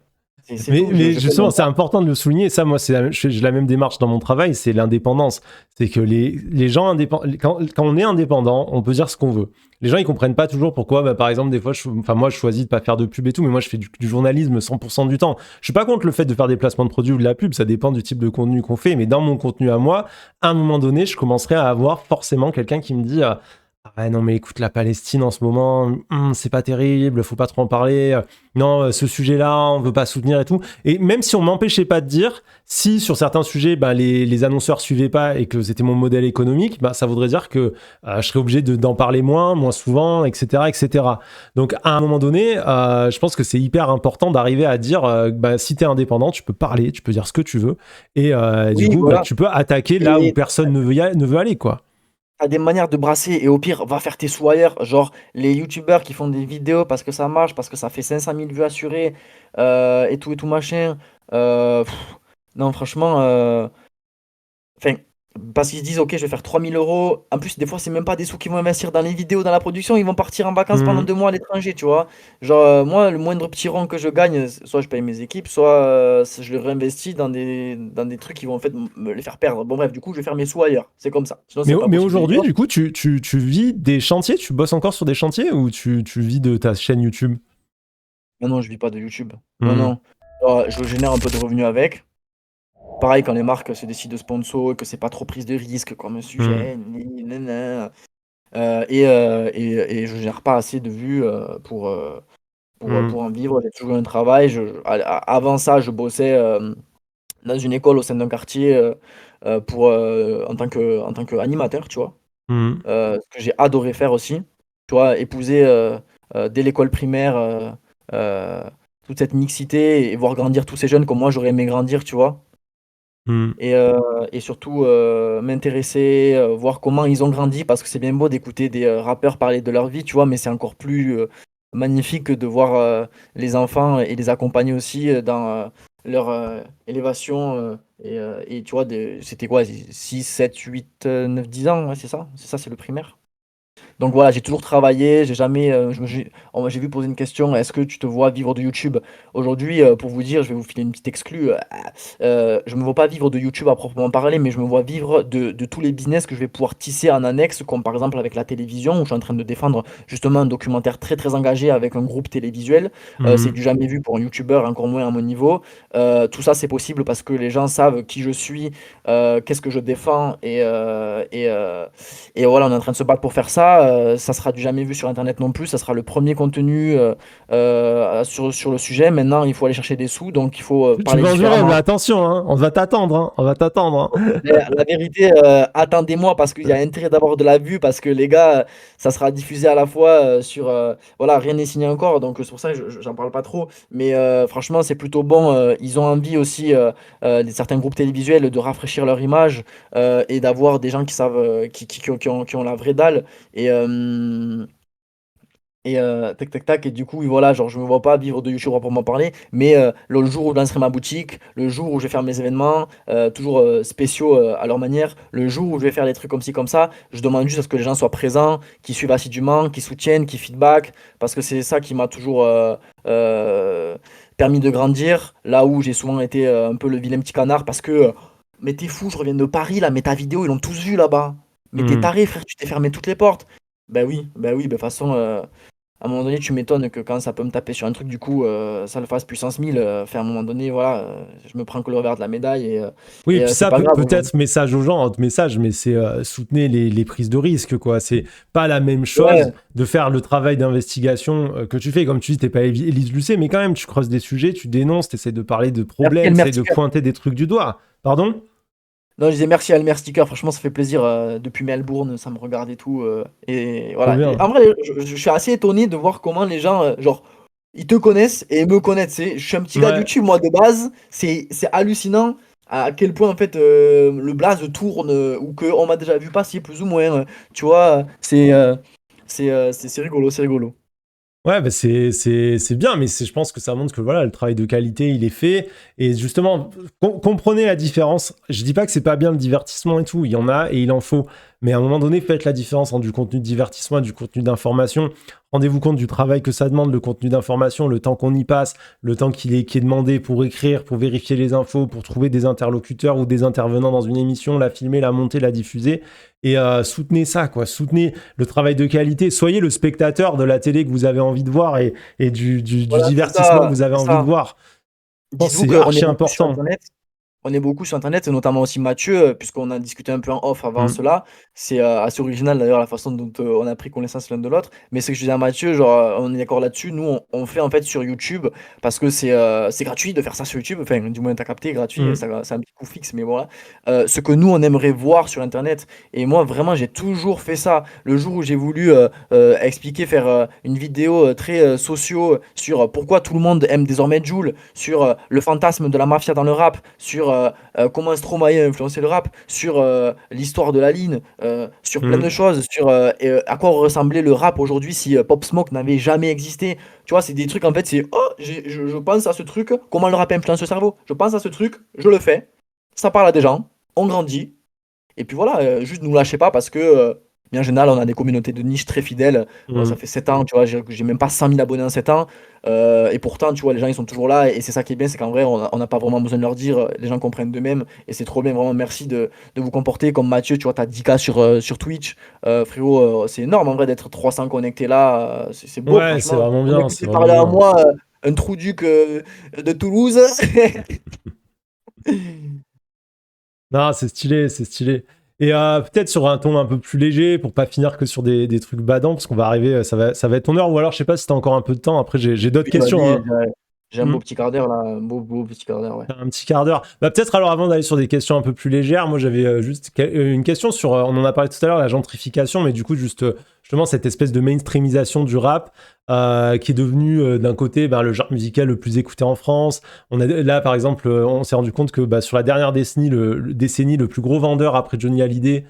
C'est Mais, tout. mais Je fais justement, mon c'est taf. important de le souligner. Ça, moi, j'ai la même démarche dans mon travail, c'est l'indépendance. C'est que les gens indépendants, quand on est indépendant, on peut dire ce qu'on veut. Les gens, ils comprennent pas toujours pourquoi, bah, par exemple, des fois, moi, je choisis de pas faire de pub et tout, mais moi, je fais du journalisme 100% du temps. Je suis pas contre le fait de faire des placements de produits ou de la pub, ça dépend du type de contenu qu'on fait, mais dans mon contenu à moi, à un moment donné, je commencerai à avoir forcément quelqu'un qui me dit, ah ouais, non, mais écoute, la Palestine en ce moment, c'est pas terrible, faut pas trop en parler. Non, ce sujet-là, on veut pas soutenir et tout. Et même si on m'empêchait pas de dire, si sur certains sujets, bah, les annonceurs suivaient pas et que c'était mon modèle économique, bah, ça voudrait dire que je serais obligé d'en parler moins souvent, etc., etc. Donc, à un moment donné, je pense que c'est hyper important d'arriver à dire, bah, si t'es indépendant, tu peux parler, tu peux dire ce que tu veux. Et du Oui, coup, bah, voilà. tu peux attaquer là où Et personne ne veut aller, quoi. tu as des manières de brasser et au pire, va faire tes sous ailleurs. Genre, les youtubeurs qui font des vidéos parce que ça marche, parce que ça fait 500 000 vues assurées, et tout machin. Non, franchement, enfin, parce qu'ils se disent, ok, je vais faire 3 000 euros. En plus, des fois, c'est même pas des sous qu'ils vont investir dans les vidéos, dans la production. Ils vont partir en vacances pendant Mhm. 2 mois à l'étranger, tu vois. Genre, moi, le moindre petit rond que je gagne, soit je paye mes équipes, soit je le réinvestis dans des trucs qui vont en fait me les faire perdre. Bon, bref, du coup, je vais faire mes sous ailleurs. C'est comme ça. Sinon, c'est pas Mais possible de aujourd'hui, vivre. du coup, tu vis des chantiers, tu bosses encore sur des chantiers ou tu vis de ta chaîne YouTube? Non, non, je vis pas de YouTube. Non, Hmm. non. Je génère un peu de revenus avec. Pareil, quand les marques se décident de sponsor et que c'est pas trop prise de risque comme un Hmm. sujet, nanana. Et je gère pas assez de vues Hmm. pour en vivre. J'ai toujours eu un travail. Avant ça, je bossais dans une école au sein d'un quartier en tant qu'animateur, tu vois. Hmm. Ce que j'ai adoré faire aussi. Tu vois, épouser dès l'école primaire euh, toute cette mixité et voir grandir tous ces jeunes comme moi j'aurais aimé grandir, tu vois. Hmm. Et surtout m'intéresser, voir comment ils ont grandi, parce que c'est bien beau d'écouter des rappeurs parler de leur vie, tu vois, mais c'est encore plus magnifique de voir les enfants et les accompagner aussi dans leur élévation. Et tu vois, c'était quoi, 6 7 8 9 10 ans, ouais, c'est ça, c'est le primaire. Donc voilà, j'ai toujours travaillé, j'ai jamais, j'ai vu poser une question, est-ce que tu te vois vivre de YouTube? Aujourd'hui, pour vous dire, je vais vous filer une petite exclue. Je me vois pas vivre de YouTube à proprement parler, mais je me vois vivre de tous les business que je vais pouvoir tisser en annexe, comme par exemple avec la télévision, où je suis en train de défendre justement un documentaire très très engagé avec un groupe télévisuel. C'est Hmm. du jamais vu pour un YouTuber, encore moins à mon niveau. Tout ça, c'est possible parce que les gens savent qui je suis, qu'est-ce que je défends, et voilà, on est en train de se battre pour faire ça. Ça sera du jamais vu sur Internet non plus. Ça sera le premier contenu sur le sujet. Maintenant, il faut aller chercher des sous, donc il faut Tu parler vas en durer, mais différemment. attention, hein, on va t'attendre, hein, on va t'attendre, hein. Mais la vérité, attendez-moi parce qu'il y a intérêt d'avoir de la vue, parce que les gars, ça sera diffusé à la fois sur... voilà, rien n'est signé encore, donc c'est pour ça que j'en parle pas trop. Mais franchement, c'est plutôt bon. Ils ont envie aussi, certains groupes télévisuels, de rafraîchir leur image et d'avoir des gens qui savent, qui ont la vraie dalle. Et, tac, tac, tac. Et du coup, oui, voilà, genre, je me vois pas vivre de YouTube pour m'en parler. Mais le jour où je lancerai ma boutique, le jour où je vais faire mes événements, toujours spéciaux à leur manière, le jour où je vais faire des trucs comme ci, comme ça, je demande juste à ce que les gens soient présents, qui suivent assidûment, qui soutiennent, qui feedback. Parce que c'est ça qui m'a toujours euh, permis de grandir. Là où j'ai souvent été un peu le vilain petit canard. Parce que, mais t'es fou, je reviens de Paris, là, mais ta vidéo, ils l'ont tous vu là-bas. Mais t'es Hmm. taré, frère, tu t'es fermé toutes les portes. Ben oui, de toute façon. À un moment donné, tu m'étonnes que quand ça peut me taper sur un truc, du coup, ça le fasse puissance 1000. Fait à un moment donné, voilà, je me prends que le revers de la médaille Oui, et puis c'est ça, pas grave aujourd'hui. peut-être message aux gens, autre message, mais c'est soutenez les prises de risque, quoi. C'est pas la même chose Ouais, de faire le travail d'investigation que tu fais. Comme tu dis, t'es pas Élise Lucet, mais quand même, tu creuses des sujets, tu dénonces, tu essaies de parler de merci problèmes, tu Elmer essaies de Sticker. pointer des trucs du doigt. Pardon? Non, je disais merci à Elmer Sticker, franchement, ça fait plaisir. Depuis Melbourne, ça me regarde et tout. Et Trop voilà. bien. En vrai, je suis assez étonné de voir comment les gens, genre, ils te connaissent et me connaissent. Je suis un petit gars de Ouais. YouTube, moi, de base. C'est hallucinant à quel point, en fait, le blaze tourne ou qu'on m'a déjà vu passer, plus ou moins. Tu vois, c'est rigolo, c'est rigolo. Ouais, bah c'est bien, mais je pense que ça montre que voilà, le travail de qualité, il est fait. Et justement, comprenez la différence. Je dis pas que c'est pas bien le divertissement et tout, il y en a et il en faut. mais à un moment donné, faites la différence entre du contenu de divertissement et du contenu d'information. Rendez-vous compte du travail que ça demande, le contenu d'information, le temps qu'on y passe, le temps qui est demandé pour écrire, pour vérifier les infos, pour trouver des interlocuteurs ou des intervenants dans une émission, la filmer, la monter, la diffuser. Et soutenez ça, quoi. Soutenez le travail de qualité. Soyez le spectateur de la télé que vous avez envie de voir et du Voilà, c'est divertissement que ça, vous avez c'est envie de ça. voir. Je pense que Dites-vous c'est qu'on est archi beaucoup sur important. internet. On est beaucoup sur internet et notamment aussi Mathieu, puisqu'on a discuté un peu en off avant Mm. cela. C'est, assez original d'ailleurs la façon dont, on a pris connaissance l'un de l'autre. Mais ce que je disais à Mathieu, genre, on est d'accord là-dessus. Nous, on fait en fait sur YouTube parce que c'est gratuit de faire ça sur YouTube. Enfin, du moins tu capté, gratuit, Mm. ça c'est un petit coût fixe, mais voilà. Ce que nous, on aimerait voir sur internet et moi vraiment j'ai toujours fait ça. Le jour où j'ai voulu, expliquer, faire, une vidéo, très, socio sur, pourquoi tout le monde aime désormais Jul, sur, le fantasme de la mafia dans le rap, sur comment Stromae a influencé le rap, sur l'histoire de la ligne, sur plein de Mm. choses, sur à quoi ressemblait le rap aujourd'hui si Pop Smoke n'avait jamais existé. Tu vois, c'est des trucs en fait, c'est oh, je pense à ce truc, comment le rap influence le cerveau. Je pense à ce truc, je le fais, ça parle à des gens, on grandit, et puis voilà, juste nous lâchez pas parce que, bien en général, on a des communautés de niche très fidèles. Ça Mm. fait 7 ans, tu vois, j'ai même pas 100 000 abonnés en 7 ans. Et pourtant, tu vois, les gens, ils sont toujours là. Et c'est ça qui est bien, c'est qu'en vrai, on n'a pas vraiment besoin de leur dire. Les gens comprennent d'eux-mêmes. Et c'est trop bien, vraiment, merci de vous comporter comme Mathieu. Tu vois, t'as 10K sur Twitch. Frérot, c'est énorme, en vrai, d'être 300 connectés là. C'est beau, Ouais, c'est franchement. vraiment On bien, c'est m'écoutait vraiment parler à bien. moi, un trou duc de Toulouse. Non, c'est stylé, c'est stylé. Et peut-être sur un ton un peu plus léger, pour pas finir que sur des trucs badants, parce qu'on va arriver, ça va être ton heure, ou alors je sais pas si t'as encore un peu de temps, après j'ai d'autres Oui, questions, vas-y, hein. j'ai un Hmm. beau petit quart d'heure là. Un beau petit quart d'heure, ouais. Un petit quart d'heure. Bah, peut-être alors avant d'aller sur des questions un peu plus légères, moi j'avais juste une question sur, on en a parlé tout à l'heure, la gentrification, mais du coup juste justement cette espèce de mainstreamisation du rap qui est devenu d'un côté le genre musical le plus écouté en France. On a là par exemple, on s'est rendu compte que sur la dernière décennie, le plus gros vendeur après Johnny Hallyday,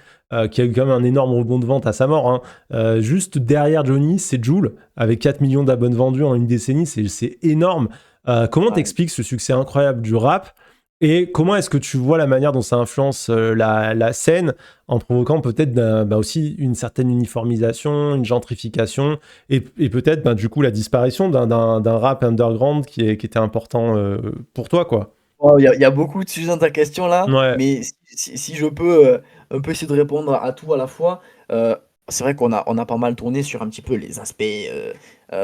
qui a eu quand même un énorme rebond de vente à sa mort, hein, juste derrière Johnny, c'est Jul, avec 4 millions d'abonnés vendus en une décennie, c'est énorme. Comment Ouais. t'expliques ce succès incroyable du rap et comment est-ce que tu vois la manière dont ça influence la scène en provoquant peut-être aussi une certaine uniformisation, une gentrification et peut-être du coup la disparition d'un rap underground qui était important pour toi, quoi. Oh, il y a beaucoup de sujets dans ta question là, Ouais. mais si je peux un peu essayer de répondre à tout à la fois, c'est vrai qu'on a pas mal tourné sur un petit peu les aspects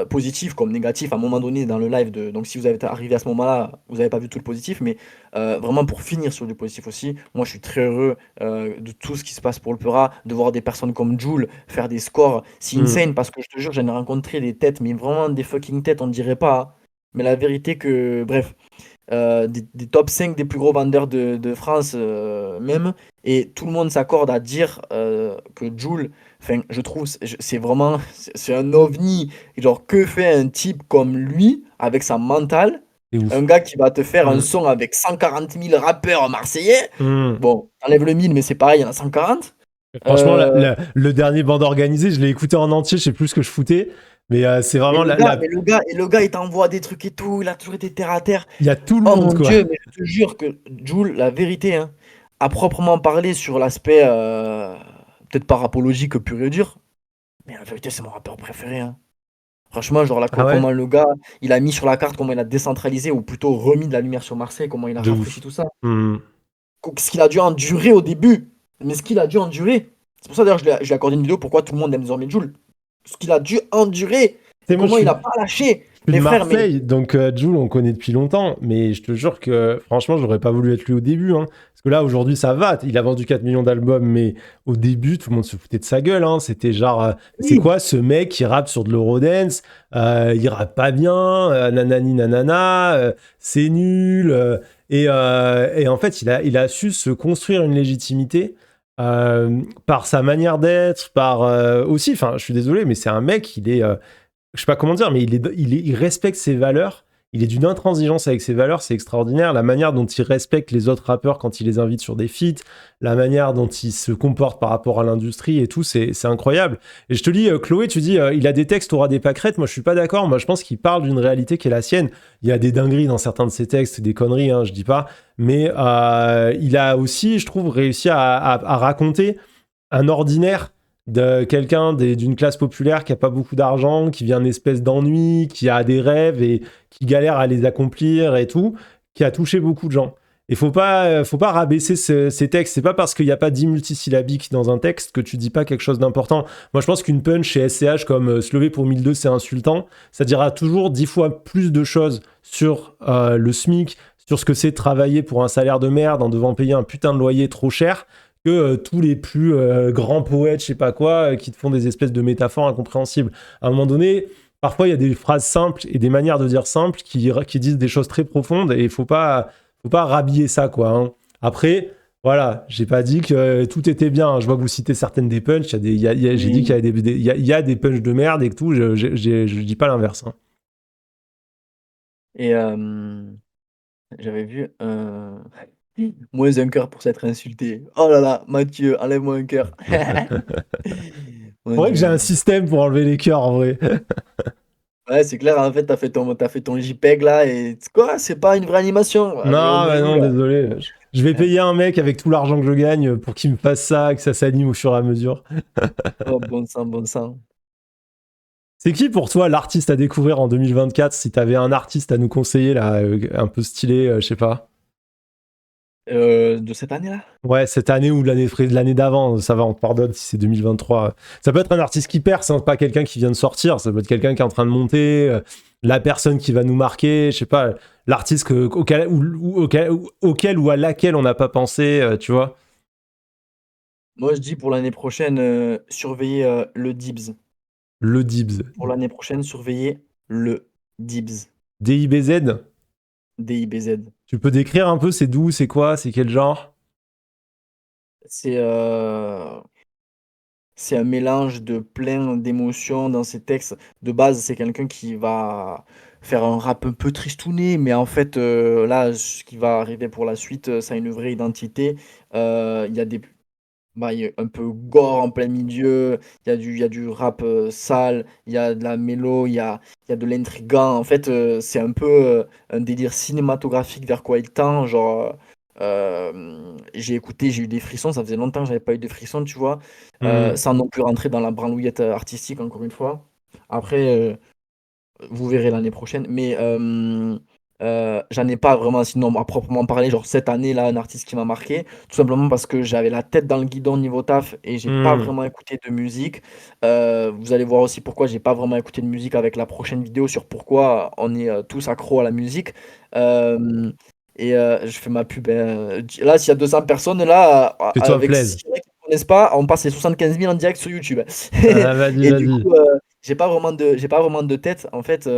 positifs comme négatifs à un moment donné dans le live. Donc si vous avez arrivé à ce moment-là, vous n'avez pas vu tout le positif, mais vraiment pour finir sur du positif aussi, moi je suis très heureux de tout ce qui se passe pour le Peura, de voir des personnes comme Jul faire des scores si Mm. insane, parce que je te jure, j'en ai rencontré des têtes, mais vraiment des fucking têtes, on ne dirait pas, hein. Mais la vérité que, bref des top 5 des plus gros vendeurs de France même, et tout le monde s'accorde à dire que Jul, enfin, je trouve, c'est vraiment, c'est un ovni. Genre, que fait un type comme lui, avec sa mentale, C'est un ouf. gars qui va te faire un Mm. son avec 140 000 rappeurs marseillais, Mm. bon, enlève le 1000, mais c'est pareil, il y en a 140. Franchement, Euh, le dernier bande organisé, je l'ai écouté en entier, je sais plus ce que je foutais, mais c'est et vraiment le gars, et le gars, et le gars, il t'envoie des trucs et tout, il a toujours été terre à terre. il y a tout le Oh monde, mon quoi. Dieu, mais je te jure que Jul, la vérité, hein, à proprement parler sur l'aspect peut-être pas rapologique pur et dur, mais la vérité, c'est mon rappeur préféré, hein. Franchement, genre là, Ah ouais? comment le gars, il a mis sur la carte, comment il a décentralisé, ou plutôt remis de la lumière sur Marseille, comment il a De rafraîchi ouf. tout ça. Mm. Ce qu'il a dû endurer au début, mais ce qu'il a dû endurer. C'est pour ça d'ailleurs, je lui ai accordé une vidéo, pourquoi tout le monde aime désormais Jul. Ce qu'il a dû endurer, Tu sais, et moi, comment il a pas lâché. je suis Mais de frère, mais Marseille, donc Jul, on connaît depuis longtemps, mais je te jure que franchement, j'aurais pas voulu être lui au début, hein. Parce que là, aujourd'hui, ça va, il a vendu 4 millions d'albums, mais au début, tout le monde se foutait de sa gueule, hein. C'était genre, c'est oui, quoi ce mec qui rappe sur de l'eurodance, il rappe pas bien, nanani nanana, c'est nul. Et en fait, il a su se construire une légitimité par sa manière d'être, par aussi, enfin, je suis désolé, mais c'est un mec, je sais pas comment dire, mais il respecte ses valeurs. Il est d'une intransigeance avec ses valeurs, c'est extraordinaire. La manière dont il respecte les autres rappeurs quand il les invite sur des feats, la manière dont il se comporte par rapport à l'industrie et tout, c'est incroyable. Et je te dis, Chloé, tu dis, il a des textes, aura des pâquerettes. Moi, je suis pas d'accord. Moi, je pense qu'il parle d'une réalité qui est la sienne. Il y a des dingueries dans certains de ses textes, des conneries, hein, je dis pas. Mais il a aussi, je trouve, réussi à raconter un ordinaire de quelqu'un d'une classe populaire qui a pas beaucoup d'argent, qui vient d'une espèce d'ennui, qui a des rêves et qui galère à les accomplir et tout, qui a touché beaucoup de gens. Et faut pas rabaisser ces textes. C'est pas parce qu'il n'y a pas 10 multisyllabiques dans un texte que tu dis pas quelque chose d'important. Moi, je pense qu'une punch chez SCH comme se lever pour 1002, c'est insultant. Ça dira toujours 10 fois plus de choses sur le SMIC, sur ce que c'est de travailler pour un salaire de merde en devant payer un putain de loyer trop cher que tous les plus grands poètes, je sais pas quoi, qui te font des espèces de métaphores incompréhensibles. À un moment donné, parfois il y a des phrases simples et des manières de dire simples qui disent des choses très profondes et il faut pas rhabiller ça, quoi. Hein. Après, voilà, j'ai pas dit que tout était bien. Je vois que vous citez certaines des punchs. J'ai dit qu'il y avait il y a des punchs de merde et que tout. Je dis pas l'inverse. Hein. Et j'avais vu moins un cœur pour s'être insulté. Oh là là, Mathieu, enlève-moi un cœur. C'est vrai que j'ai un système pour enlever les cœurs, en vrai. Ouais, c'est clair, en fait, t'as fait ton JPEG là et quoi, c'est pas une vraie animation. Allez, on Non, me bah joue non, là. désolé. Je vais payer un mec avec tout l'argent que je gagne pour qu'il me fasse ça, que ça s'anime au fur et à mesure. Oh, bon sang, bon sang. C'est qui pour toi l'artiste à découvrir en 2024 si t'avais un artiste à nous conseiller là, un peu stylé, je sais pas. De cette année-là? Ouais, cette année ou l'année d'avant, ça va, on te pardonne si c'est 2023. Ça peut être un artiste qui perce, hein, pas quelqu'un qui vient de sortir, ça peut être quelqu'un qui est en train de monter, la personne qui va nous marquer, je sais pas, l'artiste auquel ou à laquelle on n'a pas pensé, tu vois. Moi, je dis pour l'année prochaine, surveiller le Dibs. Le Dibs. Pour l'année prochaine, surveiller le Dibs. DIBZ. DIBZ. Tu peux décrire un peu, c'est d'où, c'est quoi, c'est quel genre? C'est c'est un mélange de plein d'émotions dans ses textes. De base, c'est quelqu'un qui va faire un rap un peu tristouné, mais en fait, là, ce qui va arriver pour la suite, ça a une vraie identité. Il y a des bah, il y a un peu gore en plein milieu, il y a du rap sale, il y a de la mélo, il y a de l'intrigant. En fait, c'est un peu un délire cinématographique vers quoi il tend. Genre, j'ai écouté, j'ai eu des frissons, ça faisait longtemps que j'avais pas eu de frissons, tu vois, Hmm. sans non plus rentrer dans la branlouillette artistique, encore une fois. Après, vous verrez l'année prochaine. Mais j'en ai pas vraiment, sinon à proprement parler, genre cette année là, un artiste qui m'a marqué, tout simplement parce que j'avais la tête dans le guidon niveau taf et j'ai pas Hmm. vraiment écouté de musique. Vous allez voir aussi pourquoi j'ai pas vraiment écouté de musique avec la prochaine vidéo sur pourquoi on est tous accros à la musique. Euh, je fais ma pub. Là, s'il y a 200 personnes là, Fais-toi avec plaisir. 6 mecs qui ne connaissent pas, on passe les 75 000 en direct sur YouTube. Ah, vas-y, Et du vas-y. coup, j'ai pas vraiment de tête en fait.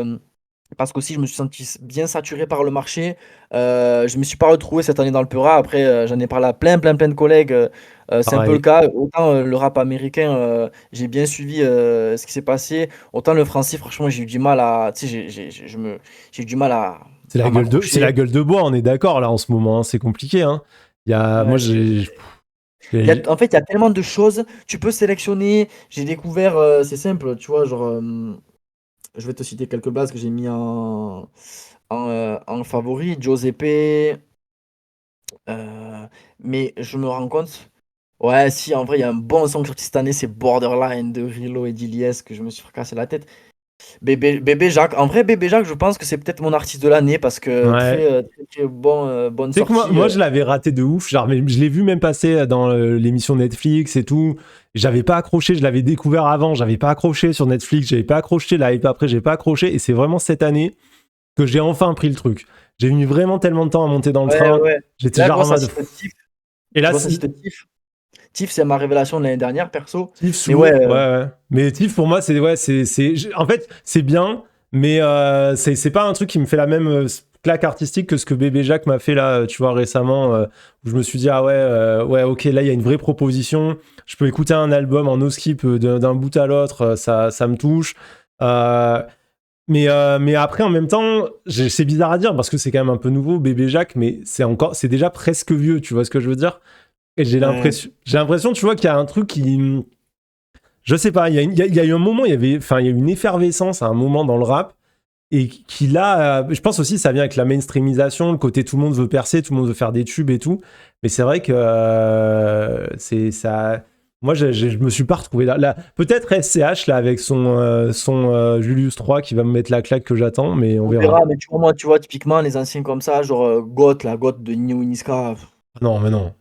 Parce qu'aussi, je me suis senti bien saturé par le marché. Je me suis pas retrouvé cette année dans le Peura. Après, j'en ai parlé à plein de collègues. C'est un peu le Pareil. cas. Autant le rap américain, j'ai bien suivi ce qui s'est passé. Autant le français, franchement, j'ai eu du mal à, tu sais, j'ai eu du mal à C'est la m'accrocher. gueule de bois, on est d'accord là en ce moment, hein, c'est compliqué. Hein. Moi, Ouais, en fait, il y a tellement de choses. Tu peux sélectionner. J'ai découvert, c'est simple, tu vois, genre, je vais te citer quelques bases que j'ai mis en favori. Giuseppe. Mais je me rends compte. Ouais, si, en vrai, il y a un bon son qui est sorti cette année, c'est Borderline de Rilo et d'Iliès que je me suis fracassé la tête. Bébé Jacques, en vrai, Bébé Jacques, je pense que c'est peut-être mon artiste de l'année parce que ouais. très bon, bonne Tu sais que sortie. moi, je l'avais raté de ouf. Genre, mais je l'ai vu même passer dans l'émission Netflix et tout. J'avais pas accroché, je l'avais découvert avant, j'avais pas accroché sur Netflix, j'avais pas accroché, la hype après, j'ai pas accroché. Et c'est vraiment cette année que j'ai enfin pris le truc. J'ai mis vraiment tellement de temps à monter dans le Ouais, train. ouais. J'étais Là, je genre vois en ça mode. cite Tiff. Et Je là, vois ça cite Tiff. Tiff, c'est ma révélation de l'année dernière, perso. Tiff Mais ouais, sourd, ouais, ouais. Mais Tiff, pour moi, en fait, c'est bien, mais c'est pas un truc qui me fait la même claque artistique que ce que Bébé Jacques m'a fait là, tu vois, récemment, où je me suis dit, ah ouais, ouais, ok, là, il y a une vraie proposition. Je peux écouter un album en no skip d'un bout à l'autre, ça me touche. Euh, mais après, en même temps, c'est bizarre à dire parce que c'est quand même un peu nouveau, Bébé Jacques, mais c'est déjà presque vieux, tu vois ce que je veux dire? Et ouais, j'ai l'impression, tu vois, qu'il y a un truc qui, je sais pas, il y a eu un moment, il y a eu une effervescence à un moment dans le rap, et qui là, je pense aussi ça vient avec la mainstreamisation, le côté tout le monde veut percer, tout le monde veut faire des tubes et tout, mais c'est vrai que c'est ça. Moi, je me suis pas retrouvé là. Peut-être SCH, là, avec son Julius 3 qui va me mettre la claque que j'attends, mais on On verra. verra, mais tu vois, moi, tu vois, typiquement, les anciens comme ça, genre Goth, la Goth de Nino Niska. Non, mais non.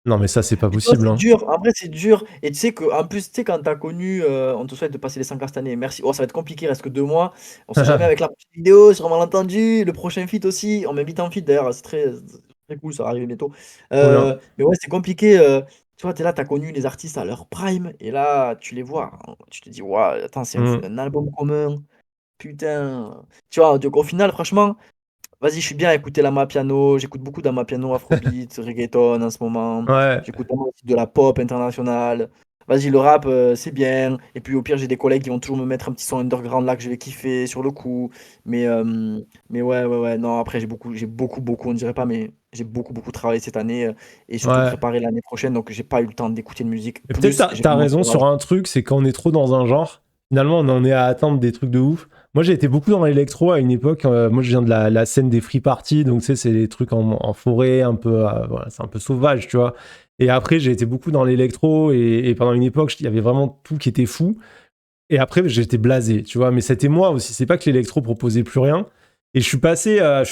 Non, mais ça, c'est pas Mais tu vois, possible, c'est hein. dur. En vrai, c'est dur. Et tu sais qu'en plus, tu sais, quand t'as connu, on te souhaite de passer les 100K cette année. Merci. Oh, ça va être compliqué, il reste que 2 mois. On sait jamais avec la prochaine vidéo, sur malentendu. Le prochain feat aussi. On m'invite en feat d'ailleurs. C'est très cool, ça va arriver bientôt. Trop bien. Mais ouais, c'est compliqué. Tu vois, t'es là, t'as connu les artistes à leur prime. Et là, tu les vois, hein. Tu te dis, waouh, attends, c'est Mm. un album commun. Putain. Tu vois, donc au final, franchement. Vas-y, je suis bien à écouter l'ama piano. J'écoute beaucoup d'ama piano, afrobeat, reggaeton en ce moment. Ouais, J'écoute vraiment aussi de la pop internationale. Vas-y, le rap, c'est bien. Et puis au pire, j'ai des collègues qui vont toujours me mettre un petit son underground là que je vais kiffer sur le coup. Mais, euh, mais ouais, ouais, ouais. Non, après, beaucoup, on dirait pas, mais j'ai beaucoup travaillé cette année et surtout ouais. préparé l'année prochaine. Donc, j'ai pas eu le temps d'écouter de musique. Et peut-être Plus, j'ai t'as fait mon raison entourage. sur un truc, c'est quand on est trop dans un genre, finalement on en est à atteindre des trucs de ouf. Moi j'ai été beaucoup dans l'électro à une époque, moi je viens de la scène des free parties, donc tu sais c'est des trucs en forêt, un peu, voilà, c'est un peu sauvage, tu vois. Et après j'ai été beaucoup dans l'électro et pendant une époque il y avait vraiment tout qui était fou. Et après j'étais blasé, tu vois, mais c'était moi aussi, c'est pas que l'électro proposait plus rien. Et je suis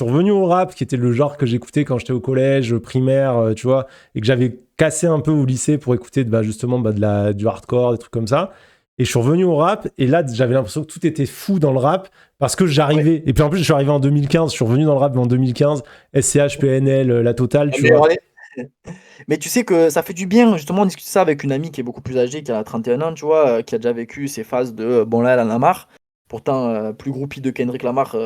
revenu au rap, qui était le genre que j'écoutais quand j'étais au collège, primaire, tu vois, et que j'avais cassé un peu au lycée pour écouter justement du hardcore, des trucs comme ça. Et je suis revenu au rap, et là, j'avais l'impression que tout était fou dans le rap, parce que Ouais. j'arrivais. Et puis en plus, je suis arrivé en 2015, je suis revenu dans le rap en 2015, SCH, PNL, la totale, tu Mais, vois. Mais tu sais que ça fait du bien, justement, on discute ça avec une amie qui est beaucoup plus âgée, qui a 31 ans, tu vois, qui a déjà vécu ces phases de bon, là, elle en a marre. Pourtant, plus groupie de Kendrick Lamar.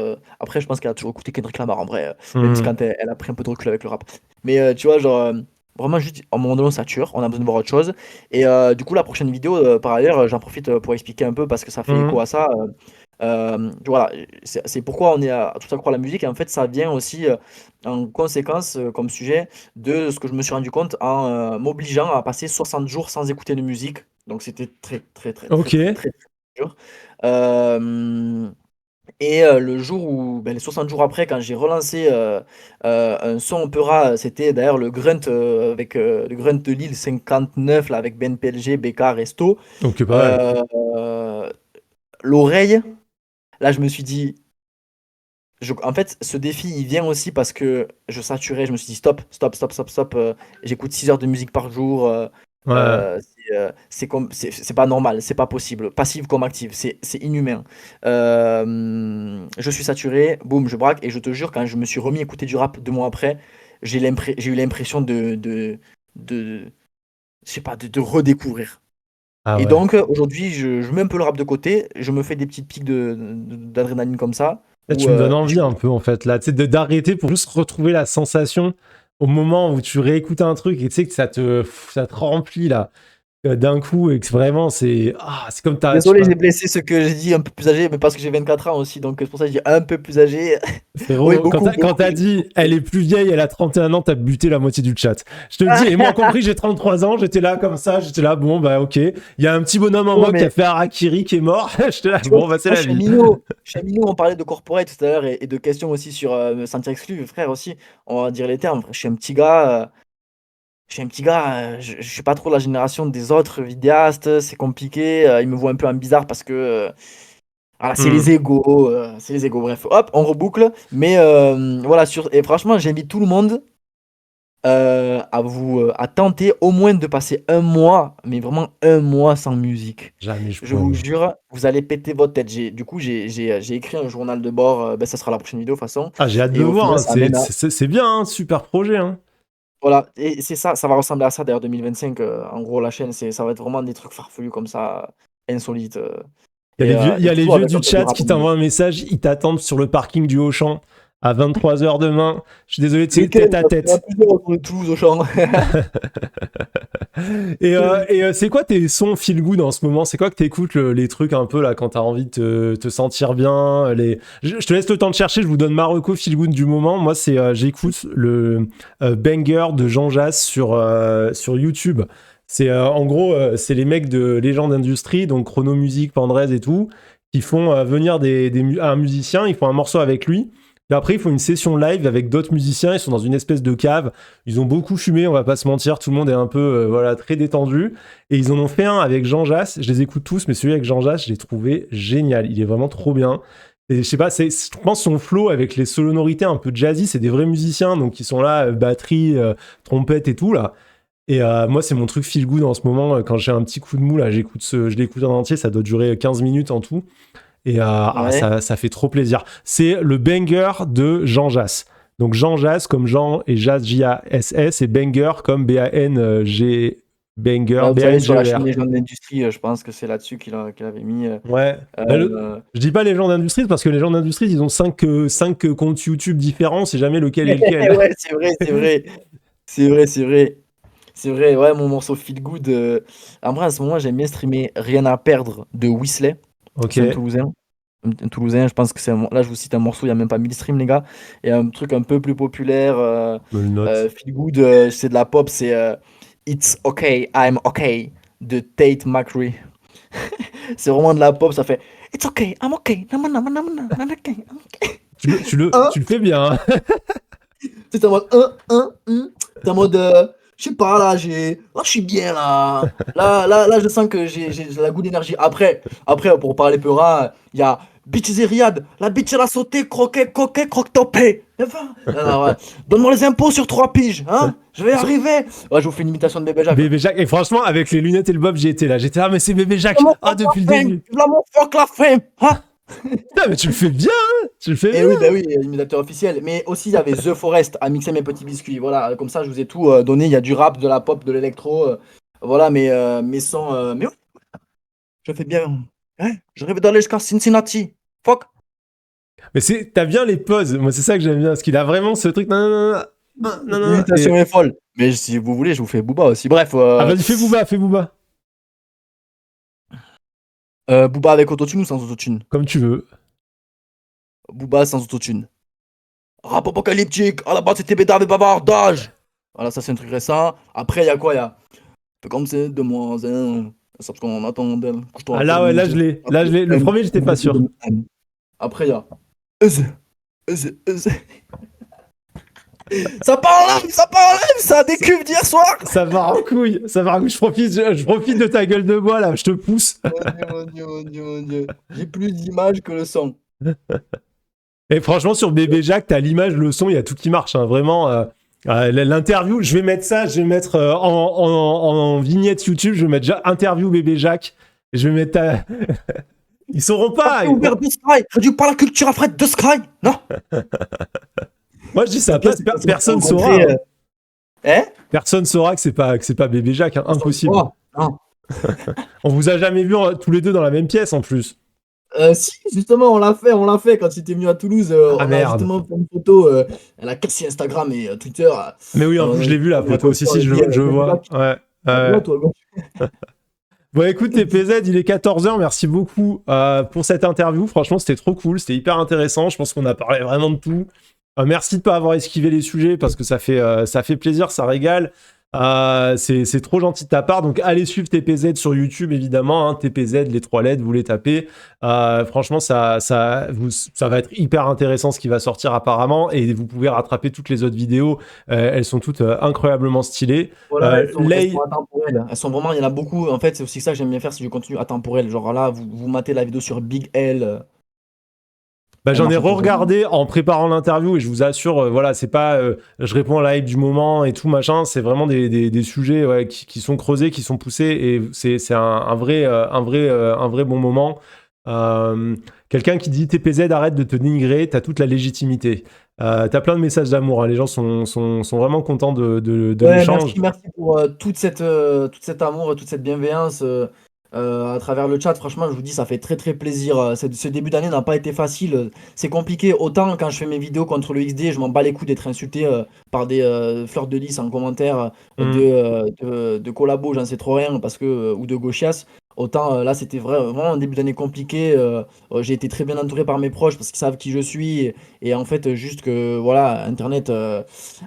Après, je pense qu'elle a toujours écouté Kendrick Lamar en vrai, même si Hmm. quand elle a pris un peu de recul avec le rap. Mais tu vois, genre, vraiment, juste, à un moment donné, on sature, on a besoin de voir autre chose. Et du coup, la prochaine vidéo, par ailleurs, j'en profite pour expliquer un peu parce que ça fait écho Hmm. à ça. Voilà, c'est pourquoi on est à tout accro à la musique. Et en fait, ça vient aussi en conséquence, comme sujet, de ce que je me suis rendu compte en m'obligeant à passer 60 jours sans écouter de musique. Donc, c'était Ok. très dur. Euh, le jour où, ben, les 60 jours après, quand j'ai relancé un son opéra, c'était d'ailleurs le Grunt avec le Grunt de Lille 59 là, avec Ben PLG, BK, Resto. Ok, pas mal. Euh, L'oreille. Là, je me suis dit, en fait, ce défi, il vient aussi parce que je saturais. Je me suis dit, stop, stop, stop, stop, stop. J'écoute 6 heures de musique par jour. Ouais. C'est pas normal, c'est pas possible. Passive comme active, c'est inhumain. Je suis saturé, boum, je braque. Et je te jure, quand je me suis remis à écouter du rap 2 mois après, j'ai eu l'impression de, je sais pas, de redécouvrir. Ah Et ouais. donc, aujourd'hui, je mets un peu le rap de côté, je me fais des petites pics d'adrénaline comme ça, Là, où tu me donnes envie un j'écoute. peu, en fait, là, tu sais, d'arrêter pour juste retrouver la sensation au moment où tu réécoutes un truc et tu sais que ça te remplit, là, d'un coup, et que vraiment, c'est comme je sais Désolé, pas, j'ai blessé ce que j'ai dit un peu plus âgé, mais parce que j'ai 24 ans aussi, donc c'est pour ça que je dis un peu plus âgé. Oui, frérot, beaucoup, quand beaucoup. t'as dit, elle est plus vieille, elle a 31 ans, t'as buté la moitié du chat. Je te le dis, et moi, compris, j'ai 33 ans, j'étais là comme ça, j'étais là, bon, bah, ok. Il y a un petit bonhomme en Ouais, moi qui a mais fait Harakiri qui est mort, j'étais là, tu vois, bon, bah, c'est moi, la je suis un vie. minot. Je suis un minot, on parlait de corporate tout à l'heure et de questions aussi sur me sentir exclu, frère aussi. On va dire les termes. Je suis un petit gars. Je suis pas trop la génération des autres vidéastes, c'est compliqué. Ils me voient un peu en bizarre parce que voilà, Hmm. c'est les égos. Bref, hop, on reboucle. Mais voilà, et franchement, j'invite tout le monde à tenter au moins de passer un mois, mais vraiment un mois sans musique. Jamais je Je pourrais, vous moi. jure, vous allez péter votre tête. Du coup, j'ai écrit un journal de bord. Ben, ça sera la prochaine vidéo de toute façon. Ah, j'ai hâte de Et au voir, final, hein. ça amène à. C'est bien, hein, super projet, hein. Voilà, et c'est ça, ça va ressembler à ça d'ailleurs 2025. En gros, la chaîne, ça va être vraiment des trucs farfelus comme ça, insolites. Il y Et a les toujours vieux avec du un peu de chat rap qui au milieu. t'envoient un message, ils t'attendent sur le parking du Auchan à 23 h demain. Je suis désolé, tu sais, Lequel? tête à Il y en a tête. plusieurs autour de Toulouse au champ. C'est quoi tes sons feel good en ce moment? C'est quoi que t'écoutes les trucs un peu là quand t'as envie de te sentir bien je te laisse le temps de chercher, je vous donne ma reco feel good du moment. Moi, j'écoute le banger de Jean Jass sur YouTube. En gros, c'est les mecs de Légende Industrie, donc Chrono Music, Pandrez et tout, qui font venir un musicien, ils font un morceau avec lui. Et après, ils font une session live avec d'autres musiciens. Ils sont dans une espèce de cave. Ils ont beaucoup fumé, on va pas se mentir. Tout le monde est un peu voilà, très détendu. Et ils en ont fait un avec Jean Jass. Je les écoute tous, mais celui avec Jean Jass, je l'ai trouvé génial. Il est vraiment trop bien. Et je sais pas, je pense son flow avec les sonorités un peu jazzy, c'est des vrais musiciens, donc ils sont là, batterie, trompette et tout, là. Et moi, c'est mon truc feel good en ce moment. Quand j'ai un petit coup de mou, là, je l'écoute en entier. Ça doit durer 15 minutes en tout. Et Ouais. ça fait trop plaisir. C'est le banger de Jean Jass. Donc Jean Jass comme Jean et Jazz J-A-S-S et banger comme B-A-N-G Ouais, vous savez, sur la chaîne B-A-N-G-E-R. Légende d'Industrie, je pense que c'est là-dessus qu'il avait mis. Ouais. Bah, je dis pas les gens d'industrie parce que les gens d'industrie, ils ont 5 comptes YouTube différents. C'est jamais lequel est lequel. Ouais, c'est vrai, c'est vrai. C'est vrai, c'est vrai. C'est vrai, ouais, mon morceau Feel Good. En vrai, à ce moment, j'aime bien streamer Rien à perdre de Whistler. Ok. C'est un Toulousain. Un Toulousain, je pense que c'est là, je vous cite un morceau, il n'y a même pas 1000 streams, les gars. Et un truc un peu plus populaire, Je me le note. Feel Good, c'est de la pop, c'est It's Okay, I'm Okay de Tate McRae. C'est vraiment de la pop, ça fait It's okay, I'm okay. I'm okay, I'm okay. Hein? Tu le fais bien. Hein. T'es en mode t'es en mode je sais pas là, là je suis bien là. Là je sens que j'ai la goût d'énergie. Après pour parler peura, il y a Bitches et Riyad. La bitch elle a sauté, croquet, coquet, croque-topé. Ouais. Donne-moi les impôts sur 3 piges, hein? Je vais y arriver. Ouais, je vous fais une imitation de Bébé Jacques. Bébé Jacques. Et franchement, avec les lunettes et le bob, j'y étais là. J'étais là, mais c'est Bébé Jacques. Ah, depuis le début. Là mon fuck la fin, hein? Putain, mais tu le fais bien, hein. Tu le fais Et bien. oui, bah oui, imitateur officiel. Mais aussi, il y avait The Forest à mixer mes petits biscuits. Voilà, comme ça, je vous ai tout donné. Il y a du rap, de la pop, de l'électro. Voilà, mais sans. Mais ouais, je fais bien. Hein, je rêve d'aller jusqu'à Cincinnati. Fuck. Mais t'as bien les pauses. Moi, c'est ça que j'aime bien. Parce qu'il a vraiment ce truc. Non, non, non, non, non, non. L'imitation est folle. Mais si vous voulez, je vous fais Booba aussi. Bref. Ah, vas-y, fais Booba, fais Booba. Booba avec autotune ou sans autotune? Comme tu veux. Booba sans autotune. Rap apocalyptique. À la base, c'était bédard et bavardage. Voilà, ça, c'est un truc récent. Après, il y a quoi? Il y a. Peu comme c'est demoiselle. C'est parce qu'on attend d'elle. Ah, là, ouais, là, je l'ai. Là, je l'ai. Le premier, j'étais pas sûr. Après, il y a. Euse. Ça part en live, ça a des cubes d'hier soir. Ça va en couille. Ça va en couille. Je profite de ta gueule de bois, là. Je te pousse. Mon Dieu. J'ai plus d'images que le son. Et franchement, sur Bébé Jacques, t'as l'image, le son, il y a tout qui marche. Hein. Vraiment. L'interview, je vais mettre en vignette YouTube, je vais mettre interview Bébé Jacques. Et je vais mettre ta. Ils sauront pas. Ouvert de Sky, réduit par la culture après de Sky. Non. Moi, je dis ça passe, personne saura. Hein? Personne saura que c'est pas Bébé Jacques, hein. Impossible. Non. On vous a jamais vu tous les deux dans la même pièce en plus. Si, justement, on l'a fait quand il était venu à Toulouse. On a justement fait une photo. Elle a cassé Instagram et Twitter. Mais oui, en plus, je l'ai vu la photo aussi, si je vois. Ouais. Bon, écoute, TPZ, il est 14h. Merci beaucoup pour cette interview. Franchement, c'était trop cool. C'était hyper intéressant. Je pense qu'on a parlé vraiment de tout. Merci de ne pas avoir esquivé les sujets parce que ça fait plaisir, ça régale. C'est trop gentil de ta part. Donc, allez suivre TPZ sur YouTube, évidemment. Hein, TPZ, les 3 lettres, vous les tapez. Franchement, ça va être hyper intéressant ce qui va sortir apparemment. Et vous pouvez rattraper toutes les autres vidéos. Elles sont toutes incroyablement stylées. Voilà, elles sont intemporelles. Elles sont vraiment, il y en a beaucoup. En fait, c'est aussi ça que j'aime bien faire, c'est du contenu intemporel. Genre là, vous matez la vidéo sur Big L. J'en ai re-regardé en préparant l'interview et je vous assure, voilà, c'est pas je réponds à la hype du moment et tout machin, c'est vraiment des sujets qui sont creusés, qui sont poussés et c'est un vrai bon moment. Quelqu'un qui dit TPZ, arrête de te dénigrer, t'as toute la légitimité. T'as plein de messages d'amour, hein. Les gens sont vraiment contents de l'échange. Merci pour tout cet amour, toute cette bienveillance. À travers le chat, franchement, je vous dis, ça fait très très plaisir. Ce début d'année n'a pas été facile. C'est compliqué. Autant quand je fais mes vidéos contre le XD, je m'en bats les couilles d'être insulté par des fleurs de lys en commentaire de collabos, j'en sais trop rien, ou de gauchias. autant là, c'était vraiment un début d'année compliqué. J'ai été très bien entouré par mes proches parce qu'ils savent qui je suis. Et en fait, juste que voilà, Internet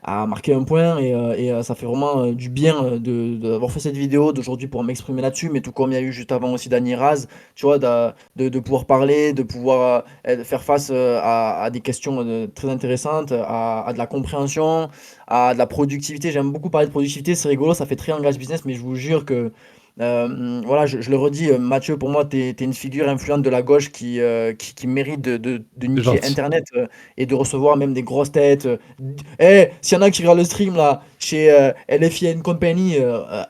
a marqué un point et ça fait vraiment du bien d'avoir fait cette vidéo d'aujourd'hui pour m'exprimer là-dessus. Mais tout comme il y a eu juste avant aussi Dany Raz, tu vois, de pouvoir parler, de pouvoir faire face à des questions très intéressantes, à de la compréhension, à de la productivité. J'aime beaucoup parler de productivité, c'est rigolo, ça fait très engage business, mais je vous jure que, voilà, je le redis, Mathieu, pour moi, t'es une figure influente de la gauche qui mérite de C'est niquer gentil. Internet et de recevoir même des grosses têtes. S'il y en a qui regardent le stream là, chez LFI Company,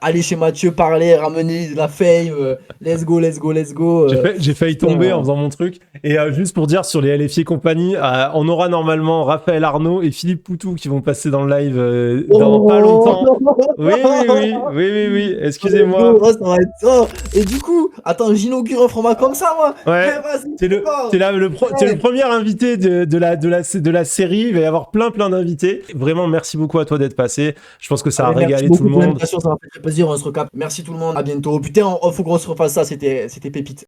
allez chez Mathieu parler, ramener de la fame, let's go, let's go, let's go. J'ai failli tomber en Putain, faisant mon truc. Et juste pour dire sur les LFI et compagnie, on aura normalement Raphaël Arnaud et Philippe Poutou qui vont passer dans le live dans pas oh longtemps. Oui, oui, oui, oui, oui, oui. let's go, Excusez-moi. oh, ça va être ça. Et du coup, attends, j'inaugure un format comme ça, moi. Ouais. Eh, vas-y, T'es fort. là, t'es le Eh, premier invité de la série. Il va y avoir plein d'invités. Vraiment, merci beaucoup à toi d'être passé. Je pense que ça a allez, merci régalé tout beaucoup le pour monde. l'invitation, ça m'a fait très plaisir, on se recapte. Merci tout le monde, à bientôt. Putain, faut qu'on se refasse ça, c'était pépite.